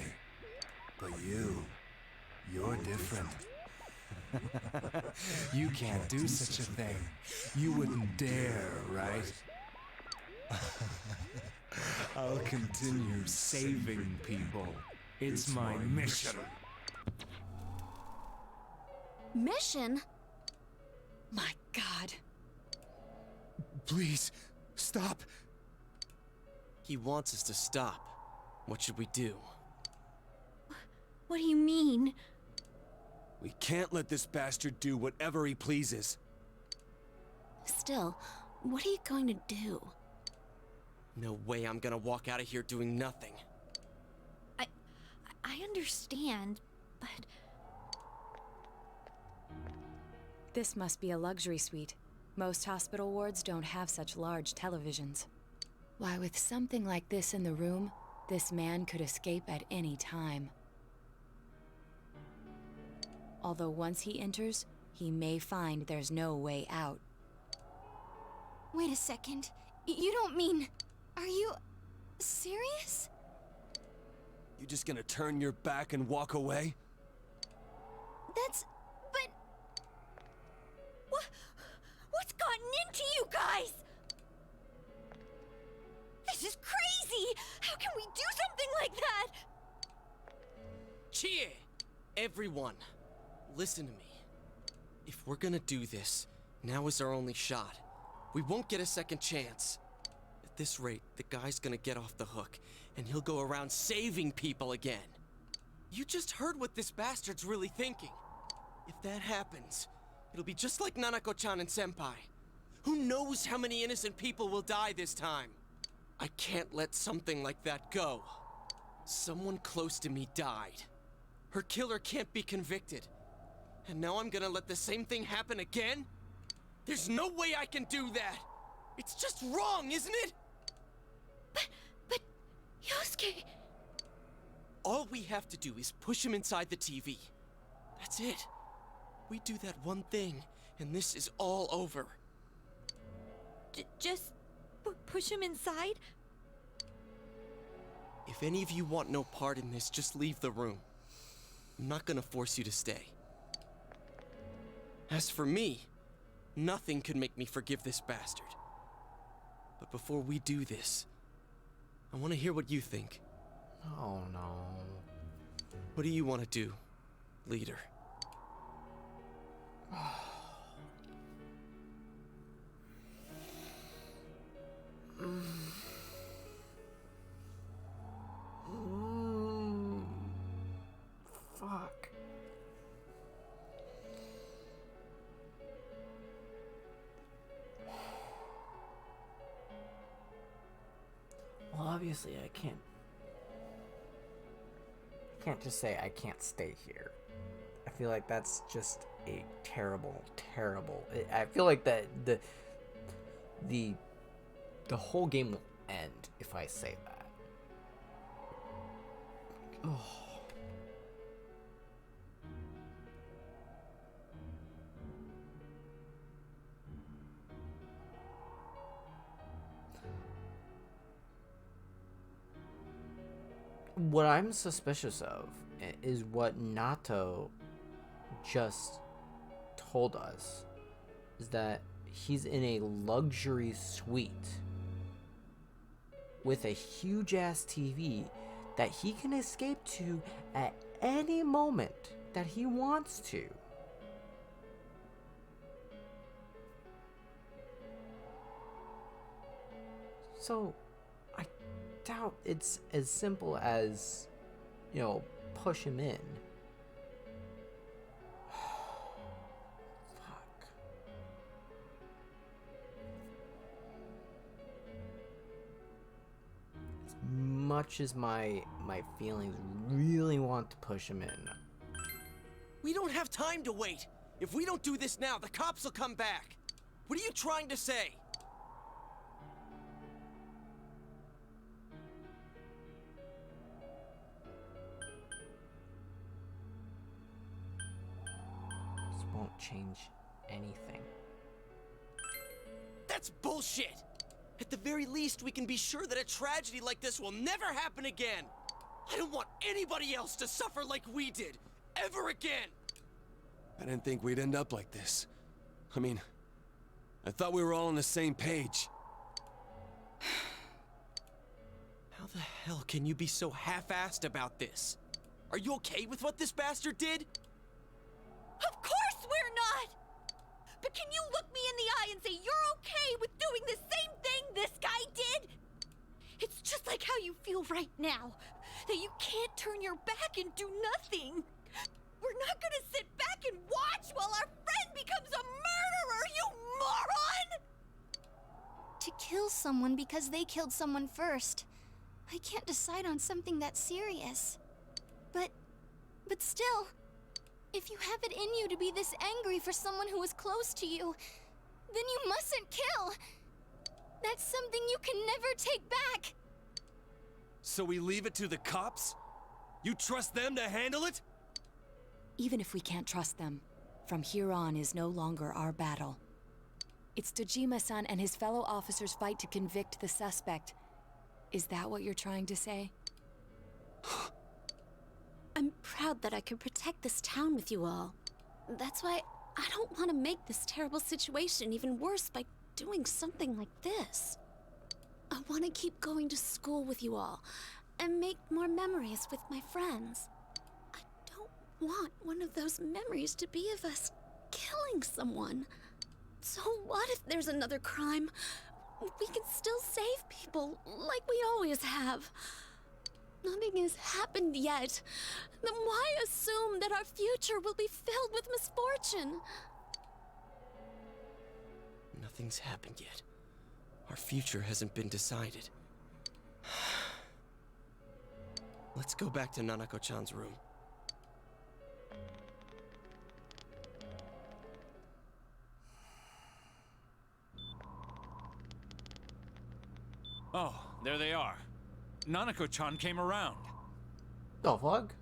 S19: But You're different. You can't do such a thing. You wouldn't dare, right? I'll continue saving people. It's my mission.
S12: Mission?
S14: My God.
S19: Please, stop.
S5: He wants us to stop. What should we do?
S13: What do you mean?
S15: We can't let this bastard do whatever he pleases.
S12: Still, what are you going to do?
S5: No way I'm gonna walk out of here doing nothing.
S13: I understand, but...
S14: This must be a luxury suite. Most hospital wards don't have such large televisions. Why, with something like this in the room, this man could escape at any time. Although once he enters, he may find there's no way out.
S4: Wait a second. You don't mean... Are you... serious?
S15: You just gonna turn your back and walk away?
S13: But... What's gotten into you guys? This is crazy! How can we do something like that?
S5: Cheer! Everyone, listen to me. If we're gonna do this, now is our only shot. We won't get a second chance. At this rate, the guy's gonna get off the hook, and he'll go around saving people again. You just heard what this bastard's really thinking. If that happens, it'll be just like Nanako-chan and Senpai. Who knows how many innocent people will die this time? I can't let something like that go. Someone close to me died. Her killer can't be convicted. And now I'm gonna let the same thing happen again? There's no way I can do that! It's just wrong, isn't it?
S13: But... Yosuke...
S5: All we have to do is push him inside the TV. That's it. We do that one thing, and this is all over.
S13: Just... push him inside?
S5: If any of you want no part in this, just leave the room. I'm not gonna force you to stay. As for me, nothing could make me forgive this bastard. But before we do this, I want to hear what you think.
S1: Oh no.
S5: What do you want to do, leader?
S1: Fuck. Well, obviously I can't just say I can't stay here. I feel like that's just a terrible. I feel like that the whole game will end if I say that. Oh. What I'm suspicious of is what Nato just told us, is that he's in a luxury suite with a huge ass TV that he can escape to at any moment that he wants to. So I doubt it's as simple as, you know, push him in. Fuck. As much as my feelings really want to push him in.
S5: We don't have time to wait. If we don't do this now, the cops will come back. What are you trying to say?
S1: This won't change anything.
S5: That's bullshit! At the very least, we can be sure that a tragedy like this will never happen again! I don't want anybody else to suffer like we did! ever again!
S15: I didn't think we'd end up like this. I mean, I thought we were all on the same page.
S5: How the hell can you be so half-assed about this? Are you okay with what this bastard did?
S2: Of course we're not! But can you look me in the eye and say you're okay with doing the same thing this guy did? It's just like how you feel right now, that you can't turn your back and do nothing. We're not gonna sit back and watch while our friend becomes a murderer, you moron!
S4: To kill someone because they killed someone first. I can't decide on something that serious. But still, if you have it in you to be this angry for someone who was close to you, then you mustn't kill. That's something you can never take back.
S15: So we leave it to the cops? You trust them to handle it?
S14: Even if we can't trust them, from here on is no longer our battle. It's Dojima-san and his fellow officers' fight to convict the suspect. Is that what you're trying to say?
S12: I'm proud that I could protect this town with you all. That's why I don't want to make this terrible situation even worse by doing something like this. I want to keep going to school with you all and make more memories with my friends. I don't want one of those memories to be of us killing someone. So what if there's another crime? We can still save people like we always have. Nothing has happened yet. Then why assume that our future will be filled with misfortune?
S5: Nothing's happened yet. Our future hasn't been decided. Let's go back to Nanako-chan's room.
S10: Oh, there they are. Nanako-chan came around.
S1: The fuck?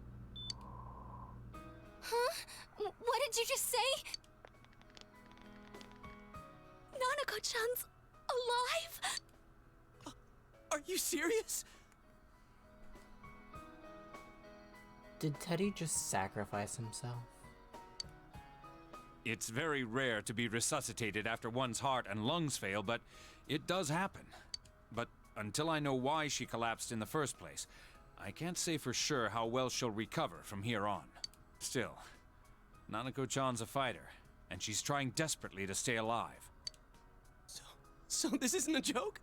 S4: Huh? What did you just say?
S12: Nanako-chan's alive?
S5: Are you serious?
S1: Did Teddy just sacrifice himself?
S10: It's very rare to be resuscitated after one's heart and lungs fail, but it does happen. But until I know why she collapsed in the first place, I can't say for sure how well she'll recover from here on. Still, Nanako-chan's a fighter, and she's trying desperately to stay alive.
S5: So this isn't a joke?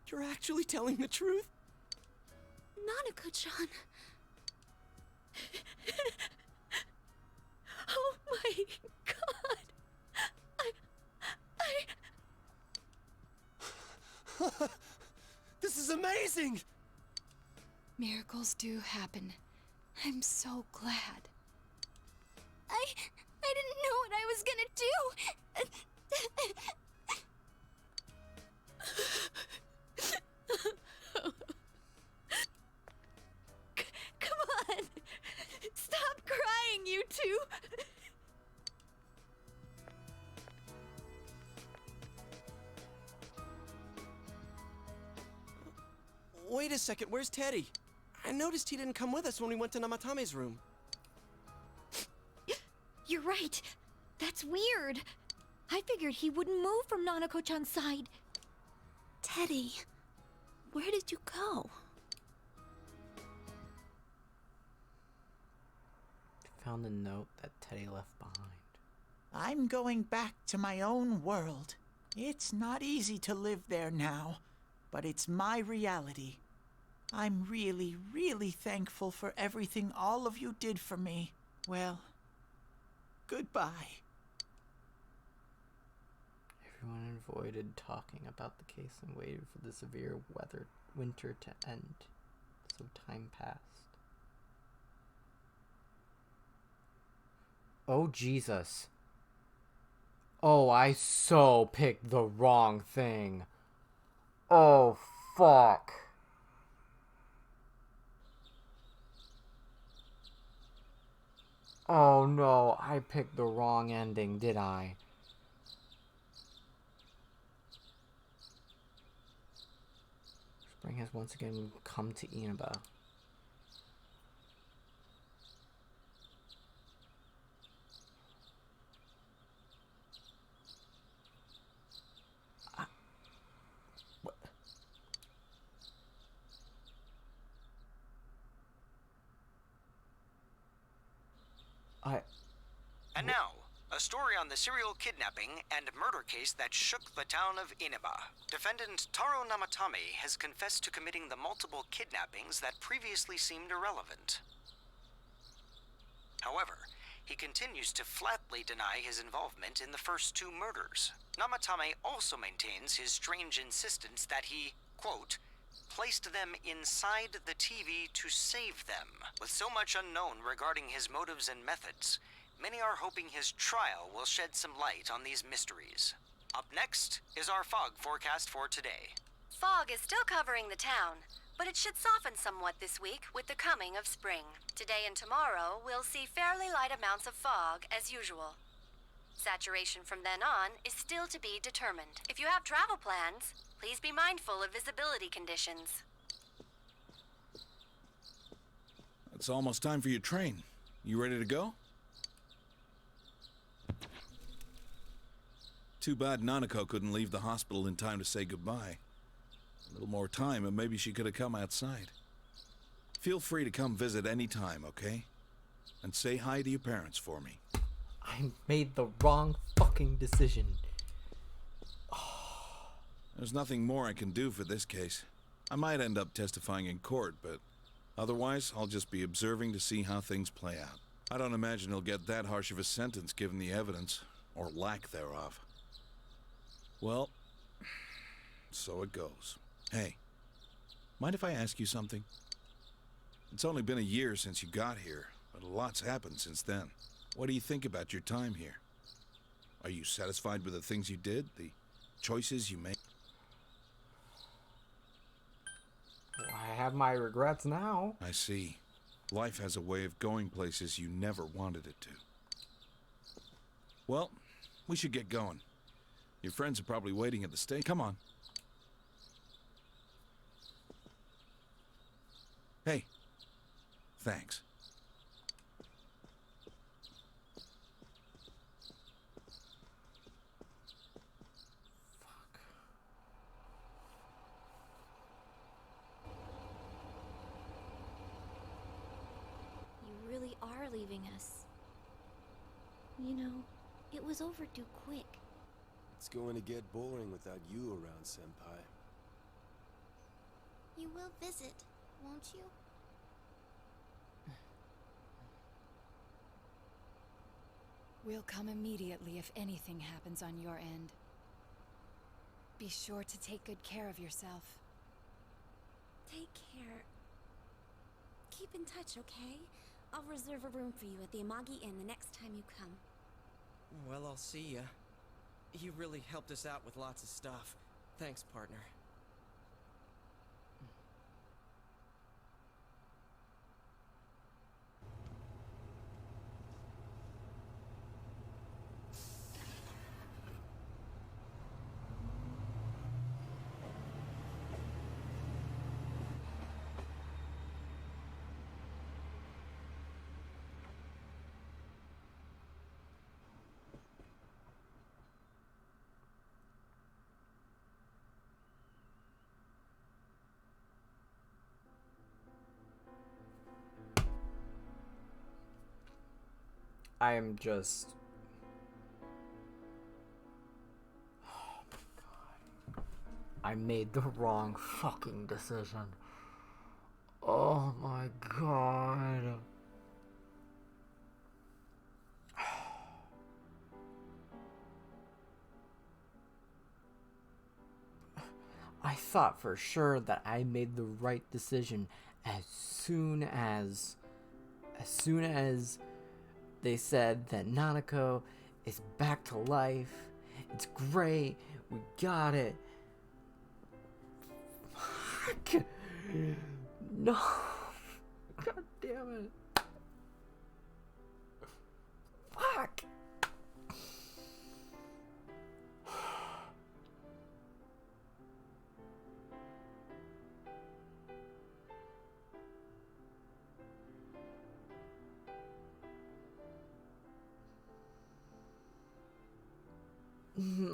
S5: You're actually telling the truth?
S12: Nanako-chan. Oh my god.
S15: This is amazing!
S14: Miracles do happen. I'm so glad.
S4: I didn't know what I was gonna do.
S2: Come on! Stop crying, you two!
S5: Wait a second, where's Teddy? I noticed he didn't come with us when we went to Namatame's room.
S13: You're right. That's weird. I figured he wouldn't move from Nanako-chan's side.
S12: Teddy, where did you go?
S1: Found a note that Teddy left behind.
S3: I'm going back to my own world. It's not easy to live there now, but it's my reality. I'm really, really thankful for everything all of you did for me. Well, goodbye.
S1: Everyone avoided talking about the case and waited for the severe winter to end. So time passed. Oh, Jesus. Oh, I so picked the wrong thing. Oh, fuck. Oh, no. I picked the wrong ending, did I? Spring has once again come to Inaba.
S20: And now, a story on the serial kidnapping and murder case that shook the town of Inaba. Defendant Taro Namatame has confessed to committing the multiple kidnappings that previously seemed irrelevant. However, he continues to flatly deny his involvement in the first two murders. Namatame also maintains his strange insistence that he, quote, placed them inside the TV to save them. With so much unknown regarding his motives and methods, many are hoping his trial will shed some light on these mysteries. Up next is our fog forecast for today.
S6: Fog is still covering the town, but it should soften somewhat this week with the coming of spring. Today and tomorrow, we'll see fairly light amounts of fog as usual. Saturation from then on is still to be determined. If you have travel plans, please be mindful of visibility conditions.
S8: It's almost time for your train. You ready to go? Too bad Nanako couldn't leave the hospital in time to say goodbye. A little more time and maybe she could have come outside. Feel free to come visit any time, okay? And say hi to your parents for me.
S1: I made the wrong fucking decision.
S8: There's nothing more I can do for this case. I might end up testifying in court, but otherwise I'll just be observing to see how things play out. I don't imagine he'll get that harsh of a sentence given the evidence, or lack thereof. Well, so it goes. Hey, mind if I ask you something? It's only been a year since you got here, but a lot's happened since then. What do you think about your time here? Are you satisfied with the things you did, the choices you made?
S1: Well, I have my regrets now.
S8: I see. Life has a way of going places you never wanted it to. Well, we should get going. Your friends are probably waiting at the station. Come on. Hey. Thanks.
S12: You really are leaving us. You know, it was overdue quick.
S15: It's going to get boring without you around, Senpai.
S4: You will visit, won't you?
S14: We'll come immediately if anything happens on your end. Be sure to take good care of yourself.
S12: Take care. Keep in touch, okay? I'll reserve a room for you at the Amagi Inn the next time you come.
S5: Well, I'll see ya. You really helped us out with lots of stuff. Thanks, partner.
S1: I am just... Oh my god. I made the wrong fucking decision. Oh my god. I thought for sure that I made the right decision as soon as they said that Nanako is back to life. It's great. We got it. Fuck. No. God damn it. Fuck.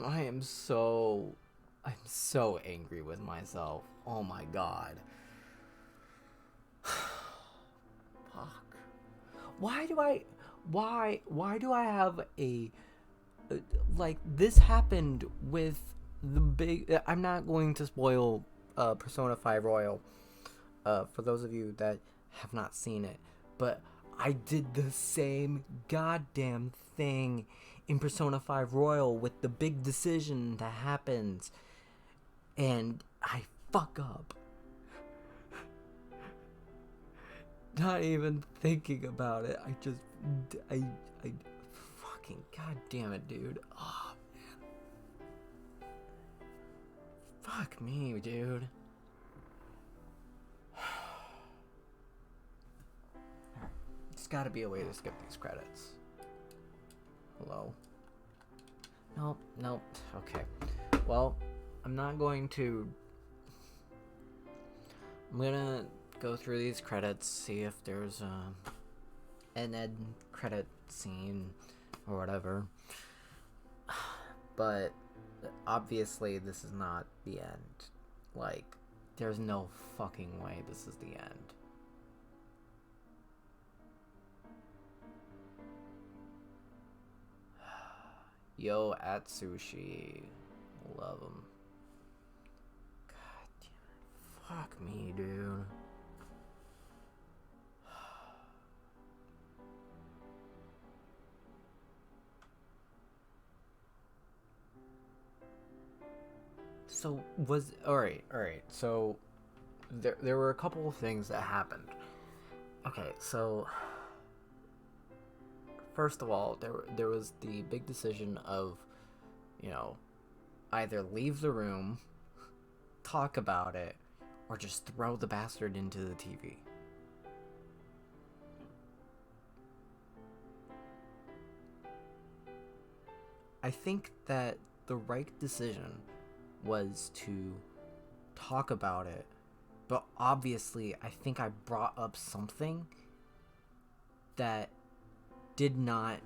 S1: I'm so angry with myself. Oh my god. Fuck. why do I have a like this happened with the big I'm not going to spoil Persona 5 Royal for those of you that have not seen it, but I did the same goddamn thing in Persona 5 Royal with the big decision that happens, and I fuck up. Not even thinking about it, I fucking goddamn it, dude. Oh man, fuck me, dude. There's gotta be a way to skip these credits. Hello? Nope. Okay. Well, I'm gonna go through these credits, see if there's an end credit scene or whatever. But obviously this is not the end. Like, there's no fucking way this is the end. Yo, Atsushi. Love him. God damn it. Fuck me, dude. So, alright. So, there were a couple of things that happened. Okay, so first of all, there was the big decision of, either leave the room, talk about it, or just throw the bastard into the TV. I think that the right decision was to talk about it, but obviously I think I brought up something that did not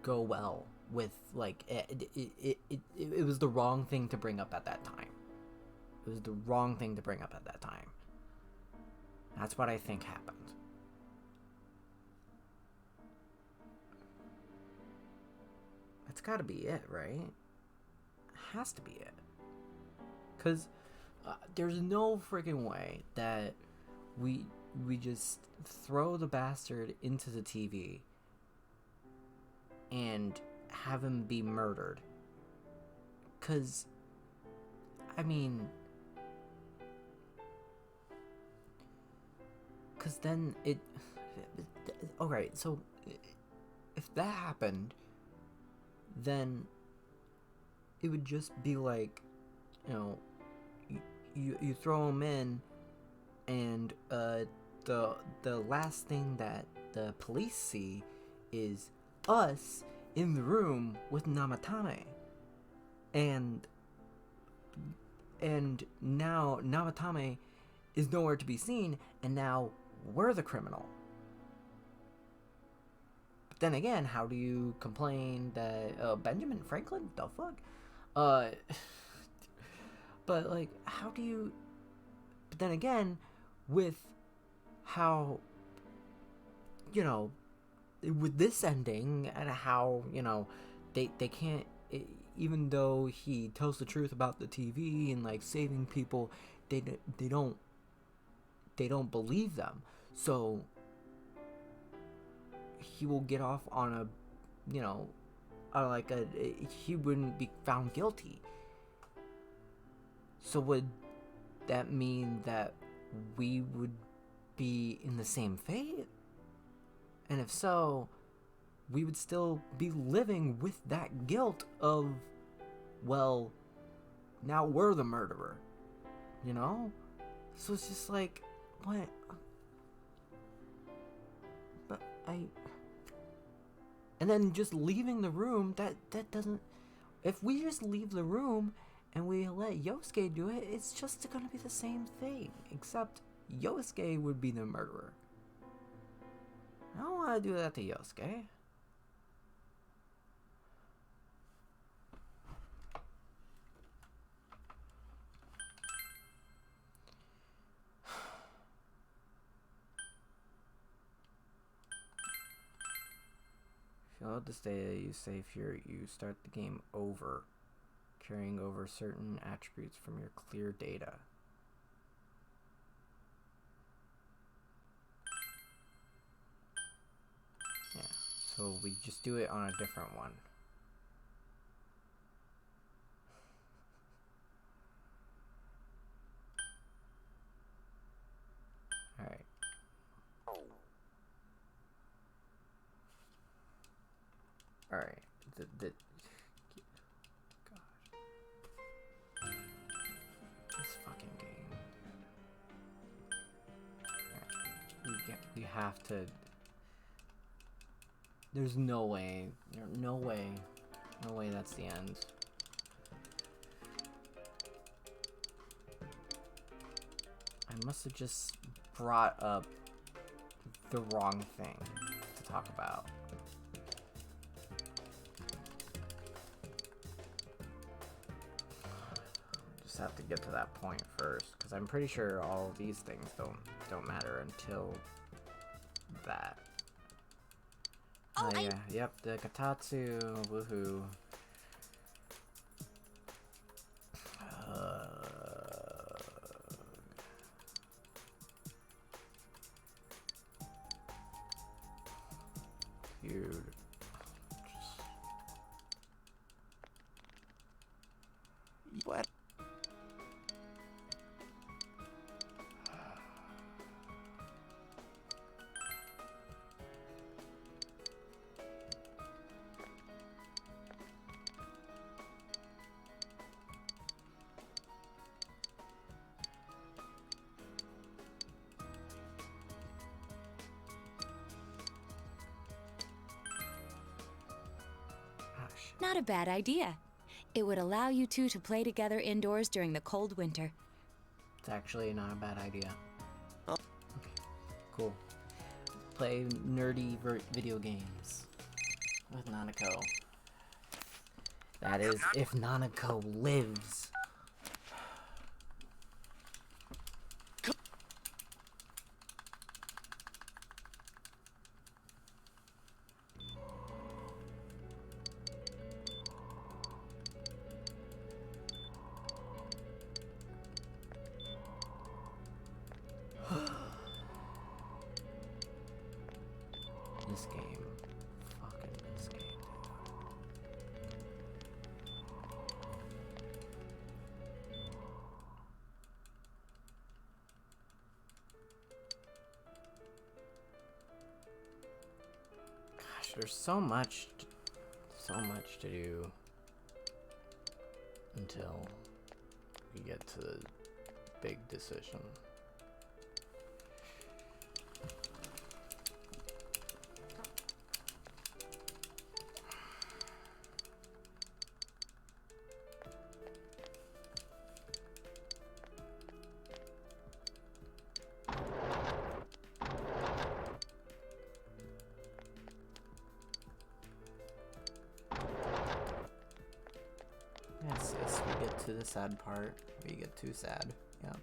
S1: go well with, like, it was the wrong thing to bring up at that time. It was the wrong thing to bring up at that time. That's what I think happened. That's gotta be it, right? It has to be it. Because there's no freaking way that we just throw the bastard into the TV and have him be murdered. Because, I mean, because then alright, so if that happened, then it would just be like, you throw him in, and the last thing that the police see is us in the room with Namatame, and now Namatame is nowhere to be seen, and now we're the criminal. But then again, how do you complain that Benjamin Franklin, the fuck? But like, how do you? But then again, with how, with this ending and how, they can't, even though he tells the truth about the TV and like saving people, they don't believe them. So he will get off on he wouldn't be found guilty. So would that mean that we would be in the same fate? And if so, we would still be living with that guilt of, well, now we're the murderer, So it's just like, what? But and then just leaving the room, that doesn't, if we just leave the room and we let Yosuke do it, it's just gonna be the same thing, except Yosuke would be the murderer. I don't want to do that to Yosuke. If you load this data, you save here, you start the game over, carrying over certain attributes from your clear data. Yeah, so we just do it on a different one. Alright. Alright. God. This fucking game. Alright. We have to. There's no way. No way. No way that's the end. I must have just brought up the wrong thing to talk about. Just have to get to that point first, because I'm pretty sure all of these things don't matter until that. Oh, yeah, yep, the Katatsu, woohoo. Dude. What?
S14: Not a bad idea. It would allow you two to play together indoors during the cold winter.
S1: It's actually not a bad idea. Oh. Okay, cool. Play nerdy video games with Nanako. That is, if Nanako lives. This game. Fucking this game, Gosh, there's so much to do until we get to the big decision. Yes, we get to the sad part. We get too sad. Yep.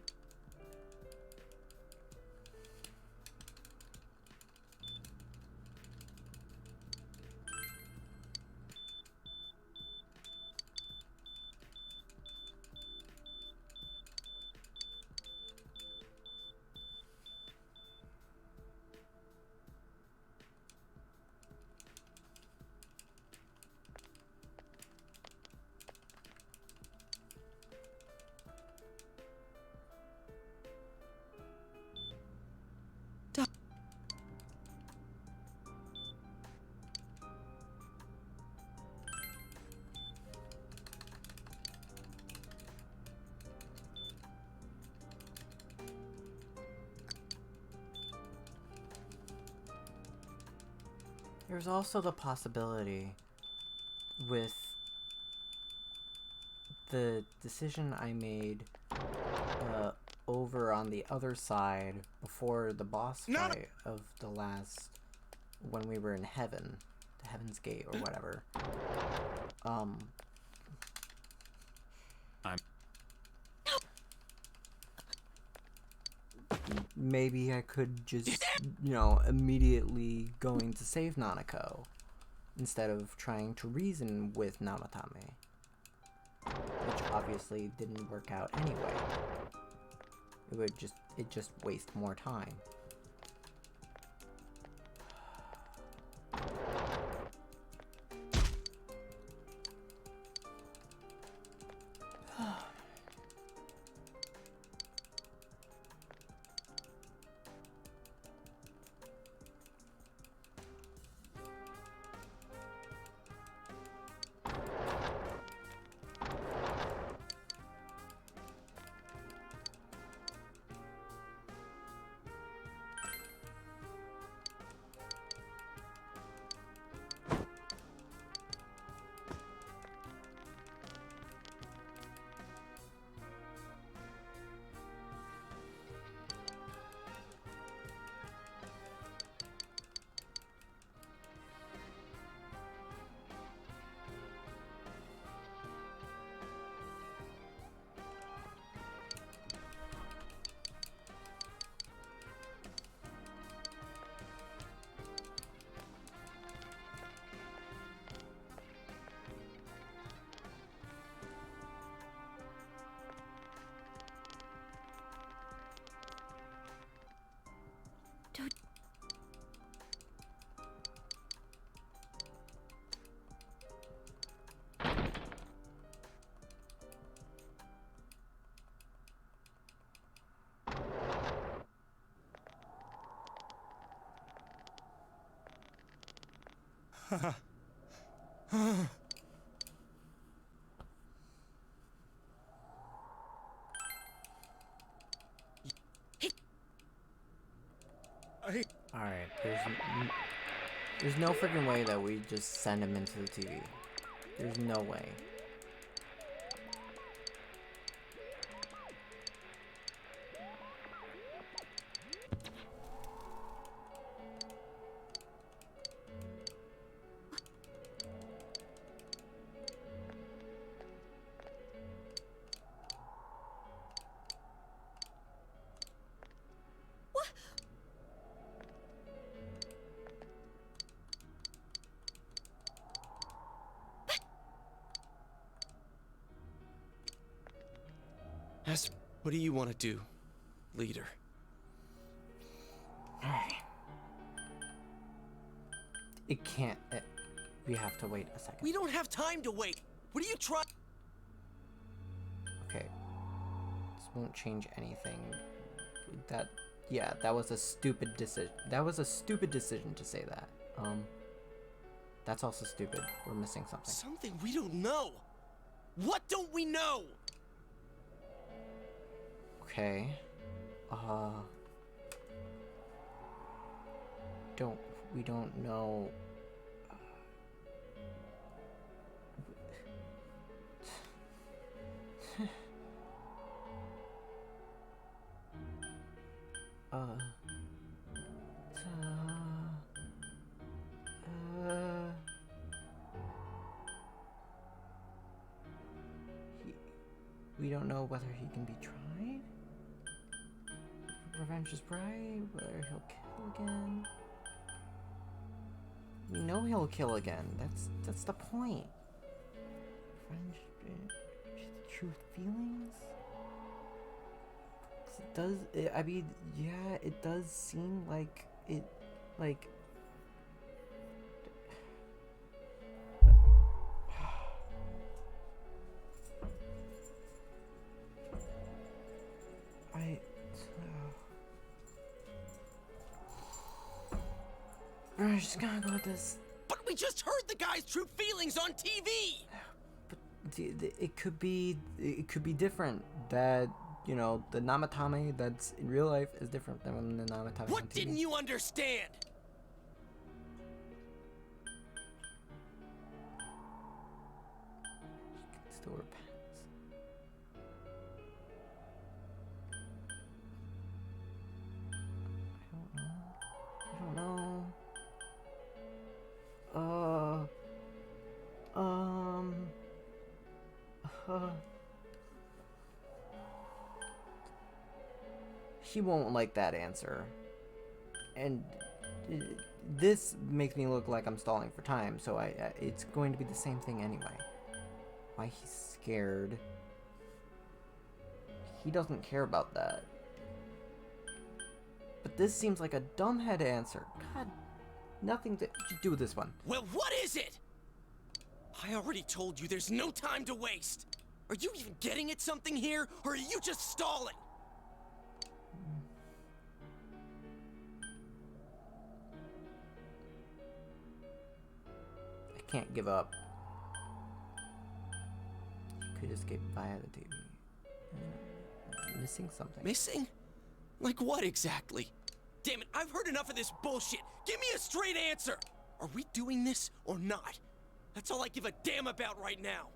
S1: There's also the possibility with the decision I made over on the other side before the boss fight of the last, when we were in heaven, the Heaven's Gate or whatever. Maybe I could just, you know, immediately going to save Nanako. instead of trying to reason with Namatame, which obviously didn't work out anyway. It just waste more time. Alright, there's no freaking way that we just send him into the TV. There's no way.
S5: What do you want to do, leader?
S1: Alright. It can't. We have to wait a second.
S5: We don't have time to wait. What are you trying?
S1: Okay. This won't change anything. Yeah, that was a stupid decision. That was a stupid decision to say that. That's also stupid. We're missing something.
S5: Something we don't know. What don't we know?
S1: Okay. We don't know. We don't know whether he can be tried. Revenge is right, whether he'll kill again. We know he'll kill again. That's the point. Revenge, true feelings. It does. I mean, yeah, it does seem like it, like. I'm just gonna go with this.
S5: But we just heard the guy's true feelings on TV.
S1: But it could be different. That, you know, the Namatame that's in real life is different than the Namatame on TV.
S5: What didn't you understand?
S1: He can still repent. I don't know. He won't like that answer. And this makes me look like I'm stalling for time, so it's going to be the same thing anyway. Why he's scared? He doesn't care about that. But this seems like a dumbhead answer. God, nothing to do with this one.
S5: Well, what is it? I already told you there's no time to waste. Are you even getting at something here, or are you just stalling?
S1: I can't give up. You could escape via the TV. Missing something.
S5: Missing? Like what exactly? Damn it, I've heard enough of this bullshit. Give me a straight answer. Are we doing this or not? That's all I give a damn about right now.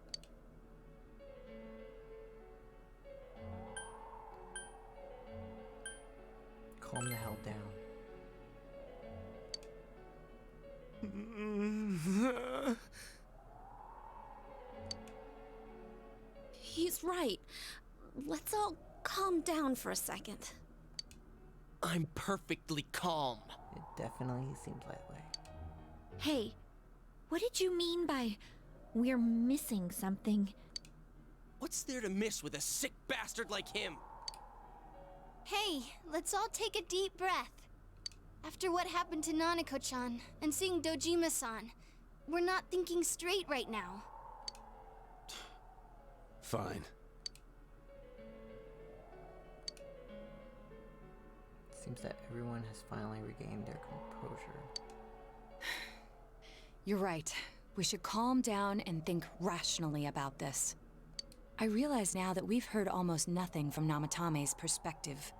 S1: Calm the hell down.
S12: He's right. Let's all calm down for a second.
S5: I'm perfectly calm.
S1: It definitely seems that way.
S13: Hey, what did you mean by we're missing something?
S5: What's there to miss with a sick bastard like him?
S4: Hey, let's all take a deep breath. After what happened to Nanako-chan and seeing Dojima-san, we're not thinking straight right now.
S15: Fine.
S1: Seems that everyone has finally regained their composure.
S14: You're right. We should calm down and think rationally about this. I realize now that we've heard almost nothing from Namatame's perspective.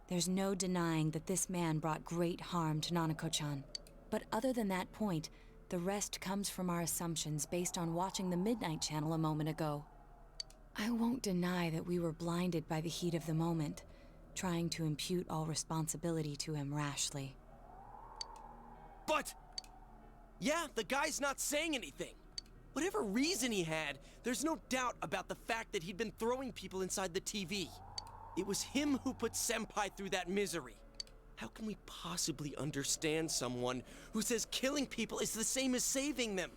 S14: There's no denying that this man brought great harm to Nanako-chan. But other than that point, the rest comes from our assumptions based on watching the Midnight Channel a moment ago. I won't deny that we were blinded by the heat of the moment, trying to impute all responsibility to him rashly.
S5: But... yeah, the guy's not saying anything. Whatever reason he had, there's no doubt about the fact that he'd been throwing people inside the TV. It was him who put Senpai through that misery. How can we possibly understand someone who says killing people is the same as saving them?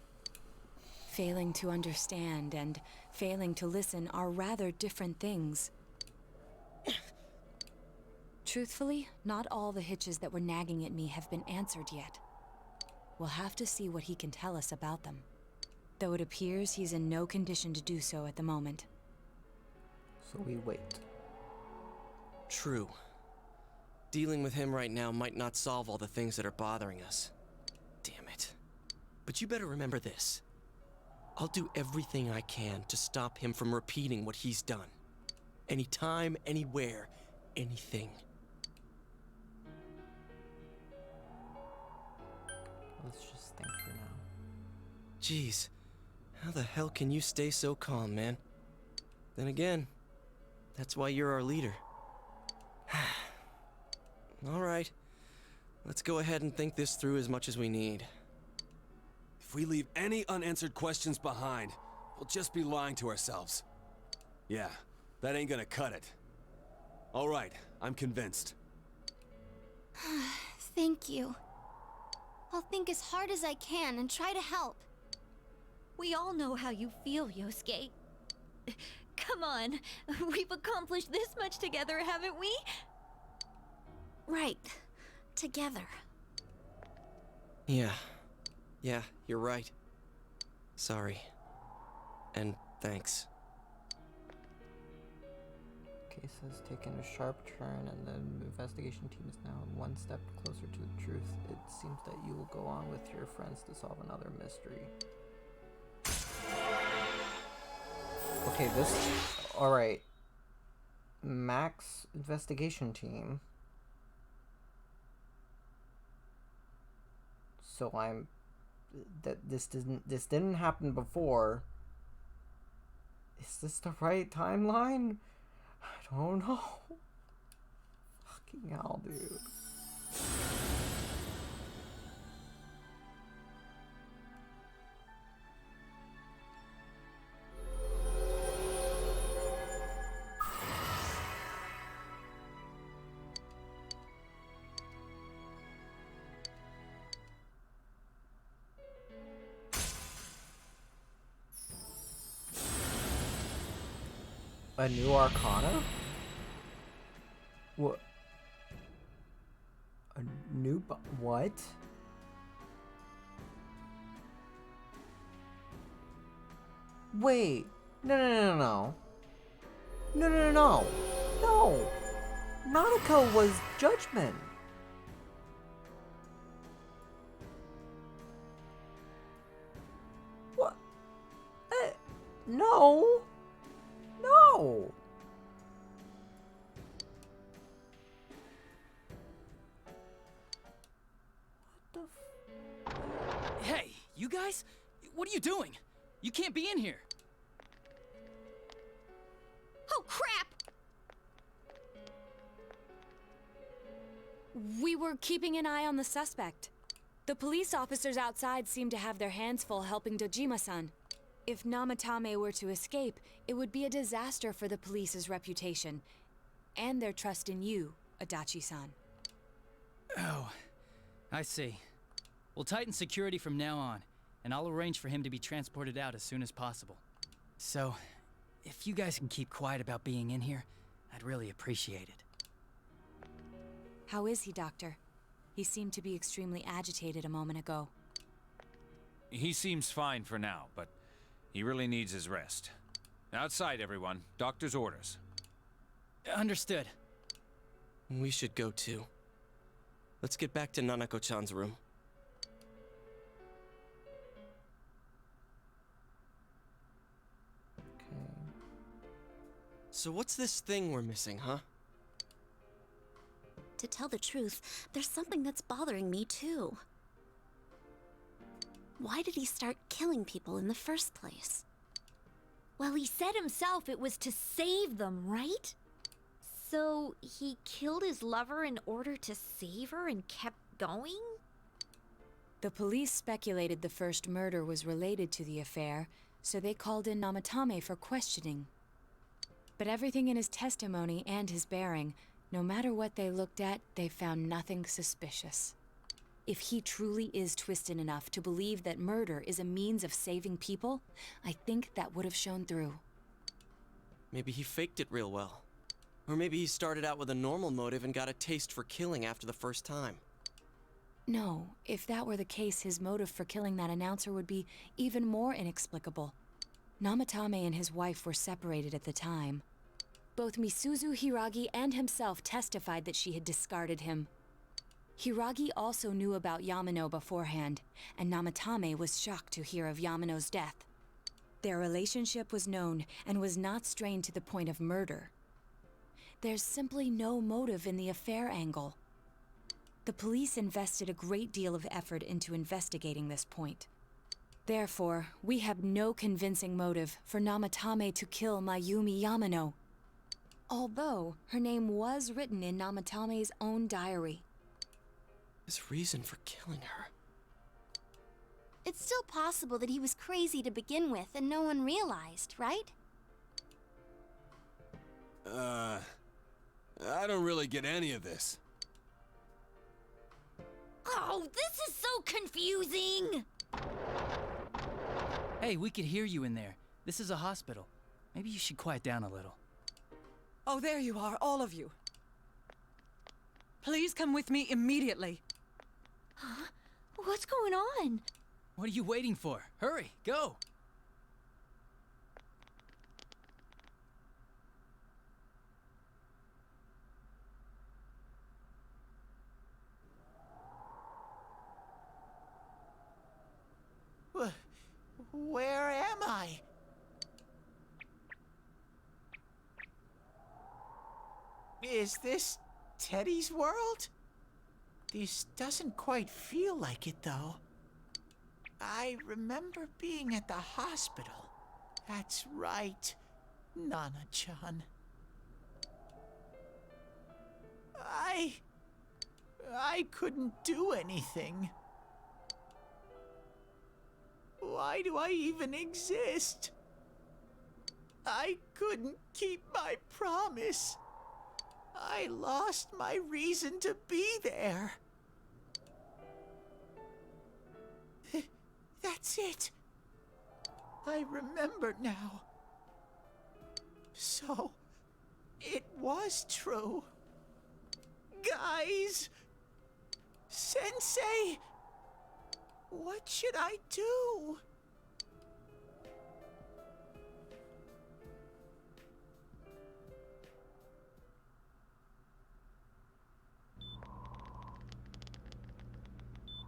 S14: Failing to understand and failing to listen are rather different things. Truthfully, not all the hitches that were nagging at me have been answered yet. We'll have to see what he can tell us about them. Though it appears he's in no condition to do so at the moment.
S1: So we wait.
S5: True. Dealing with him right now might not solve all the things that are bothering us. Damn it. But you better remember this. I'll do everything I can to stop him from repeating what he's done. Anytime, anywhere, anything.
S1: Let's just think for now.
S5: Jeez, how the hell can you stay so calm, man? Then again, that's why you're our leader. All right, let's go ahead and think this through as much as we need.
S15: If we leave any unanswered questions behind, we'll just be lying to ourselves. Yeah, that ain't gonna cut it. All right, I'm convinced.
S4: Thank you. I'll think as hard as I can and try to help.
S13: We all know how you feel, Yosuke. Come on, we've accomplished this much together, haven't we?
S12: Right. Together.
S5: Yeah, you're right. Sorry. And thanks.
S1: Case has taken a sharp turn and the investigation team is now one step closer to the truth. It seems that you will go on with your friends to solve another mystery. Okay, alright. Max investigation team. So this didn't happen before. Is this the right timeline? I don't know. Fucking hell, dude. A new Arcana? What? A new what? Wait. No. No. Nanako was Judgment. What? No. No.
S7: Hey, you guys? What are you doing? You can't be in here.
S13: Oh, crap!
S14: We were keeping an eye on the suspect. The police officers outside seem to have their hands full helping Dojima-san. If Namatame were to escape, it would be a disaster for the police's reputation. And their trust in you, Adachi-san.
S7: Oh, I see. We'll tighten security from now on, and I'll arrange for him to be transported out as soon as possible. So, if you guys can keep quiet about being in here, I'd really appreciate it.
S14: How is he, Doctor? He seemed to be extremely agitated a moment ago.
S10: He seems fine for now, but he really needs his rest. Outside, everyone. Doctor's orders.
S7: Understood.
S5: We should go too. Let's get back to Nanako-chan's room. So what's this thing we're missing, huh?
S12: To tell the truth, there's something that's bothering me too. Why did he start killing people in the first place?
S13: Well, he said himself it was to save them, right? So he killed his lover in order to save her and kept going?
S14: The police speculated the first murder was related to the affair, so they called in Namatame for questioning. But everything in his testimony and his bearing, no matter what they looked at, they found nothing suspicious. If he truly is twisted enough to believe that murder is a means of saving people, I think that would have shown through.
S5: Maybe he faked it real well. Or maybe he started out with a normal motive and got a taste for killing after the first time.
S14: No, if that were the case, his motive for killing that announcer would be even more inexplicable. Namatame and his wife were separated at the time. Both Misuzu Hiragi and himself testified that she had discarded him. Hiragi also knew about Yamano beforehand, and Namatame was shocked to hear of Yamano's death. Their relationship was known and was not strained to the point of murder. There's simply no motive in the affair angle. The police invested a great deal of effort into investigating this point. Therefore, we have no convincing motive for Namatame to kill Mayumi Yamano. Although, her name was written in Namatame's own diary.
S5: His reason for killing her.
S4: It's still possible that he was crazy to begin with and no one realized, right?
S15: I don't really get any of this.
S13: Oh, this is so confusing!
S7: Hey, we could hear you in there. This is a hospital. Maybe you should quiet down a little.
S9: Oh, there you are, all of you. Please come with me immediately.
S13: Huh? What's going on?
S7: What are you waiting for? Hurry, go!
S3: Where am I? Is this Teddy's world? This doesn't quite feel like it, though. I remember being at the hospital. That's right, Nana-chan. I couldn't do anything. Why do I even exist? I couldn't keep my promise. I lost my reason to be there. That's it. I remember now. So, it was true. Guys! Sensei! What should I do?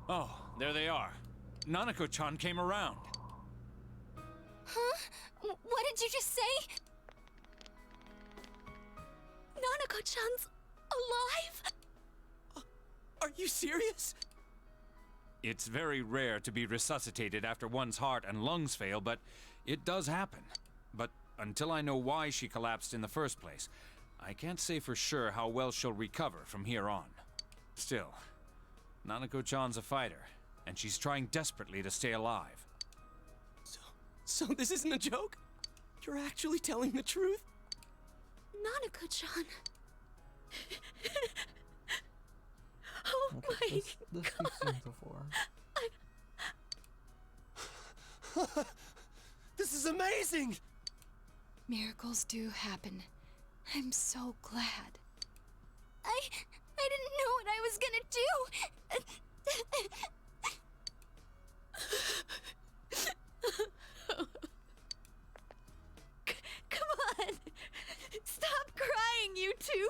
S10: Oh, there they are. Nanako-chan came around.
S12: Huh? What did you just say? Nanako-chan's alive?
S5: Are you serious?
S10: It's very rare to be resuscitated after one's heart and lungs fail, but it does happen. But until I know why she collapsed in the first place, I can't say for sure how well she'll recover from here on. Still, Nanako-chan's a fighter, and she's trying desperately to stay alive.
S5: So this isn't a joke? You're actually telling the truth?
S12: Nanako-chan. Oh
S1: Okay,
S12: my
S1: this we've
S12: god.
S1: seen before.
S15: This is amazing!
S14: Miracles do happen. I'm so glad.
S12: I didn't know what I was gonna do. Come on! Stop crying, you two!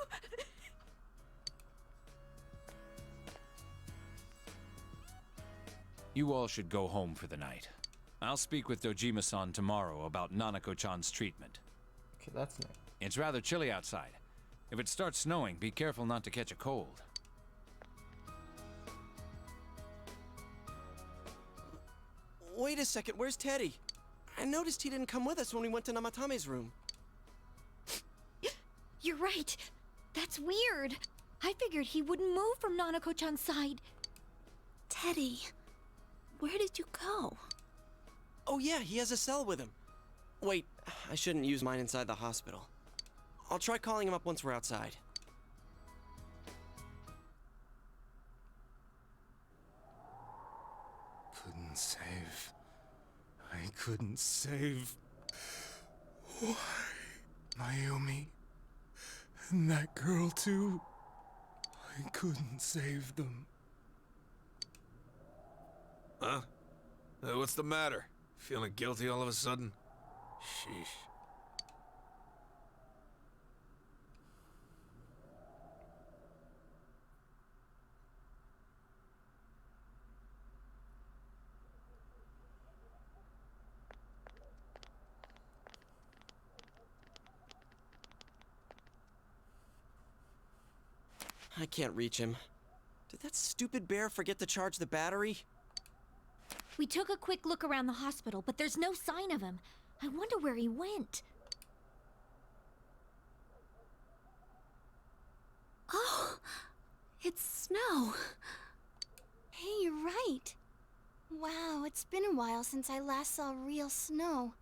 S10: You all should go home for the night. I'll speak with Dojima-san tomorrow about Nanako-chan's treatment.
S1: Okay, that's new.
S10: It's rather chilly outside. If it starts snowing, be careful not to catch a cold.
S5: Wait a second, where's Teddy? I noticed he didn't come with us when we went to Namatame's room.
S13: You're right. That's weird. I figured he wouldn't move from Nanako-chan's side.
S12: Teddy, where did you go?
S5: Oh yeah, he has a cell with him. Wait, I shouldn't use mine inside the hospital. I'll try calling him up once we're outside.
S19: Couldn't save. I couldn't save. Why? Mayumi. And that girl too. I couldn't save them.
S15: Huh? What's the matter? Feeling guilty all of a sudden? Sheesh.
S5: I can't reach him. Did that stupid bear forget to charge the battery?
S13: We took a quick look around the hospital, but there's no sign of him. I wonder where he went.
S12: Oh, it's snow.
S4: Hey, you're right. Wow, it's been a while since I last saw real snow.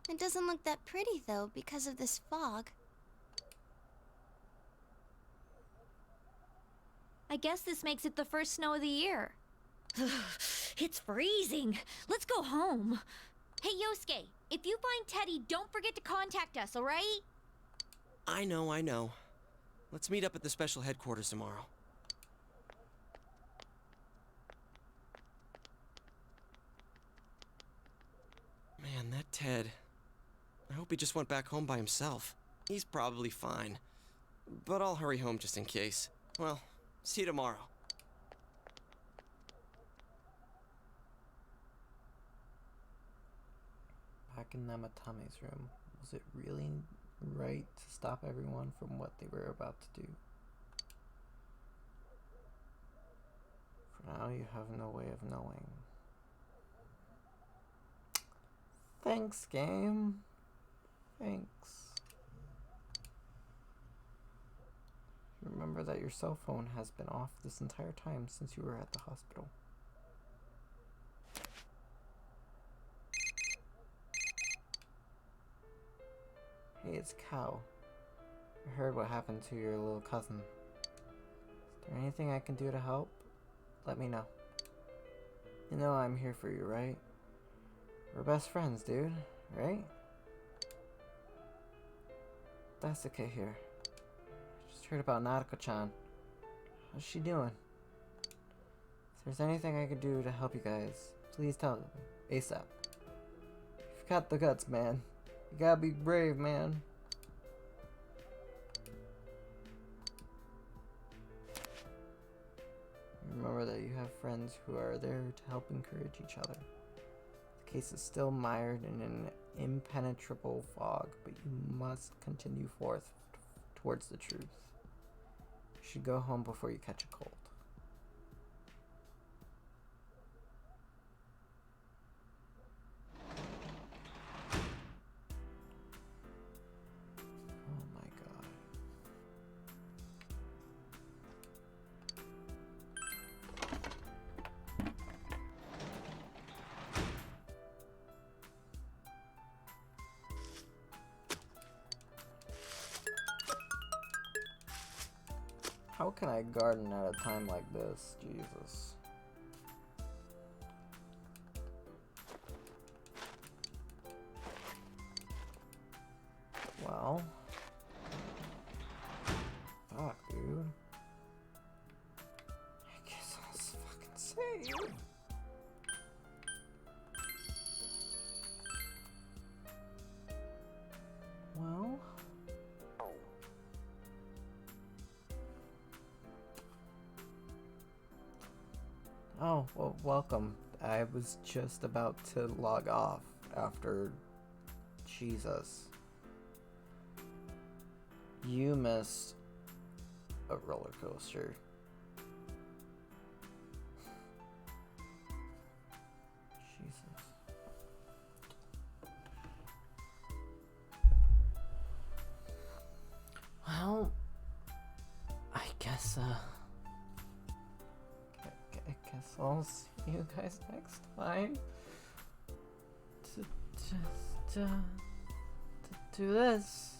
S4: It doesn't look that pretty, though, because of this fog.
S13: I guess this makes it the first snow of the year. It's freezing. Let's go home. Hey, Yosuke, if you find Teddy, don't forget to contact us, all right?
S5: I know. Let's meet up at the special headquarters tomorrow. Man, that Ted. I hope he just went back home by himself. He's probably fine. But I'll hurry home just in case. Well, see you tomorrow.
S1: Back in Namatame's room, was it really right to stop everyone from what they were about to do? For now, you have no way of knowing. Thanks, game. Thanks. Remember that your cell phone has been off this entire time since you were at the hospital. Hey, it's Cow. I heard what happened to your little cousin. Is there anything I can do to help? Let me know. You know I'm here for you, right? We're best friends, dude, right? Dasuke here. Just heard about Nadako-chan. How's she doing? If there's anything I could do to help you guys, please tell me. ASAP. You've got the guts, man. You gotta be brave, man. Remember that you have friends who are there to help encourage each other. The case is still mired in an impenetrable fog, but you must continue forth towards the truth. You should go home before you catch a cold. Oh my god. How can I garden at a time like this? Jesus. Well. Fuck, dude. I guess I'll fucking save. Well. Oh, well, welcome. I was just about to log off after... Jesus. You missed a roller coaster. Jesus. Well, I guess, I guess I'll see you guys next time. To do this.